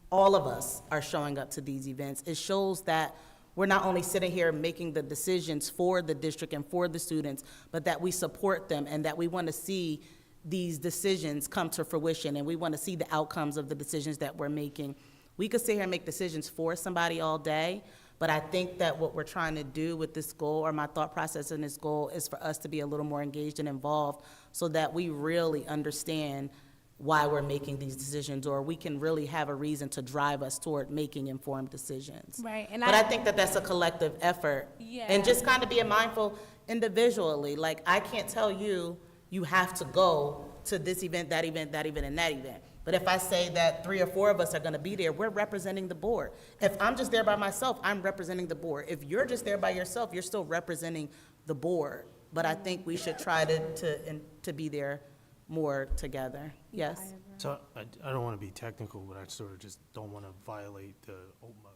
all of us are showing up to these events. It shows that we're not only sitting here making the decisions for the district and for the students, but that we support them and that we want to see these decisions come to fruition, and we want to see the outcomes of the decisions that we're making. We could sit here and make decisions for somebody all day, but I think that what we're trying to do with this goal, or my thought process in this goal, is for us to be a little more engaged and involved so that we really understand why we're making these decisions, or we can really have a reason to drive us toward making informed decisions. Right. And But I think that that's a collective effort. Yeah. And just kind of being mindful individually. Like, I can't tell you, you have to go to this event, that event, that event, and that event. But if I say that 3 or 4 of us are gonna be there, we're representing the board. If I'm just there by myself, I'm representing the board. If you're just there by yourself, you're still representing the board. But I think we should try to be there more together. Yes? So I don't want to be technical, but I sort of just don't want to violate the OMA,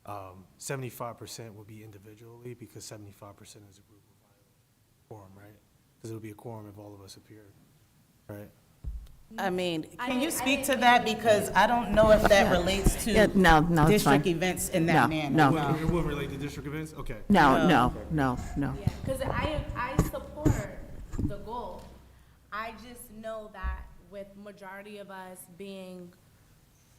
right? 75% would be individually, because 75% is a group of quorum, right? Because it would be a quorum if all of us appeared, right? I mean, can you speak to that? Because I don't know if that relates to No, it's fine. district events in that manner. No. It wouldn't relate to district events? Okay. No. Because I support the goal. I just know that with majority of us being,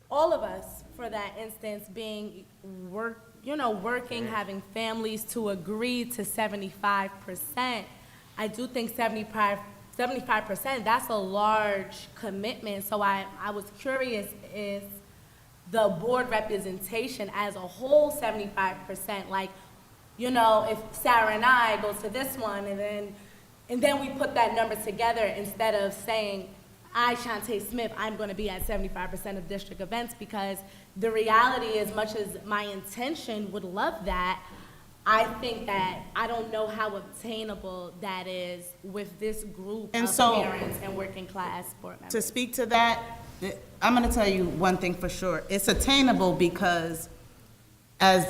all of us, for that instance, being working, having families, to agree to 75%, I do think 75%, that's a large commitment. So I was curious, is the board representation as a whole 75%? Like, if Sarah and I go to this one, and then we put that number together, instead of saying, I, Shantae Smith, I'm going to be at 75% of district events, because the reality, as much as my intention would love that, I think that I don't know how obtainable that is with this group And of so, parents and working class board members. To speak to that, I'm going to tell you one thing for sure. It's attainable because as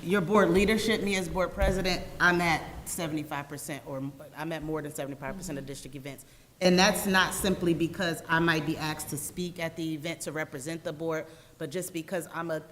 your board leadership, me as board president, I'm at 75%, or I'm at more than 75% of district events. And that's not simply because I might be asked to speak at the event to represent the board, but just because I'm an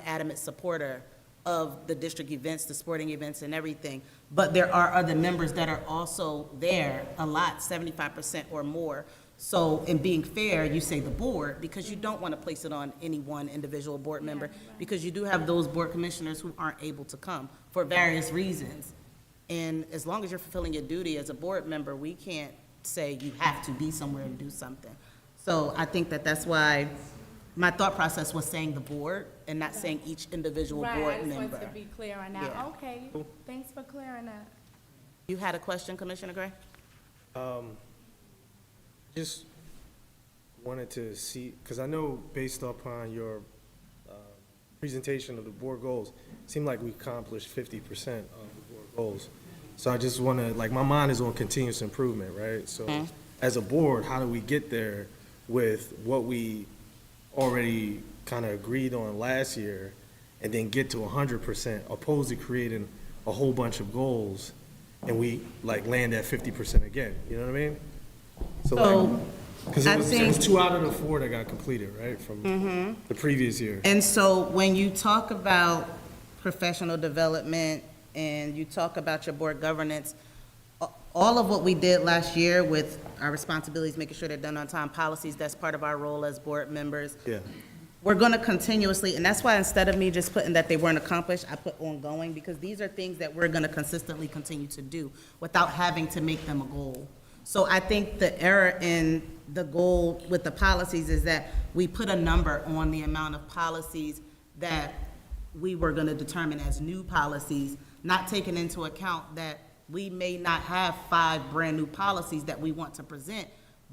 adamant supporter of the district events, the sporting events and everything. But there are other members that are also there a lot, 75% or more. So in being fair, you say the board, because you don't want to place it on any one individual board member, because you do have those board commissioners who aren't able to come for various reasons. And as long as you're fulfilling your duty as a board member, we can't say you have to be somewhere and do something. So I think that that's why my thought process was saying the board and not saying each individual Right, I board just member. wanted to be clear on that. Yeah. Okay, thanks for clearing that. You had a question, Commissioner Gray? Just wanted to see, because I know based upon your presentation of the board goals, it seemed like we accomplished 50% of the board goals. So I just want to, like, my mind is on continuous improvement, right? So as a board, how do we get there with what we already kind of agreed on last year and then get to 100% opposed to creating a whole bunch of goals and we like land at 50% again, you know what I mean? So, because it was 2 out of the 4 that got completed, right, from the previous year. And so when you talk about professional development and you talk about your board governance, all of what we did last year with our responsibilities, making sure they're done on time, policies, that's part of our role as board members. Yeah. We're gonna continuously, and that's why instead of me just putting that they weren't accomplished, I put ongoing, because these are things that we're gonna consistently continue to do without having to make them a goal. So I think the error in the goal with the policies is that we put a number on the amount of policies that we were gonna determine as new policies, not taking into account that we may not have 5 brand-new policies that we want to present,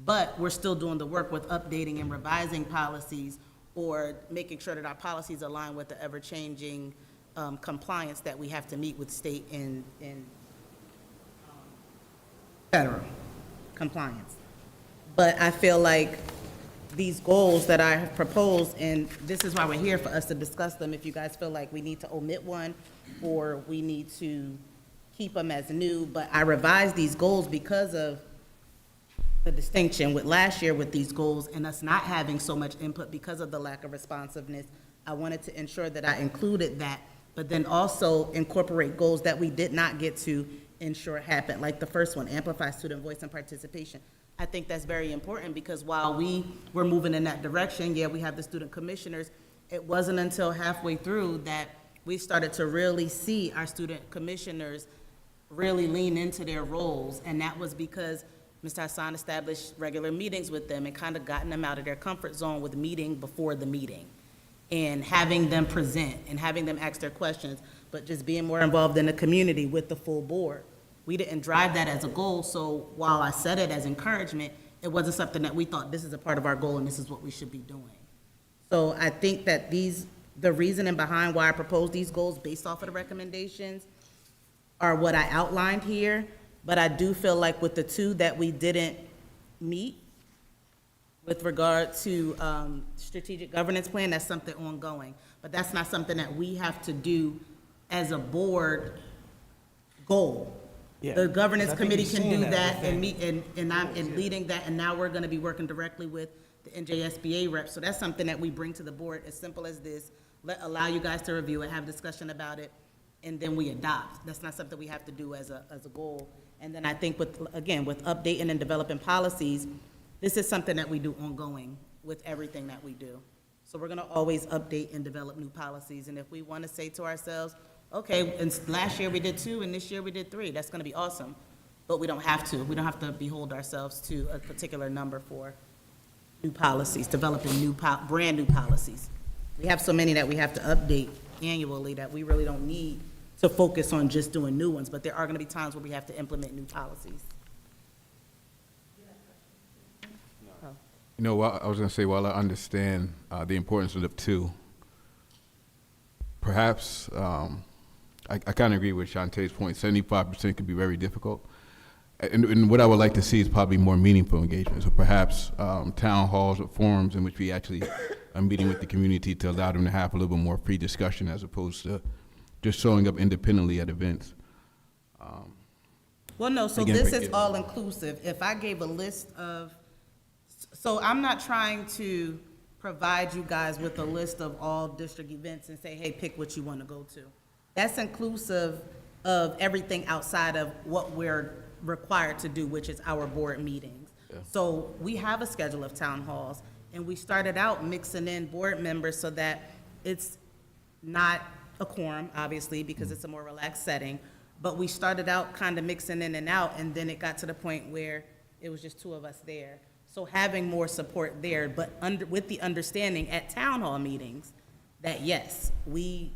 but we're still doing the work with updating and revising policies or making sure that our policies align with the ever-changing compliance that we have to meet with state and federal compliance. But I feel like these goals that I have proposed, and this is why we're here, for us to discuss them, if you guys feel like we need to omit one or we need to keep them as new, but I revised these goals because of the distinction with last year with these goals and us not having so much input because of the lack of responsiveness. I wanted to ensure that I included that, but then also incorporate goals that we did not get to ensure happen, like the first one, amplify student voice and participation. I think that's very important because while we were moving in that direction, yeah, we have the student commissioners, it wasn't until halfway through that we started to really see our student commissioners really lean into their roles, and that was because Mr. Hassan established regular meetings with them and kind of gotten them out of their comfort zone with meeting before the meeting and having them present and having them ask their questions, but just being more involved in the community with the full board. We didn't drive that as a goal, so while I said it as encouragement, it wasn't something that we thought this is a part of our goal and this is what we should be doing. So I think that the reasoning behind why I proposed these goals based off of the recommendations are what I outlined here, but I do feel like with the 2 that we didn't meet with regard to strategic governance plan, that's something ongoing. But that's not something that we have to do as a board goal. Yeah. The governance I think committee you've can seen do that that within and meet, and I'm leading that, and now we're gonna be working directly with the NJSBA reps. So that's something that we bring to the board, as simple as this, allow you guys to review it, have discussion about it, and then we adopt. That's not something we have to do as a goal. And then I think with updating and developing policies, this is something that we do ongoing with everything that we do. So we're gonna always update and develop new policies, and if we wanna say to ourselves, okay, and last year we did 2, and this year we did 3, that's gonna be awesome. But we don't have to. We don't have to behold ourselves to a particular number for new policies, developing brand new policies. We have so many that we have to update annually that we really don't need to focus on just doing new ones, but there are gonna be times where we have to implement new policies. You know, I was going to say, while I understand the importance of the 2, perhaps I kind of agree with Shantae's point. 75% could be very difficult. And what I would like to see is probably more meaningful engagement. So perhaps town halls or forums in which we actually are meeting with the community to allow them to have a little bit more free discussion as opposed to just showing up independently at events. Well, no, so Again, this break is it. all inclusive. If I gave a list of, so I'm not trying to provide you guys with a list of all district events and say, hey, pick what you want to go to. That's inclusive of everything outside of what we're required to do, which is our board meetings. Yeah. So we have a schedule of town halls, and we started out mixing in board members so that it's not a quorum, obviously, because it's a more relaxed setting, but we started out kind of mixing in and out, and then it got to the point where it was just 2 of us there. So having more support there, but with the understanding at town hall meetings that yes, we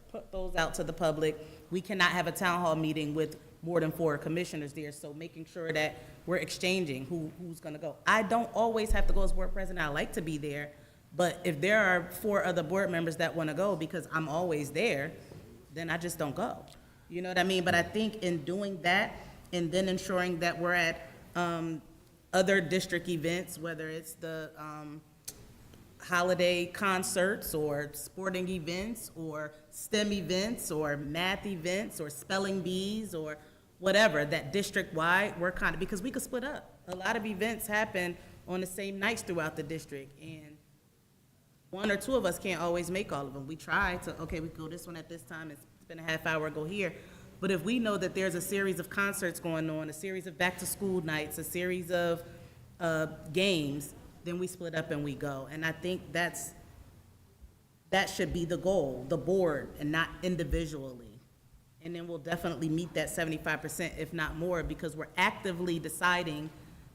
put those out to the public. We cannot have a town hall meeting with more than 4 commissioners there, so making sure that we're exchanging who's gonna go. I don't always have to go as board president, I like to be there, but if there are 4 other board members that wanna go because I'm always there, then I just don't go. You know what I mean? But I think in doing that, and then ensuring that we're at, other district events, whether it's the, holiday concerts or sporting events or STEM events or math events or spelling bees or whatever, that district-wide, we're kind of, because we could split up. A lot of events happen on the same nights throughout the district, and 1 or 2 of us can't always make all of them. We try to, okay, we go this one at this time, and spend a half hour, go here. But if we know that there's a series of concerts going on, a series of back-to-school nights, a series of games, then we split up and we go. And I think that should be the goal, the board, and not individually. And then we'll definitely meet that 75%, if not more, because we're actively deciding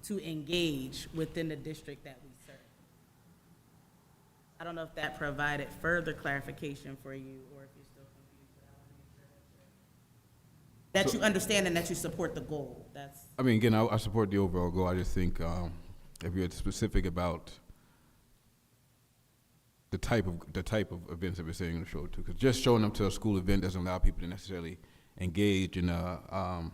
to engage within the district that we serve. I don't know if that provided further clarification for you, or if you're still confused, but I want to make sure that you understand and that you support the goal. That's. I mean, again, I support the overall goal. I just think if you're specific about the type of events that we're saying to show to, because just showing up to a school event doesn't allow people to necessarily engage in a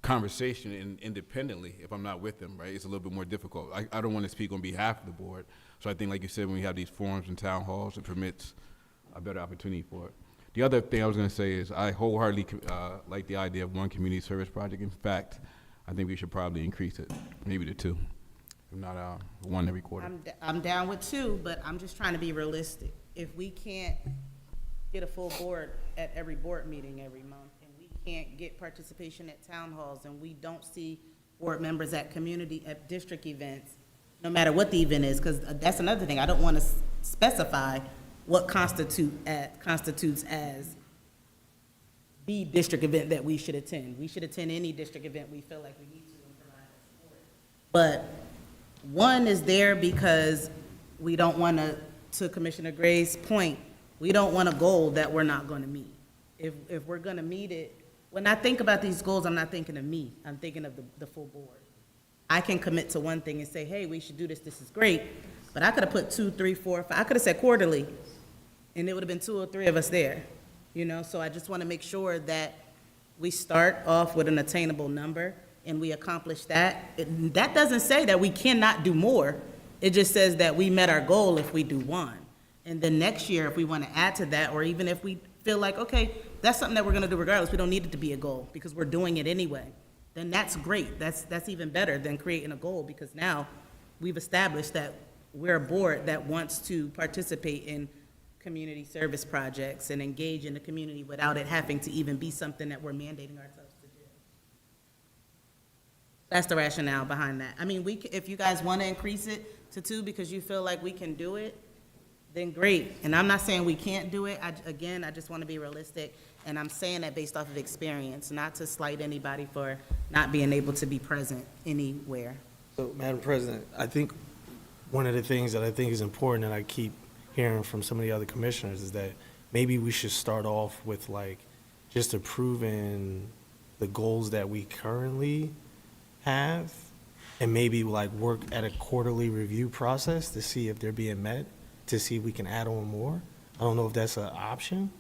conversation independently if I'm not with them, right? It's a little bit more difficult. I don't want to speak on behalf of the board, so I think, like you said, when we have these forums and town halls, it permits a better opportunity for it. The other thing I was going to say is I wholeheartedly like the idea of 1 community service project. In fact, I think we should probably increase it, maybe to 2. If not 1 every quarter. I'm down with 2, but I'm just trying to be realistic. If we can't get a full board at every board meeting every month, and we can't get participation at town halls, and we don't see board members at district events, no matter what the event is, because that's another thing. I don't want to specify what constitutes as the district event that we should attend. We should attend any district event we feel like we need to and provide support. But 1 is there because we don't want to Commissioner Gray's point, we don't want a goal that we're not going to meet. If we're going to meet it, when I think about these goals, I'm not thinking of me. I'm thinking of the full board. I can commit to one thing and say, hey, we should do this. This is great. But I could have put 2, 3, 4, 5. I could have said quarterly, and it would have been 2 or 3 of us there. You know, so I just want to make sure that we start off with an attainable number and we accomplish that. That doesn't say that we cannot do more. It just says that we met our goal if we do 1. And then next year, if we want to add to that, or even if we feel like, okay, that's something that we're going to do regardless, we don't need it to be a goal because we're doing it anyway, then that's great. That's even better than creating a goal, because now we've established that we're a board that wants to participate in community service projects and engage in the community without it having to even be something that we're mandating ourselves to do. That's the rationale behind that. I mean, if you guys want to increase it to 2 because you feel like we can do it, then great. And I'm not saying we can't do it. I just want to be realistic, and I'm saying that based off of experience, not to slight anybody for not being able to be present anywhere. So, Madam President, I think one of the things that I think is important, and I keep hearing from some of the other commissioners, is that maybe we should start off with like just approving the goals that we currently have, and maybe like work at a quarterly review process to see if they're being met, to see if we can add on more. I don't know if that's an option,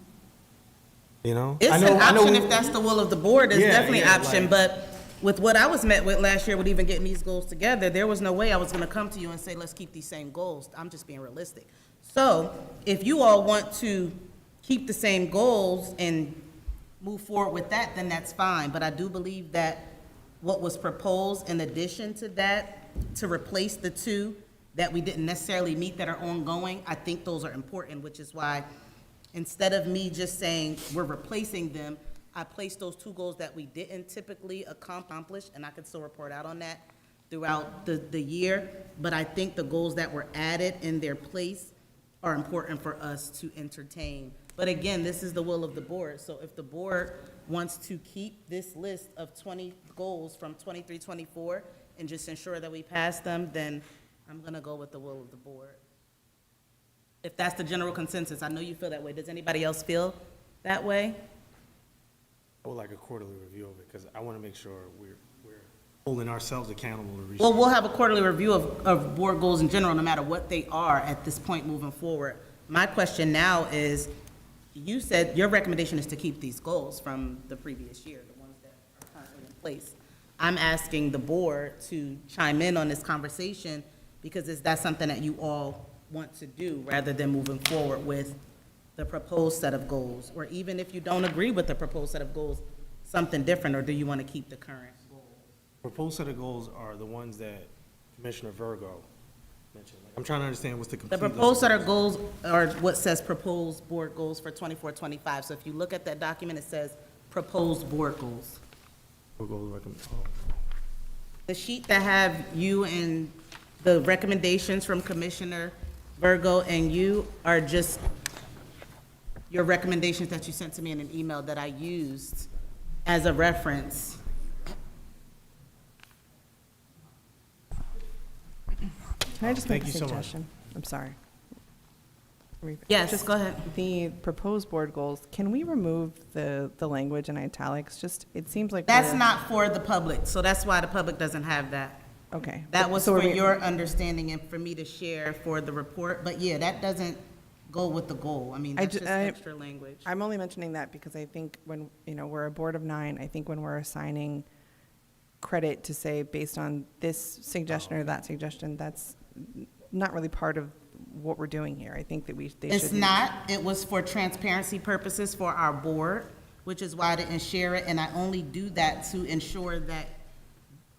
you know? It's an option if that's the will of the board. It's definitely an option, but with what I was met with last year with even getting these goals together, there was no way I was gonna come to you and say, let's keep these same goals. I'm just being realistic. So if you all want to keep the same goals and move forward with that, then that's fine. But I do believe that what was proposed in addition to that, to replace the 2 that we didn't necessarily meet that are ongoing, I think those are important, which is why instead of me just saying we're replacing them, I placed those 2 goals that we didn't typically accomplish, and I can still report out on that throughout the year. But I think the goals that were added in their place are important for us to entertain. But again, this is the will of the board. So if the board wants to keep this list of 20 goals from 23-24 and just ensure that we pass them, then I'm gonna go with the will of the board. If that's the general consensus, I know you feel that way. Does anybody else feel that way? I would like a quarterly review of it, because I want to make sure we're holding ourselves accountable to reach. Well, we'll have a quarterly review of board goals in general, no matter what they are at this point moving forward. My question now is, you said your recommendation is to keep these goals from the previous year, the ones that are currently in place. I'm asking the board to chime in on this conversation, because is that something that you all want to do, rather than moving forward with the proposed set of goals? Or even if you don't agree with the proposed set of goals, something different, or do you want to keep the current goals? Proposed set of goals are the ones that Commissioner Virgo mentioned. Like, I'm trying to understand what's the complete The list of proposed set of goals are what says proposed board goals for 24-25. So if you look at that document, it says proposed board goals. board goals recommend- The sheet that have you and the recommendations from Commissioner Virgo and you are just your recommendations that you sent to me in an email that I used as a reference. Can I just make Thank a you so much. suggestion? I'm sorry. Yes, Just go ahead. The proposed board goals, can we remove the language in italics? Just, it seems like That's we're- not for the public, so that's why the public doesn't have that. Okay. That was So for are we- your understanding and for me to share for the report, but yeah, that doesn't go with the goal. I mean, that's just extra language. I'm only mentioning that because I think when, we're a board of 9, I think when we're assigning credit to say based on this suggestion or that suggestion, that's not really part of what we're doing here. I think that they should. It's not, it was for transparency purposes for our board, which is why I didn't share it, and I only do that to ensure that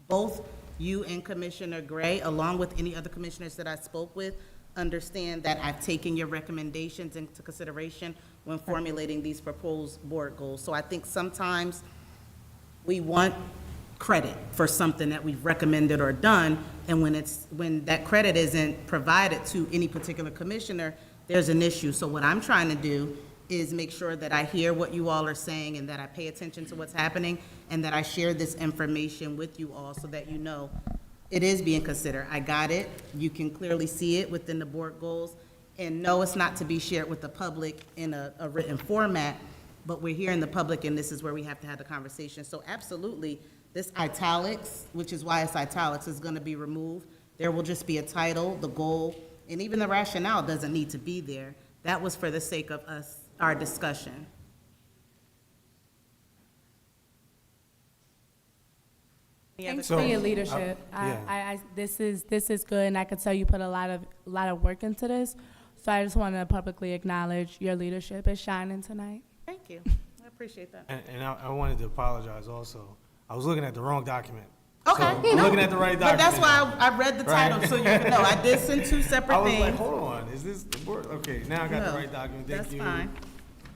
both you and Commissioner Gray, along with any other commissioners that I spoke with, understand that I've taken your recommendations into consideration when formulating these proposed board goals. So I think sometimes we want credit for something that we've recommended or done, and when that credit isn't provided to any particular commissioner, there's an issue. So what I'm trying to do is make sure that I hear what you all are saying and that I pay attention to what's happening and that I share this information with you all so that you know it is being considered. I got it. You can clearly see it within the board goals. And no, it's not to be shared with the public in a written format, but we're here in the public and this is where we have to have the conversation. So absolutely, this italics, which is why it's italics, is gonna be removed. There will just be a title, the goal, and even the rationale doesn't need to be there. That was for the sake of our discussion. Thanks So, for your leadership. yeah. This is good, and I could tell you put a lot of work into this. So I just want to publicly acknowledge your leadership is shining tonight. Thank you. I appreciate that. And I wanted to apologize also. I was looking at the wrong document. Okay. So, I'm no, looking at the right But document. that's why I read the title, Right. so you can know. I did send two I separate was things. like, hold on, is this the board? Okay, now I got No, the right document. Thank that's you. fine.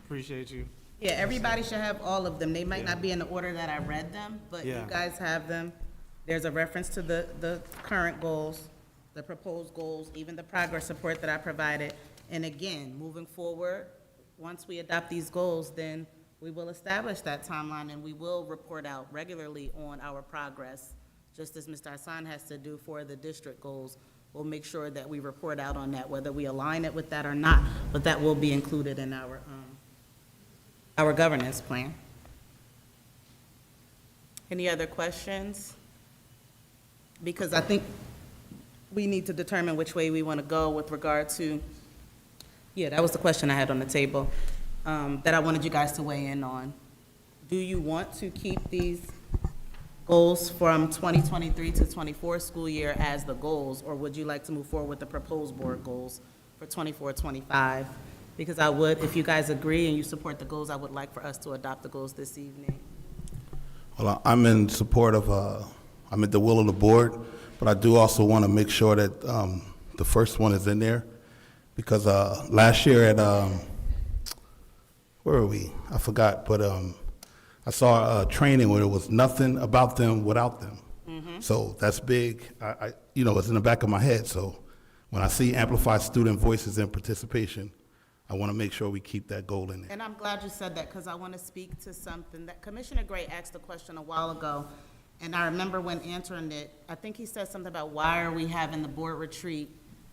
Appreciate you. Yeah, everybody should have all of them. They might Yeah. not be in the order that I read them, but you Yeah. guys have them. There's a reference to the current goals, the proposed goals, even the progress report that I provided. And again, moving forward, once we adopt these goals, then we will establish that timeline and we will report out regularly on our progress, just as Mr. Hassan has to do for the district goals. We'll make sure that we report out on that, whether we align it with that or not, but that will be included in our governance plan. Any other questions? Because I think we need to determine which way we want to go with regard to, yeah, that was the question I had on the table, that I wanted you guys to weigh in on. Do you want to keep these goals from 2023 to 24 school year as the goals, or would you like to move forward with the proposed board goals for 24-25? Because I would, if you guys agree and you support the goals, I would like for us to adopt the goals this evening. Well, I'm in support of, I'm at the will of the board, but I do also want to make sure that the first one is in there, because last year at, where were we? I forgot, but I saw a training where there was nothing about them without them. So that's big. It's in the back of my head. So when I see amplified student voices and participation, I want to make sure we keep that goal in there. And I'm glad you said that, because I want to speak to something that Commissioner Gray asked a question a while ago, And I remember when answering it, I think he said something about why are we having the board retreat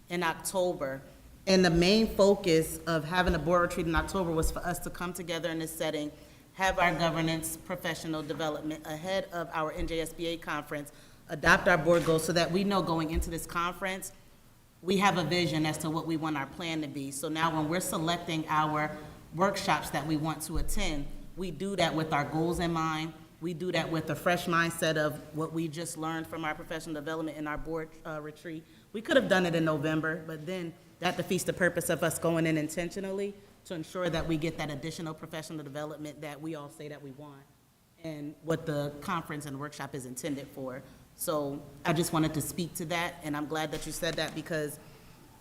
in October? And the main focus of having a board retreat in October was for us to come together in this setting, have our governance professional development ahead of our NJSBA conference, adopt our board goals so that we know going into this conference, we have a vision as to what we want our plan to be. So now when we're selecting our workshops that we want to attend, we do that with our goals in mind. We do that with a fresh mindset of what we just learned from our professional development in our board retreat. We could have done it in November, but then that defeats the purpose of us going in intentionally to ensure that we get that additional professional development that we all say that we want and what the conference and workshop is intended for. So I just wanted to speak to that, and I'm glad that you said that because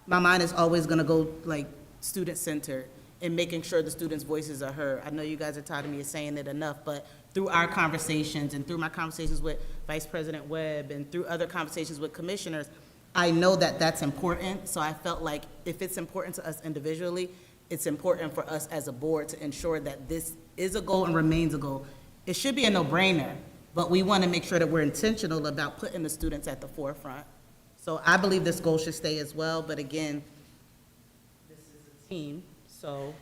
my mind is always gonna go like student-centered and making sure the students' voices are heard. I know you guys are tired of me saying it enough, but through our conversations and through my conversations with Vice President Webb and through other conversations with commissioners, I know that that's important. So I felt like if it's important to us individually, it's important for us as a board to ensure that this is a goal and remains a goal. It should be a no-brainer, but we want to make sure that we're intentional about putting the students at the forefront. So I believe this goal should stay as well, but again, this is a team, so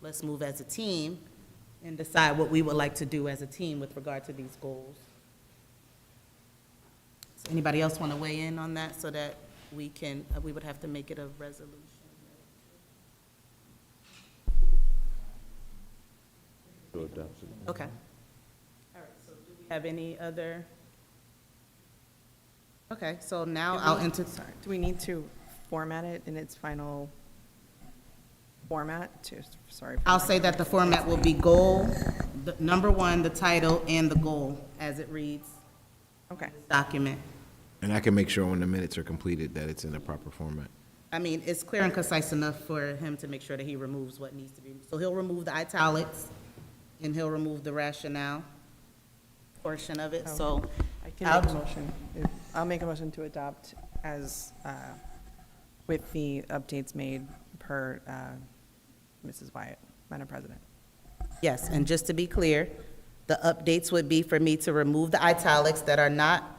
let's move as a team and decide what we would like to do as a team with regard to these goals. Does anybody else want to weigh in on that so that we can, we would have to make it a resolution? Okay. All right, so do we have any other? Okay, so now I'll enter, sorry. Do we need to format it in its final format to, sorry. I'll say that the format will be goal, the number one, the title, and the goal as it reads. Okay. Document. And I can make sure when the minutes are completed that it's in the proper format. I mean, it's clear and concise enough for him to make sure that he removes what needs to be. So he'll remove the italics, and he'll remove the rationale portion of it, so. I can make a motion. I'll make a motion to adopt as, with the updates made per Mrs. Wyatt, Madam President. Yes, and just to be clear, the updates would be for me to remove the italics that are not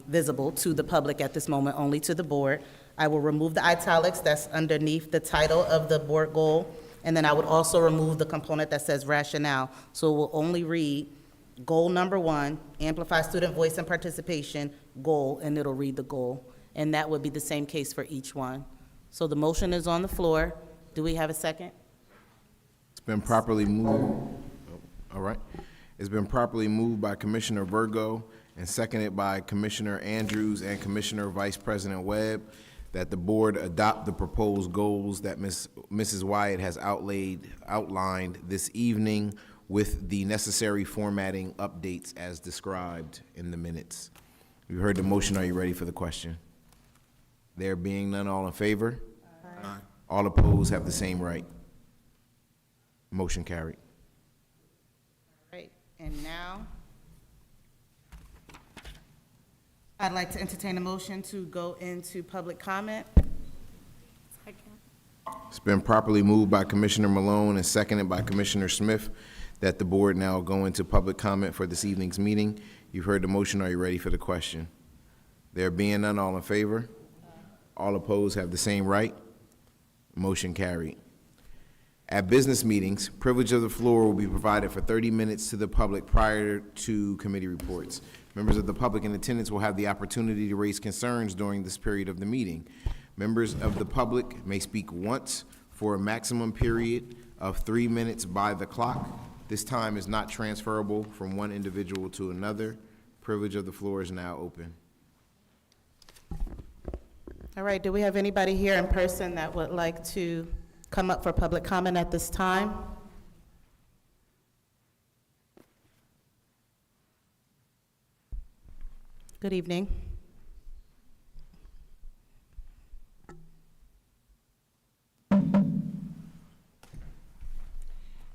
visible to the public at this moment, only to the board. I will remove the italics that's underneath the title of the board goal, and then I would also remove the component that says rationale. So it will only read goal number one, amplify student voice and participation, goal, and it'll read the goal. And that would be the same case for each one. So the motion is on the floor. Do we have a second? It's been properly moved. All right. It's been properly moved by Commissioner Virgo and seconded by Commissioner Andrews and Commissioner Vice President Webb that the board adopt the proposed goals that Mrs. Wyatt has outlined this evening with the necessary formatting updates as described in the minutes. You heard the motion. Are you ready for the question? There being none, all in favor? Aye. All opposed have the same right. Motion carried. All right, and now, I'd like to entertain a motion to go into public comment. It's been properly moved by Commissioner Malone and seconded by Commissioner Smith that the board now go into public comment for this evening's meeting. You've heard the motion. Are you ready for the question? There being none, all in favor? All opposed have the same right. Motion carried. At business meetings, privilege of the floor will be provided for 30 minutes to the public prior to committee reports. Members of the public in attendance will have the opportunity to raise concerns during this period of the meeting. Members of the public may speak once for a maximum period of 3 minutes by the clock. This time is not transferable from one individual to another. Privilege of the floor is now open. All right, do we have anybody here in person that would like to come up for public comment at this time? Good evening.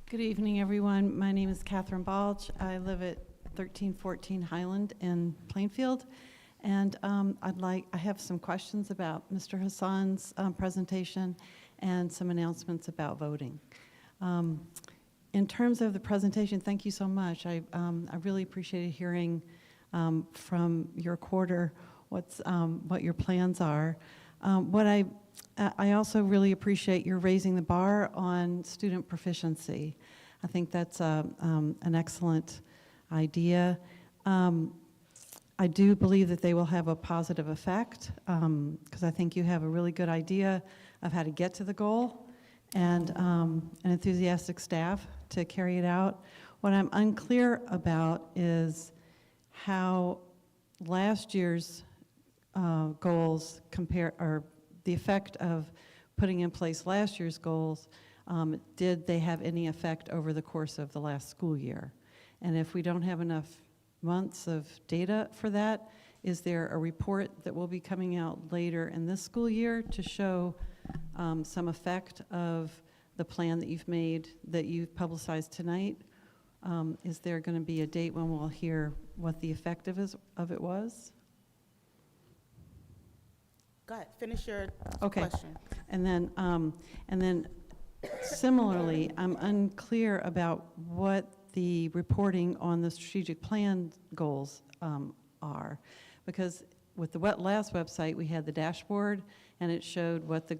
Good evening, everyone. My name is Catherine Balch. I live at 1314 Highland in Plainfield. And I have some questions about Mr. Hassan's presentation and some announcements about voting. In terms of the presentation, thank you so much. I really appreciated hearing from your quarter what your plans are. I also really appreciate your raising the bar on student proficiency. I think that's an excellent idea. I do believe that they will have a positive effect because I think you have a really good idea of how to get to the goal and an enthusiastic staff to carry it out. What I'm unclear about is how last year's goals compare, or the effect of putting in place last year's goals, did they have any effect over the course of the last school year? And if we don't have enough months of data for that, is there a report that will be coming out later in this school year to show some effect of the plan that you've made, that you've publicized tonight? Is there going to be a date when we'll hear what the effect of it was? Go ahead, finish your Okay. question. And then similarly, I'm unclear about what the reporting on the strategic plan goals are. Because with the last website, we had the dashboard, and it showed what the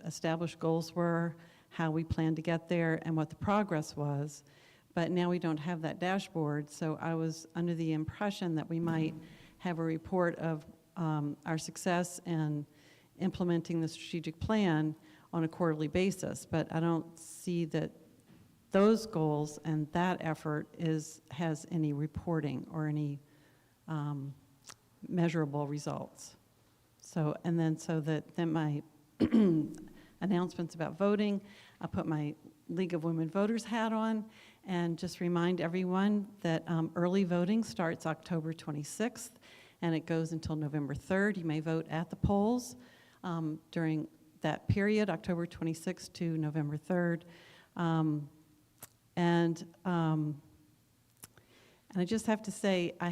established goals were, how we planned to get there, and what the progress was. But now we don't have that dashboard, so I was under the impression that we might have a report of our success in implementing the strategic plan on a quarterly basis. But I don't see that those goals and that effort has any reporting or any measurable results. So, and then then my announcements about voting, I put my League of Women Voters hat on and just remind everyone that early voting starts October 26th and it goes until November 3rd. You may vote at the polls during that period, October 26th to November 3rd. And I just have to say, I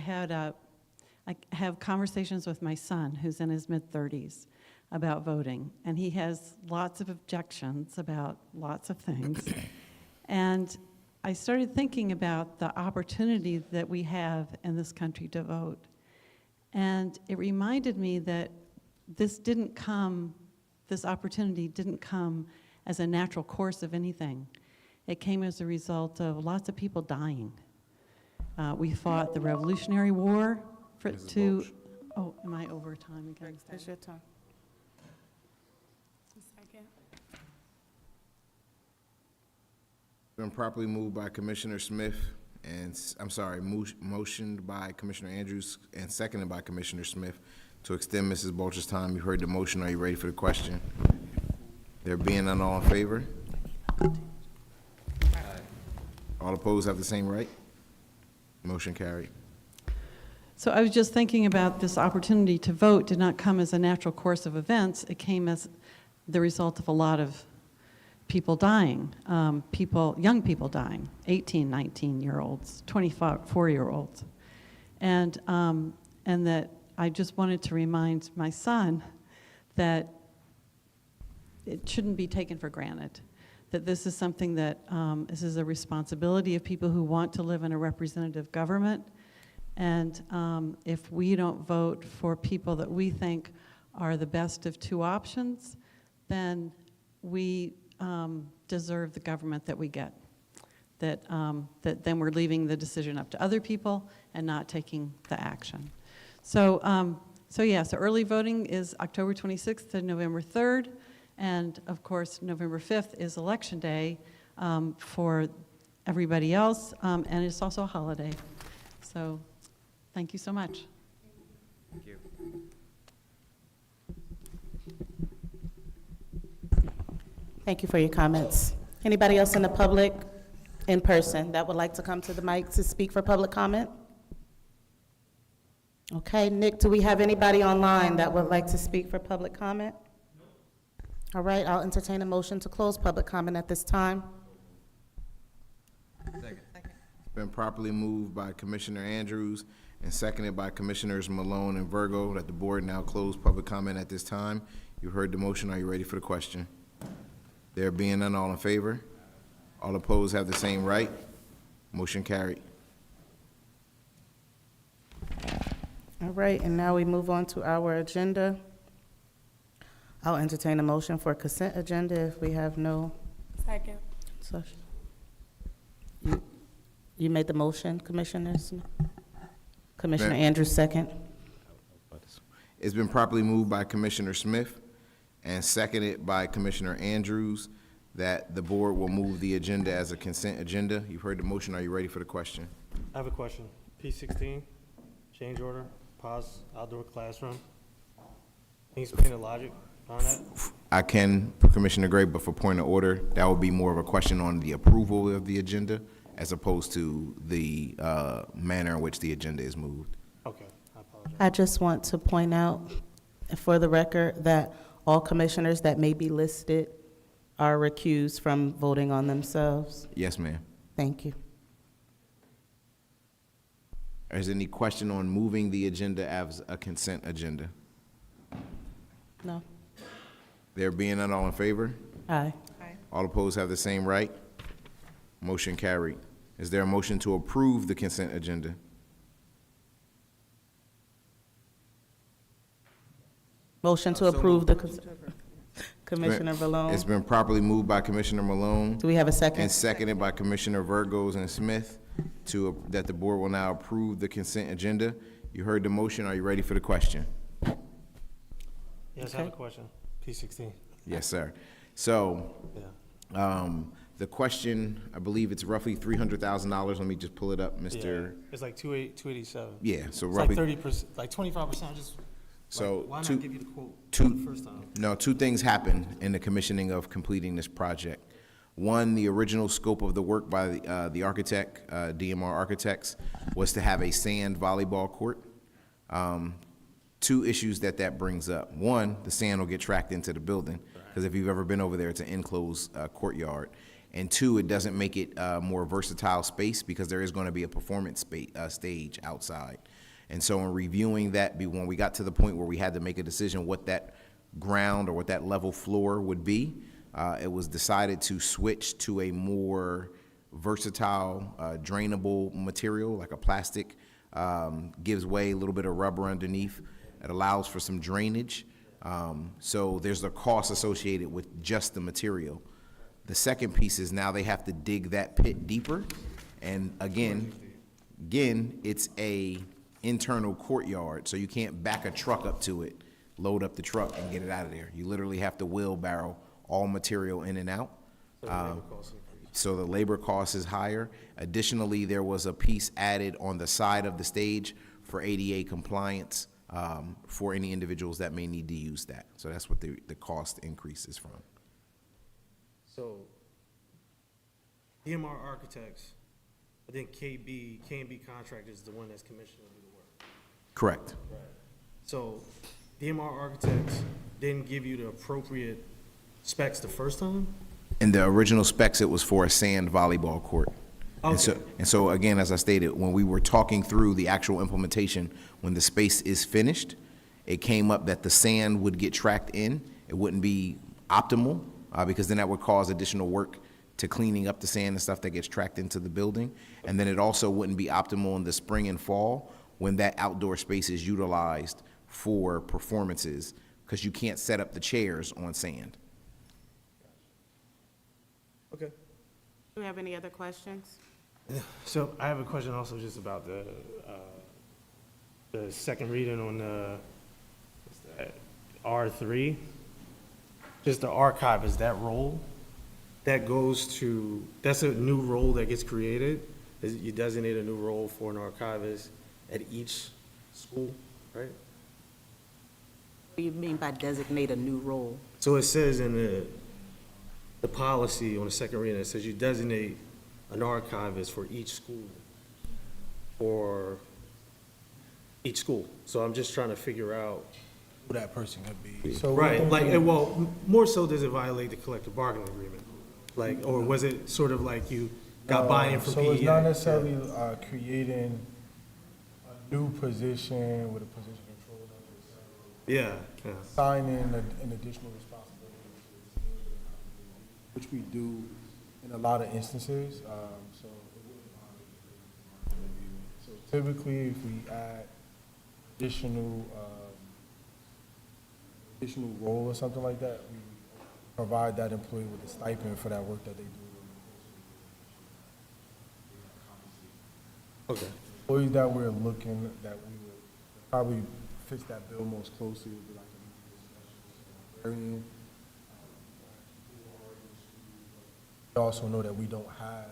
have conversations with my son, who's in his mid-30s, about voting, and he has lots of objections about lots of things. And I started thinking about the opportunity that we have in this country to vote. And it reminded me that this opportunity didn't come as a natural course of anything. It came as a result of lots of people dying. We fought the Revolutionary War oh, am I over time again? It's your time. Been properly moved by Commissioner Smith motioned by Commissioner Andrews and seconded by Commissioner Smith to extend Mrs. Bolcher's time. You heard the motion. Are you ready for the question? There being none, all in favor? All opposed have the same right? Motion carried. So I was just thinking about this opportunity to vote did not come as a natural course of events. It came as the result of a lot of people dying, young people dying, 18, 19-year-olds, 24-year-olds. And that I just wanted to remind my son that it shouldn't be taken for granted, that this is something that this is a responsibility of people who want to live in a representative government. And if we don't vote for people that we think are the best of two options, then we deserve the government that we get. That then we're leaving the decision up to other people and not taking the action. So early voting is October 26th to November 3rd, and of course November 5th is Election Day for everybody else, and it's also a holiday. So thank you so much. Thank you. Thank you for your comments. Anybody else in the public, in person, that would like to come to the mic to speak for public comment? Okay, Nick, do we have anybody online that would like to speak for public comment? All right, I'll entertain a motion to close public comment at this time. Second. It's been properly moved by Commissioner Andrews and seconded by Commissioners Malone and Virgo that the board now close public comment at this time. You heard the motion. Are you ready for the question? There being none, all in favor? All opposed have the same right. Motion carried. All right, and now we move on to our agenda. I'll entertain a motion for consent agenda if we have no Second. discussion. You made the motion, Commissioner Smith? Commissioner Ma'am. Andrews, second. It's been properly moved by Commissioner Smith and seconded by Commissioner Andrews that the board will move the agenda as a consent agenda. You've heard the motion. Are you ready for the question? I have a question. P16, change order, pause, outdoor classroom. Can you explain the logic on that? I can, for Commissioner Gray, but for point of order, that would be more of a question on the approval of the agenda as opposed to the manner in which the agenda is moved. Okay, I apologize. I just want to point out, for the record, that all commissioners that may be listed are recused from voting on themselves. Yes, ma'am. Thank you. Is there any question on moving the agenda as a consent agenda? No? There being none, all in favor? Aye. All opposed have the same right? Motion carried. Is there a motion to approve the consent agenda? Motion to approve the Commissioner It's Valone. been properly moved by Commissioner Malone. Do we have a second? And seconded by Commissioner Virgos and Smith that the board will now approve the consent agenda. You heard the motion. Are you ready for the question? Yes, I have a Okay. question. P16. Yes, sir. So, Yeah. the question, I believe it's roughly $300,000. Let me just pull it up, Mr. Yeah, it's like 287. Yeah, so It's roughly. like 30%, like 25%, just, So why two- not give you the quote two- the first time? No, two things happened in the commissioning of completing this project. One, the original scope of the work by the architect, DMR Architects, was to have a sand volleyball court. Two issues that brings up. One, the sand will get tracked into the building, because if you've ever been over there, it's an enclosed courtyard. And two, it doesn't make it a more versatile space, because there is going to be a performance stage outside. And so in reviewing that, when we got to the point where we had to make a decision what that ground or what that level floor would be, it was decided to switch to a more versatile, drainable material, like a plastic, gives way, a little bit of rubber underneath. It allows for some drainage. So there's a cost associated with just the material. The second piece is now they have to dig that pit deeper. And again, it's a internal courtyard, so you can't back a truck up to it, load up the truck and get it out of there. You literally have to wheelbarrow all material in and out. So the labor cost is higher. Additionally, there was a piece added on the side of the stage for ADA compliance for any individuals that may need to use that. So that's what the cost increase is from. So, DMR Architects, I think K&B Contractors is the one that's commissioned to do the work. Correct. So, DMR Architects didn't give you the appropriate specs the first time? In the original specs, it was for a sand volleyball court. Okay. And so again, as I stated, when we were talking through the actual implementation, when the space is finished, it came up that the sand would get tracked in. It wouldn't be optimal, because then that would cause additional work to cleaning up the sand and stuff that gets tracked into the building. And then it also wouldn't be optimal in the spring and fall when that outdoor space is utilized for performances, because you can't set up the chairs on sand. Okay. Do we have any other questions? So I have a question also just about the second reading on what's that, R3. Just the archive, is that role? That goes to, that's a new role that gets created? You designate a new role for an archivist at each school, right? What do you mean by designate a new role? So it says in the policy on the second reading, it says you designate an archivist for each school. So I'm just trying to figure out. Who that person could be. Right, like, well, more so does it violate the collective bargaining agreement? Like, or was it sort of like you got buy-in from PEA? So it's not necessarily creating a new position with a position control. Yeah, yeah. Signing an additional responsibility, which we do in a lot of instances. So typically, if we add additional role or something like that, we provide that employee with a stipend for that work that they do. Okay. Employees that we're looking, that we would probably fits that bill most closely would be like a librarian. We also know that we don't have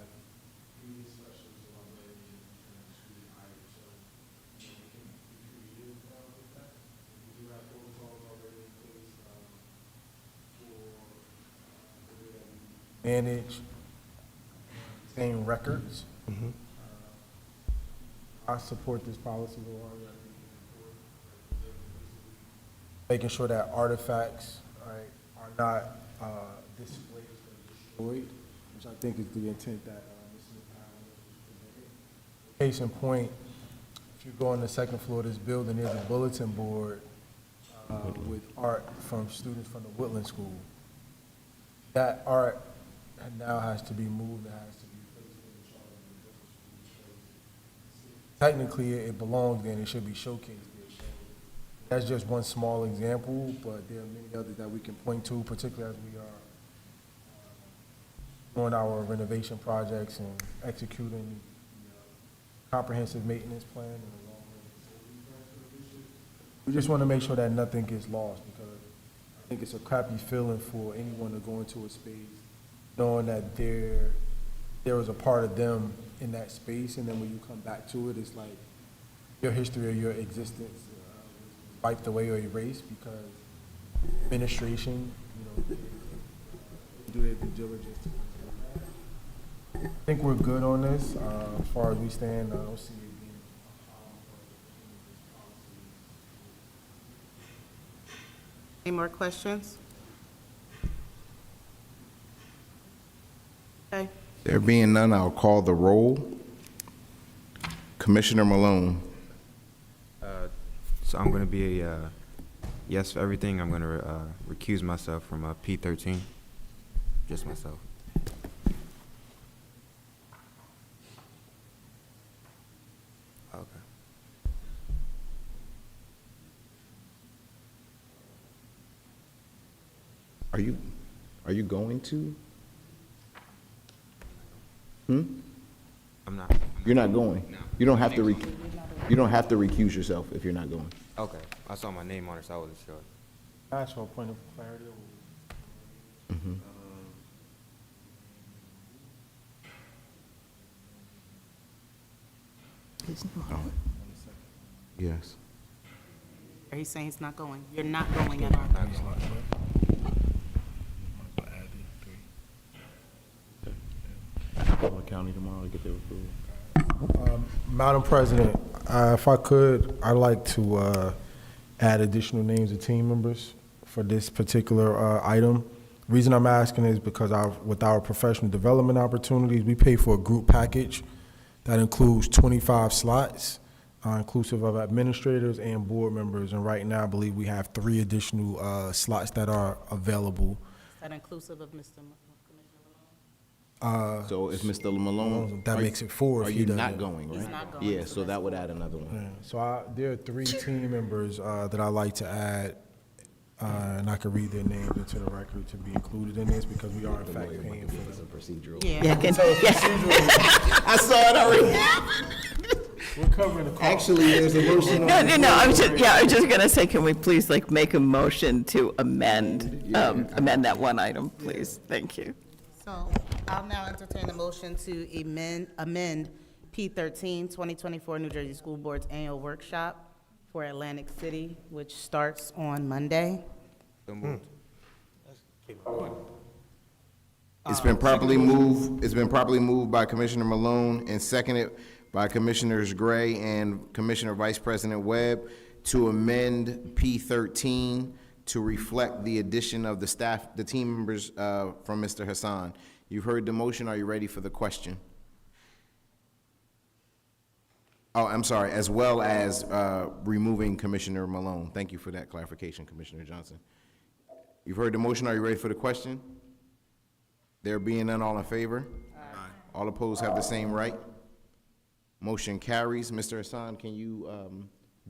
manage same records. I support this policy wholeheartedly. Making sure that artifacts, right, are not displayed or destroyed, which I think is the intent that Mrs. Case in point, if you go on the second floor of this building, there's a bulletin board with art from students from the Woodland School. That art now has to be moved, it has to be placed in the charter. Technically, it belongs there and it should be showcased there. So that's just one small example, but there are many others that we can point to, particularly as we are doing our renovation projects and executing the comprehensive maintenance plan and the long-range facility plan for the district. We just want to make sure that nothing gets lost, because I think it's a crappy feeling for anyone to go into a space knowing that there was a part of them in that space, and then when you come back to it, it's like your history or your existence wiped away or erased because administration, do their due diligence. I think we're good on this. As far as we stand, I don't see it being Any more questions? Okay. There being none, I'll call the roll. Commissioner Malone. So I'm going to be a yes for everything. I'm going to recuse myself from P13, just myself. Okay. Are you going to? I'm not. You're not going? No. You don't have to recuse yourself if you're not going. Okay. I saw my name on it, so I wasn't sure. ask for a point of clarity. Yes. Are you saying he's not going? You're not going at all? Call the county tomorrow to get their approval. Madam President, if I could, I'd like to add additional names of team members for this particular item. Reason I'm asking is because with our professional development opportunities, we pay for a group package that includes 25 slots, inclusive of administrators and board members. And right now, I believe we have 3 additional slots that are available. Is that inclusive of Mr. So if Mr. Malone. That makes it 4 if Are he you doesn't. not going, right? He's not going, Yeah, so so that would add another one. Yeah, so there are 3 team members that I'd like to add, and I could read their names into the record to be included in this because we are in fact paying for them. Procedural. Yeah. I saw it already. We're covering the cost. Actually, there's a motion on. No, I was just gonna say, can we please make a motion to amend that one item, please? Thank you. So I'll now entertain a motion to amend P13, 2024 New Jersey School Board's annual workshop for Atlantic City, which starts on Monday. So moved. It's been properly moved by Commissioner Malone and seconded by Commissioners Gray and Commissioner Vice President Webb to amend P13 to reflect the addition of the team members from Mr. Hassan. You've heard the motion. Are you ready for the question? Oh, I'm sorry, as well as removing Commissioner Malone. Thank you for that clarification, Commissioner Johnson. You've heard the motion. Are you ready for the question? There being none, all in favor? Aye. All opposed have the same right. Motion carries. Mr. Hassan, can you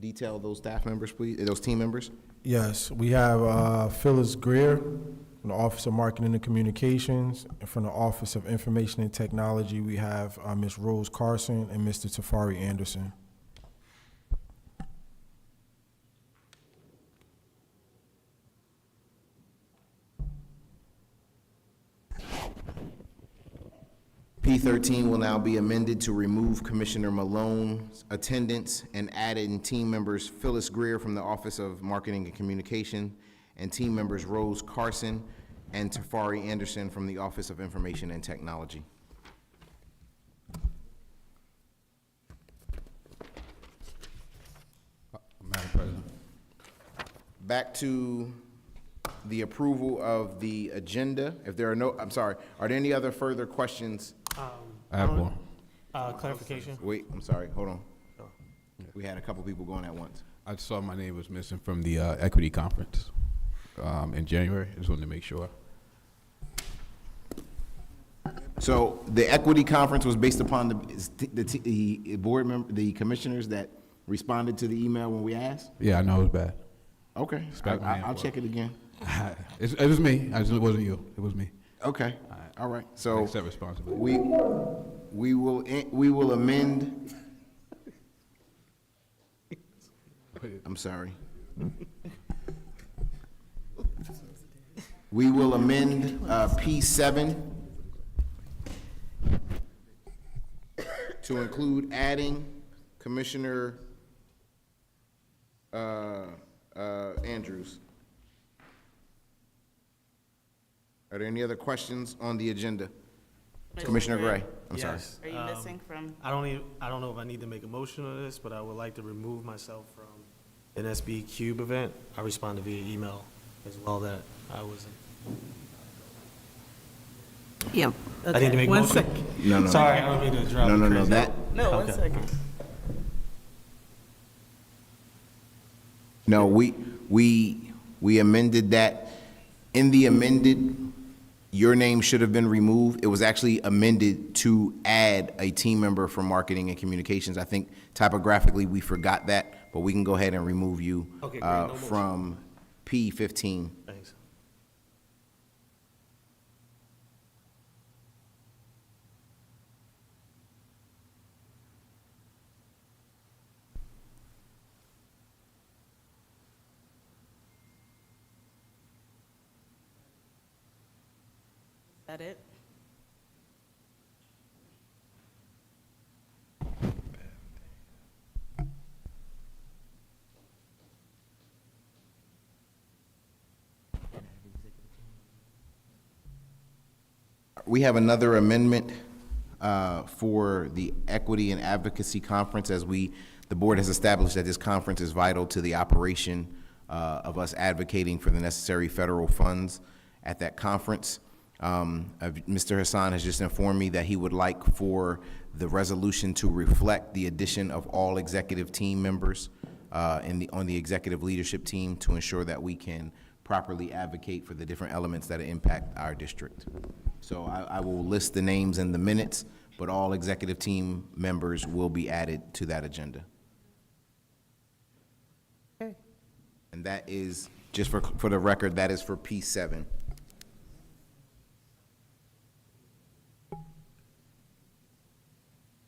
detail those staff members, please, those team members? Yes, we have Phyllis Greer from the Office of Marketing and Communications, and from the Office of Information and Technology, we have Ms. Rose Carson and Mr. Tafari Anderson. P13 will now be amended to remove Commissioner Malone's attendance and add in team members Phyllis Greer from the Office of Marketing and Communication and team members Rose Carson and Tafari Anderson from the Office of Information and Technology. Madam President. Back to the approval of the agenda. If there are no, I'm sorry, are there any other further questions? I have one. Clarification. Wait, I'm sorry, hold on. We had a couple people going at once. I saw my name was missing from the equity conference in January. I just wanted to make sure. So the equity conference was based upon the board member, the commissioners that responded to the email when we asked? Yeah, I know it was bad. Okay, I'll check it again. It was me. It wasn't you. It was me. Okay, all right. So I accept responsibility. we will amend. I'm sorry. We will amend P7 to include adding Commissioner Andrews. Are there any other questions on the agenda? Commissioner Gray, I'm sorry. Yes. Are you missing from? I don't know if I need to make a motion on this, but I would like to remove myself from an SB Cube event. I responded via email as well that I wasn't. Yeah. I need to make a One motion. second. No. Sorry, I don't mean to drop. No, crazy. that. No, one Okay. second. No, we amended that. In the amended, your name should have been removed. It was actually amended to add a team member from marketing and communications. I think typographically we forgot that, but we can go ahead and remove you Okay, great. No motion. from P15. Thanks. Is that it? We have another amendment for the Equity and Advocacy Conference, as the board has established that this conference is vital to the operation of us advocating for the necessary federal funds at that conference. Mr. Hassan has just informed me that he would like for the resolution to reflect the addition of all executive team members on the executive leadership team to ensure that we can properly advocate for the different elements that impact our district. So I will list the names in the minutes, but all executive team members will be added to that agenda. Okay. And that is, just for the record, that is for P7.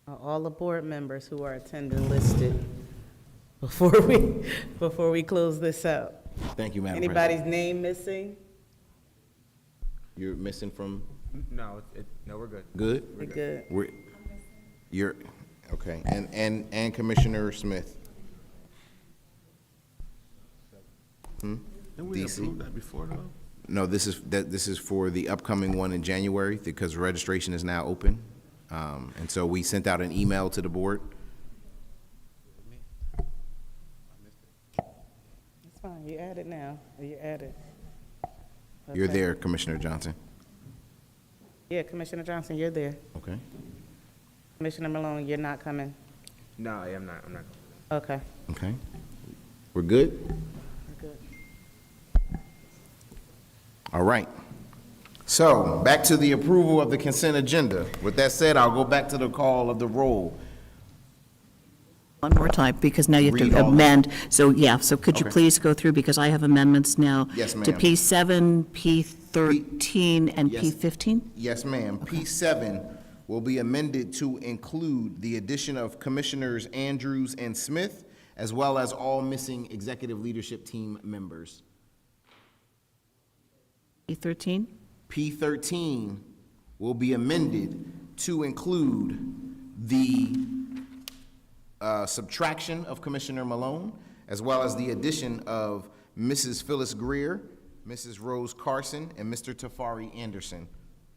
All the board members who are attending listed before we close this out. Thank you, Madam President. Anybody's name missing? You're missing from, No, no, we're good. good? We're good. You're, okay, and Commissioner Smith. Didn't we DC? approve that before, though? No, this is for the upcoming one in January, because registration is now open. And so we sent out an email to the board. It's fine, you add it now, you add it. You're Okay. there, Commissioner Johnson. Yeah, Commissioner Johnson, you're there. Okay. Commissioner Malone, you're not coming. No, I'm not. Okay. Okay. We're good? We're good. All right. So, back to the approval of the consent agenda. With that said, I'll go back to the call of the roll. One more time, because now you have Read to all of it. amend. So, yeah, so could you Okay. please go through, because I have amendments now. Yes, To ma'am. P7, P13, and Yes. P15? Yes, ma'am. P7 will be amended to include the addition of Commissioners Andrews and Smith, as well as all missing executive leadership team members. P13? P13 will be amended to include the subtraction of Commissioner Malone, as well as the addition of Mrs. Phyllis Greer, Mrs. Rose Carson, and Mr. Tafari Anderson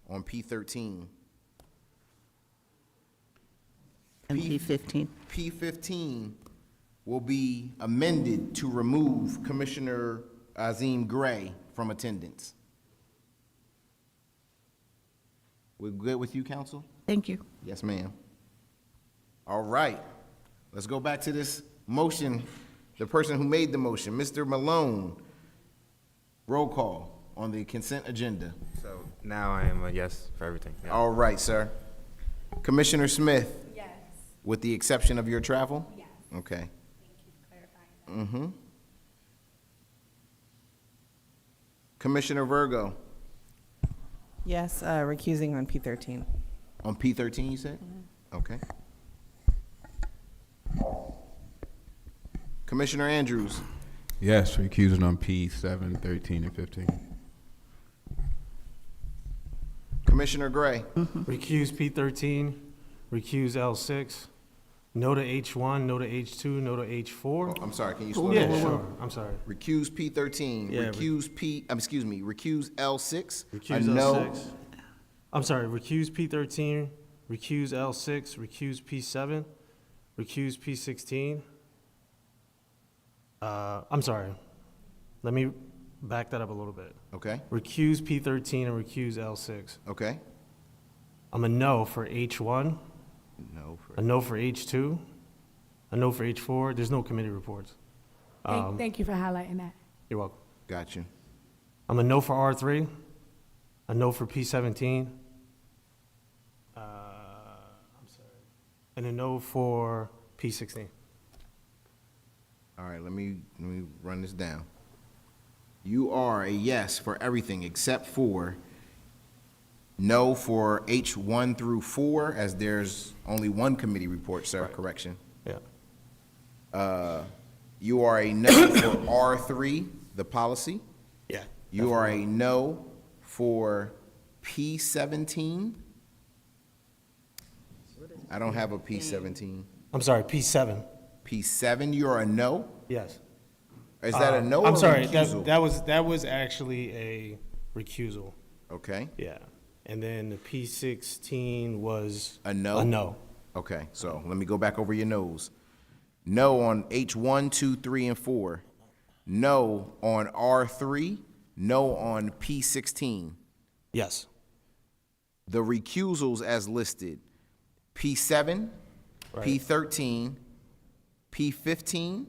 on P13. And P15? P15 will be amended to remove Commissioner Azim Gray from attendance. We're good with you, counsel? Thank you. Yes, ma'am. All right, let's go back to this motion. The person who made the motion, Mr. Malone, roll call on the consent agenda. So now I am a yes for everything. Yeah. All right, sir. Commissioner Smith? Yes. With the exception of your travel? Yes. Okay. Thank you for clarifying. Mm-hmm. Commissioner Virgo, Yes, recusing on P13. on P13, you said? Okay. Commissioner Andrews, Yes, recusing on P7, 13, and 15. Commissioner Gray, Recuse P13, recuse L6, no to H1, no to H2, no to H4. I'm sorry, can you slow Yeah, down? sure, I'm sorry. Recuse P13, Yeah, recuse recuse L6. a Recuse no. L6. I'm sorry, recuse P13, recuse L6, recuse P7, recuse P16. I'm sorry, let me back that up a little bit. Okay, Recuse P13 and recuse L6. okay. I'm a no for H1, No for, a no for H2, a no for H4. There's no committee reports. Thank you for highlighting that. You're welcome. got you. I'm a no for R3, a no for P17, I'm sorry, and a no for P16. All right, let me run this down. You are a yes for everything except for no for H1 through 4, as there's only one committee report, sir, correction. Yeah. You are a no for R3, the policy. Yeah. You are a no for P17. I don't have a P17. I'm sorry, P7. P7, you're a no? Yes. Is that a no or I'm sorry, recusal? that was actually a recusal. Okay. Yeah. And then the P16 was A no? a no. Okay, so let me go back over your no's. No on H1, 2, 3, and 4. No on R3. No on P16. Yes. The recusals as listed, P7, Right. P13, P15,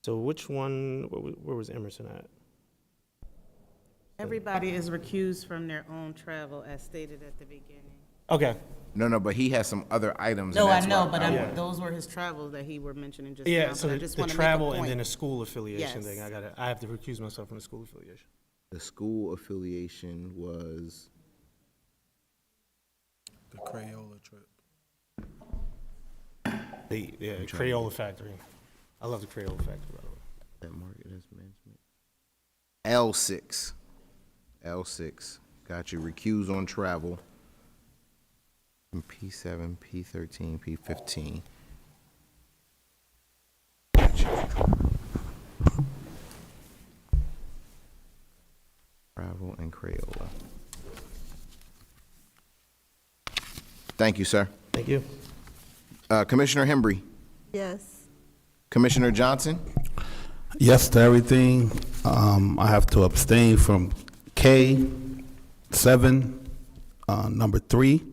So which one, where was Emerson at? Everybody is recused from their own travel as stated at the beginning. Okay. no, but he has some other items. and No, I that's know, why- but Yeah. those were his travels that he were mentioning just now. Yeah, but so I the just the wanna make a travel and point. then a school affiliation Yes. thing, I have to recuse myself from the school affiliation. The school affiliation was, The Crayola trip. The Crayola Factory. I love the Crayola Factory, by the way. that market as management. L6. L6. Got you. Recuse on travel. And P7, P13, P15. Travel and Crayola. Thank you, sir. Thank you. Commissioner Hembry. Yes. Commissioner Johnson. Yes to everything. I have to abstain from K7, number 3,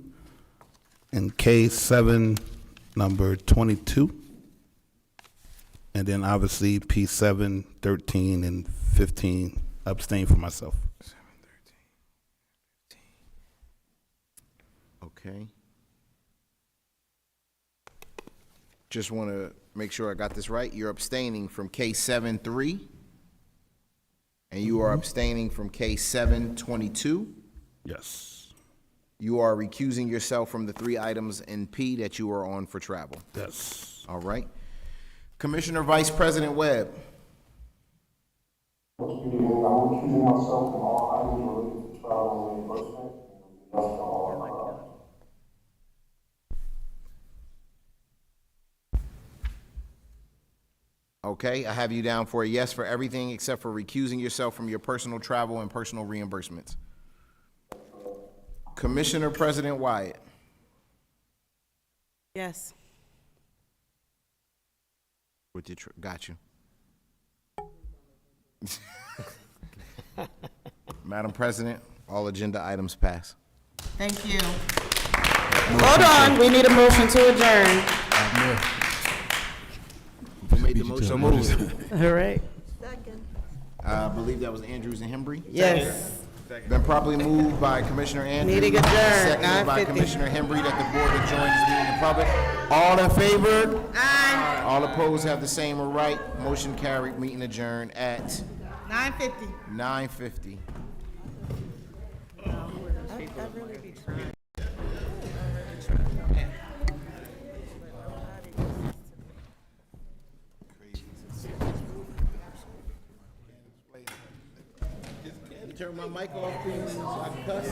and K7, number 22. And then obviously P7, 13, and 15, abstain for myself. Okay. Just want to make sure I got this right. You're abstaining from K7-3, and you are abstaining from K7-22. Yes. You are recusing yourself from the 3 items in P that you are on for travel. Yes. All right. Commissioner Vice President Webb. Good evening. I'm recusing myself from all items related to travel and reimbursement. And yes to all Okay, I have you down for a yes for everything except for recusing yourself from your personal travel and personal reimbursements. Commissioner President Wyatt. Yes. With your got you. Madam President, all agenda items pass. Thank you. Hold on, we need a motion to adjourn. Who made the motion? So moved. All right. I believe that was Andrews and Hembry. Yes. Been properly moved by Commissioner Andrews. Meeting adjourned, Seconded by 9:50. Commissioner Hembry that the board adjourn this meeting in public. All in favor? Aye. All opposed have the same right. Motion carried, meeting adjourned at 9:50. 9:50. Turn my mic off, please, so I can cuss.